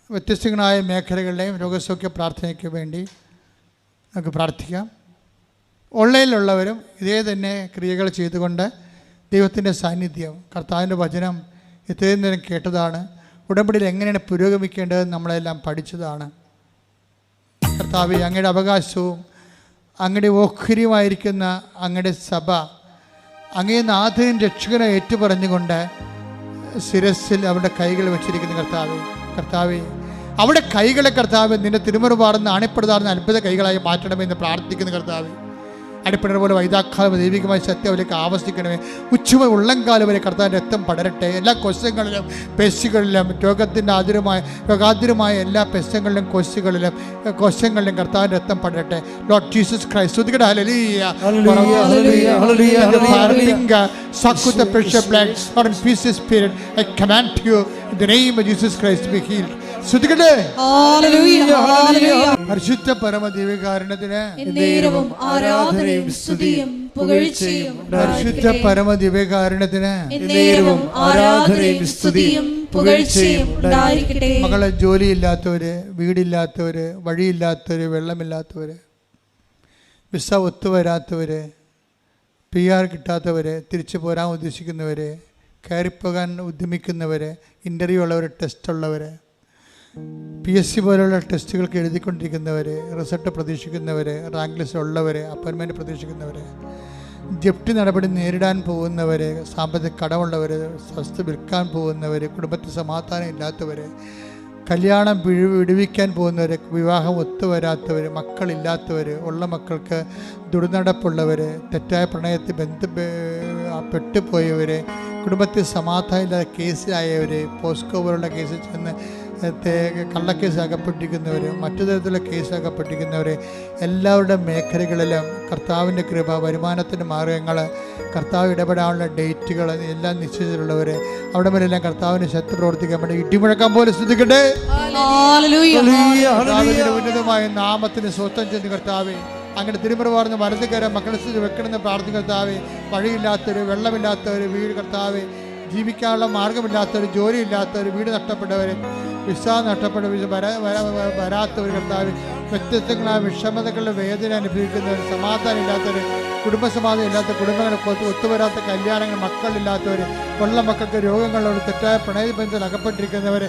വ്യത്യസ്തങ്ങളായ മേഖലകളിലെയും രോഗസൗഖ്യ പ്രാർത്ഥനയ്ക്ക് വേണ്ടി നമുക്ക് പ്രാർത്ഥിക്കാം. ഓൺലൈനിലുള്ളവരും ഇതേ തന്നെ ക്രിയകൾ ചെയ്തുകൊണ്ട് ദൈവത്തിൻ്റെ സാന്നിധ്യം, കർത്താവിൻ്റെ വചനം ഇത്രയും നേരം കേട്ടതാണ്. ഉടമ്പടിയിൽ എങ്ങനെയാണ് പുരോഗമിക്കേണ്ടതെന്ന് നമ്മളെല്ലാം പഠിച്ചതാണ്. കർത്താവേ, അങ്ങയുടെ അവകാശവും അങ്ങയുടെ ഓഹരിയുമായിരിക്കുന്ന അങ്ങയുടെ സഭ അങ്ങേ നാഥനും രക്ഷകനെ ഏറ്റുപറഞ്ഞുകൊണ്ട് ശിരസിൽ അവരുടെ കൈകൾ വെച്ചിരിക്കുന്ന കർത്താവേ അവിടെ കൈകളെ കർത്താവ് നിന്റെ തിരുമുറുപാടുന്ന അണിപ്പെടുതാറുന്ന അത്ഭുത കൈകളായി മാറ്റണമെന്ന് പ്രാർത്ഥിക്കുന്ന കർത്താവേ, അടിപ്പിണർ പോലെ വൈതാക്കാലം ദൈവികമായ സത്യം അവർക്ക് ആവശ്യിക്കണമേ. ഉച്ചമ ഉള്ളംകാലം വരെ കർത്താവിൻ്റെ രക്തം പടരട്ടെ. എല്ലാ കൊശങ്ങളിലും പെശുകളിലും രോഗാതുരമായ എല്ലാ പെശങ്ങളിലും കൊശങ്ങളിലും കർത്താവിൻ്റെ രക്തം പടരട്ടെ. ലോർഡ് ജീസസ് ക്രൈസ്റ്റ്, സ്തുതിക്കട്ടെ. Hallelujah. Suck with the precious blood, or in peace spirit, I command you in the name of Jesus Christ to be healed. സ്തുതിക്കട്ടെ. പരിശുദ്ധ പരമ ദിവ്യകാരുണ്യത്തിന് ആരാധനയും സ്തുതിയും പുകഴ്ചയും. പരിശുദ്ധ പരമ ദിവ്യകാരുണ്യത്തിന് ആരാധനയും സ്തുതിയും പുകഴ്ചയും ഉണ്ടായിരിക്കട്ടെ. മകളെ ജോലിയില്ലാത്തവര്, വീടില്ലാത്തവര്, വഴിയില്ലാത്തവര്, വെള്ളമില്ലാത്തവര്, വിസ ഒത്തുവരാത്തവര്, PR കിട്ടാത്തവർ, തിരിച്ചു പോരാൻ ഉദ്ദേശിക്കുന്നവർ, കയറിപ്പോകാൻ ഉദ്യമിക്കുന്നവർ, ഇൻ്റർവ്യൂ ഉള്ളവർ, ടെസ്റ്റുള്ളവർ, PSC പോലുള്ള ടെസ്റ്റുകൾക്ക് എഴുതിക്കൊണ്ടിരിക്കുന്നവർ, റിസൾട്ട് പ്രതീക്ഷിക്കുന്നവർ, റാങ്ക് ലിസ്റ്റ് ഉള്ളവർ, അപ്പോയിൻമെൻറ്റ് പ്രതീക്ഷിക്കുന്നവർ, ജപ്തി നടപടി നേരിടാൻ പോകുന്നവർ, സാമ്പത്തിക കടമുള്ളവർ, വസ്തു വിൽക്കാൻ പോകുന്നവർ, കുടുംബത്തിൽ സമാധാനം ഇല്ലാത്തവർ, കല്യാണം വിടുവിക്കാൻ പോകുന്നവർ, വിവാഹം ഒത്തുവരാത്തവർ, മക്കളില്ലാത്തവർ, ഉള്ള മക്കൾക്ക് ദുർനടപ്പുള്ളവർ, തെറ്റായ പ്രണയത്തിൽ പെട്ടുപോയവർ, കുടുംബത്തിൽ സമാധാനം ഇല്ലാതെ കേസിലായവർ, പോസ്കോ പോലുള്ള കേസിൽ ചെന്ന് കള്ളക്കേസ് അകപ്പെട്ടിരിക്കുന്നവർ, മറ്റു തരത്തിലുള്ള കേസ് അകപ്പെട്ടിരിക്കുന്നവർ, എല്ലാവരുടെ മേഖലകളിലും കർത്താവിൻ്റെ കൃപ, വരുമാനത്തിൻ്റെ മാർഗങ്ങൾ, കർത്താവ് ഇടപെടാനുള്ള ഡേറ്റുകൾ എല്ലാം നിശ്ചയിച്ചിട്ടുള്ളവർ, അവിടെ മേലെല്ലാം കർത്താവിന് ശക്തി പ്രവർത്തിക്കാൻ വേണ്ടി ഇടിമുഴക്കാൻ പോലെ ശ്രദ്ധിക്കട്ടെ. ഉന്നതമായ നാമത്തിന് സ്വസ്ഥം ചെന്ന് കർത്താവേ, അങ്ങനെ തിരുമുറവാർന്ന് വലതുകര മക്കളെ സ്ഥിതി വെക്കണമെന്ന് പ്രാർത്ഥിക്കുന്ന കർത്താവേ, വഴിയില്ലാത്തവർ, വെള്ളമില്ലാത്തവർ, വീട് കർത്താവേ, ജീവിക്കാനുള്ള മാർഗമില്ലാത്തവർ, ജോലിയില്ലാത്തവർ, വീട് നഷ്ടപ്പെട്ടവർ, വിസ നഷ്ടപ്പെട്ടവർ, വരാത്തവർ കർത്താവ്, വ്യത്യസ്തങ്ങളായ വിഷമതകളുടെ വേദന അനുഭവിക്കുന്നവർ, സമാധാനം ഇല്ലാത്തവർ, കുടുംബസമാധാനം ഇല്ലാത്ത കുടുംബങ്ങളെ ഒത്തുവരാത്ത കല്യാണങ്ങൾ, മക്കളില്ലാത്തവർ, ഉള്ള മക്കൾക്ക് രോഗങ്ങളുള്ളവർ, തെറ്റായ പ്രണയബന്ധത്തിൽ അകപ്പെട്ടിരിക്കുന്നവർ,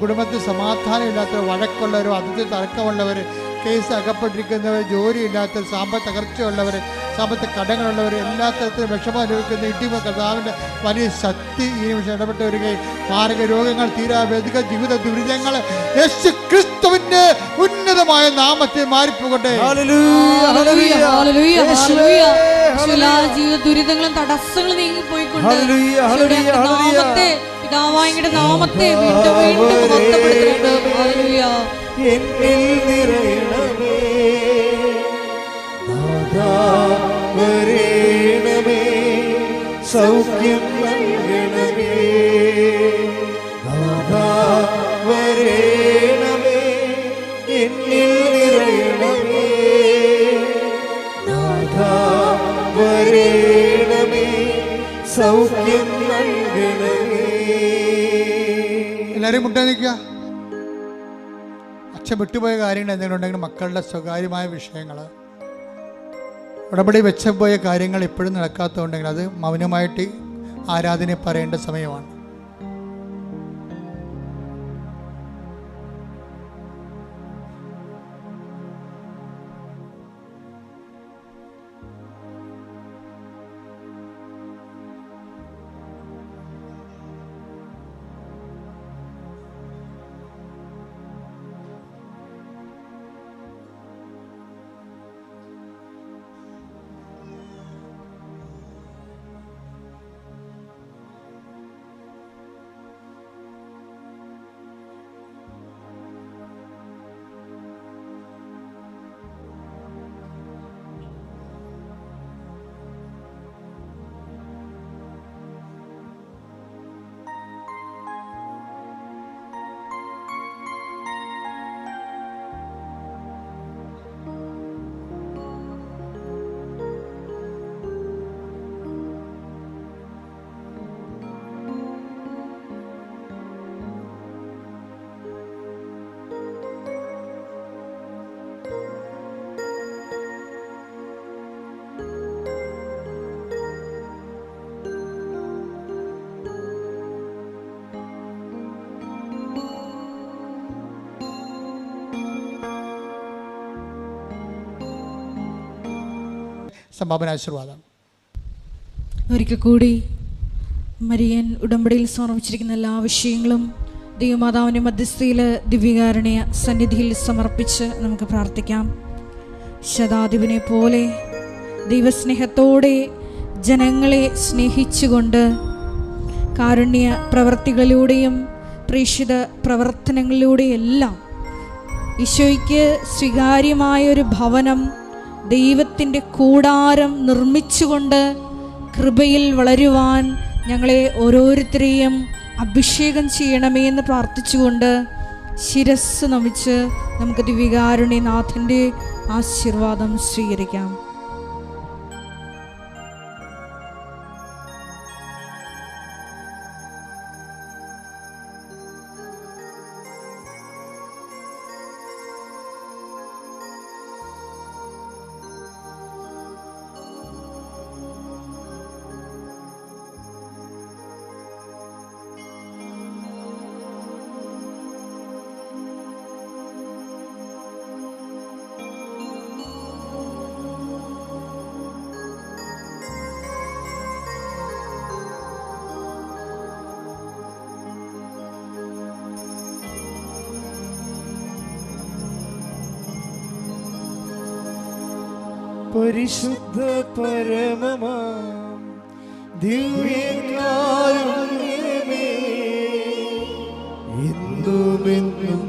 കുടുംബത്തിൽ സമാധാനം ഇല്ലാത്തവർ, വഴക്കുള്ളവർ, അതിഥി തർക്കമുള്ളവർ, കേസ് അകപ്പെട്ടിരിക്കുന്നവർ, ജോലിയില്ലാത്തവർ, സാമ്പത്തിക തകർച്ചയുള്ളവർ, സാമ്പത്തിക കടങ്ങളുള്ളവർ, എല്ലാ തരത്തിലും വിഷമം അനുഭവിക്കുന്ന ഇടിമ കർത്താവിൻ്റെ വലിയ ശക്തി ഈ നിമിഷം ഇടപെട്ട് വരികയും മാരക രോഗങ്ങൾ, തീരാവേദിക ജീവിത ദുരിതങ്ങൾ യേശു ക്രിസ്തുവിന്റെ ഉന്നതമായ നാമത്തിൽ മാറിപ്പോകട്ടെ. ജീവിത ദുരിതങ്ങളും തടസ്സങ്ങളും നീങ്ങിപ്പോയിക്കൊണ്ട് നാമത്തെ, പിതാവായുടെ നാമത്തെ വീണ്ടും എന്നിൽ നിറയണമേ, നാഥാ വരേണമേ, സൗഖ്യം നൽകണമേ, നാഥാ വരേണമേ, എന്നിൽ നിറയണമേ, നാഥാ വരേണമേ, സൗഖ്യം നൽകണമേ. എല്ലാവരും മുട്ടാൻ നിൽക്കുക. അച്ഛൻ വിട്ടുപോയ കാര്യങ്ങൾ എന്തെങ്കിലും ഉണ്ടെങ്കിൽ മക്കളുടെ സ്വകാര്യമായ വിഷയങ്ങൾ, ഉടമ്പടി വെച്ചുപോയ കാര്യങ്ങൾ ഇപ്പോഴും നടക്കാത്തതുണ്ടെങ്കിൽ അത് മൗനമായിട്ട് ആരാധന പറയേണ്ട സമയമാണ്. സമാപന ആശീർവാദം. ഒരിക്കൽ കൂടി മരിയൻ ഉടമ്പടിയിൽ സമർപ്പിച്ചിരിക്കുന്ന എല്ലാ വിഷയങ്ങളും ദൈവമാതാവിൻ്റെ മധ്യസ്ഥയിൽ ദിവ്യകാരുണ്യ സന്നിധിയിൽ സമർപ്പിച്ച് നമുക്ക് പ്രാർത്ഥിക്കാം. ശതാധിപനെ പോലെ ദൈവസ്നേഹത്തോടെ ജനങ്ങളെ സ്നേഹിച്ചുകൊണ്ട് കാരുണ്യ പ്രവർത്തികളിലൂടെയും പ്രേക്ഷിത പ്രവർത്തനങ്ങളിലൂടെയെല്ലാം ഈശോയ്ക്ക് സ്വീകാര്യമായൊരു ഭവനം, ദൈവത്തിൻ്റെ കൂടാരം നിർമ്മിച്ചുകൊണ്ട് കൃപയിൽ വളരുവാൻ ഞങ്ങളെ ഓരോരുത്തരെയും അഭിഷേകം ചെയ്യണമേ എന്ന് പ്രാർത്ഥിച്ചുകൊണ്ട് ശിരസ്സ് നമിച്ച് നമുക്ക് ദിവ്യകാരുണ്യനാഥൻ്റെ ആശീർവാദം സ്വീകരിക്കാം. പരിശുദ്ധ പരമമാം ദിവ്യകാരുണ്യമേ, എന്നുമെന്നും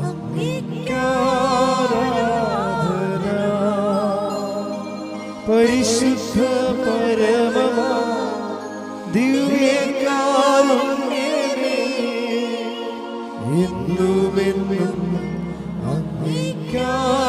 അങ്ങേക്കാരാധന. പരിശുദ്ധ പരമമാം ദിവ്യകാരുണ്യമേ, എന്നുമെന്നും അങ്ങേക്കാരാധന.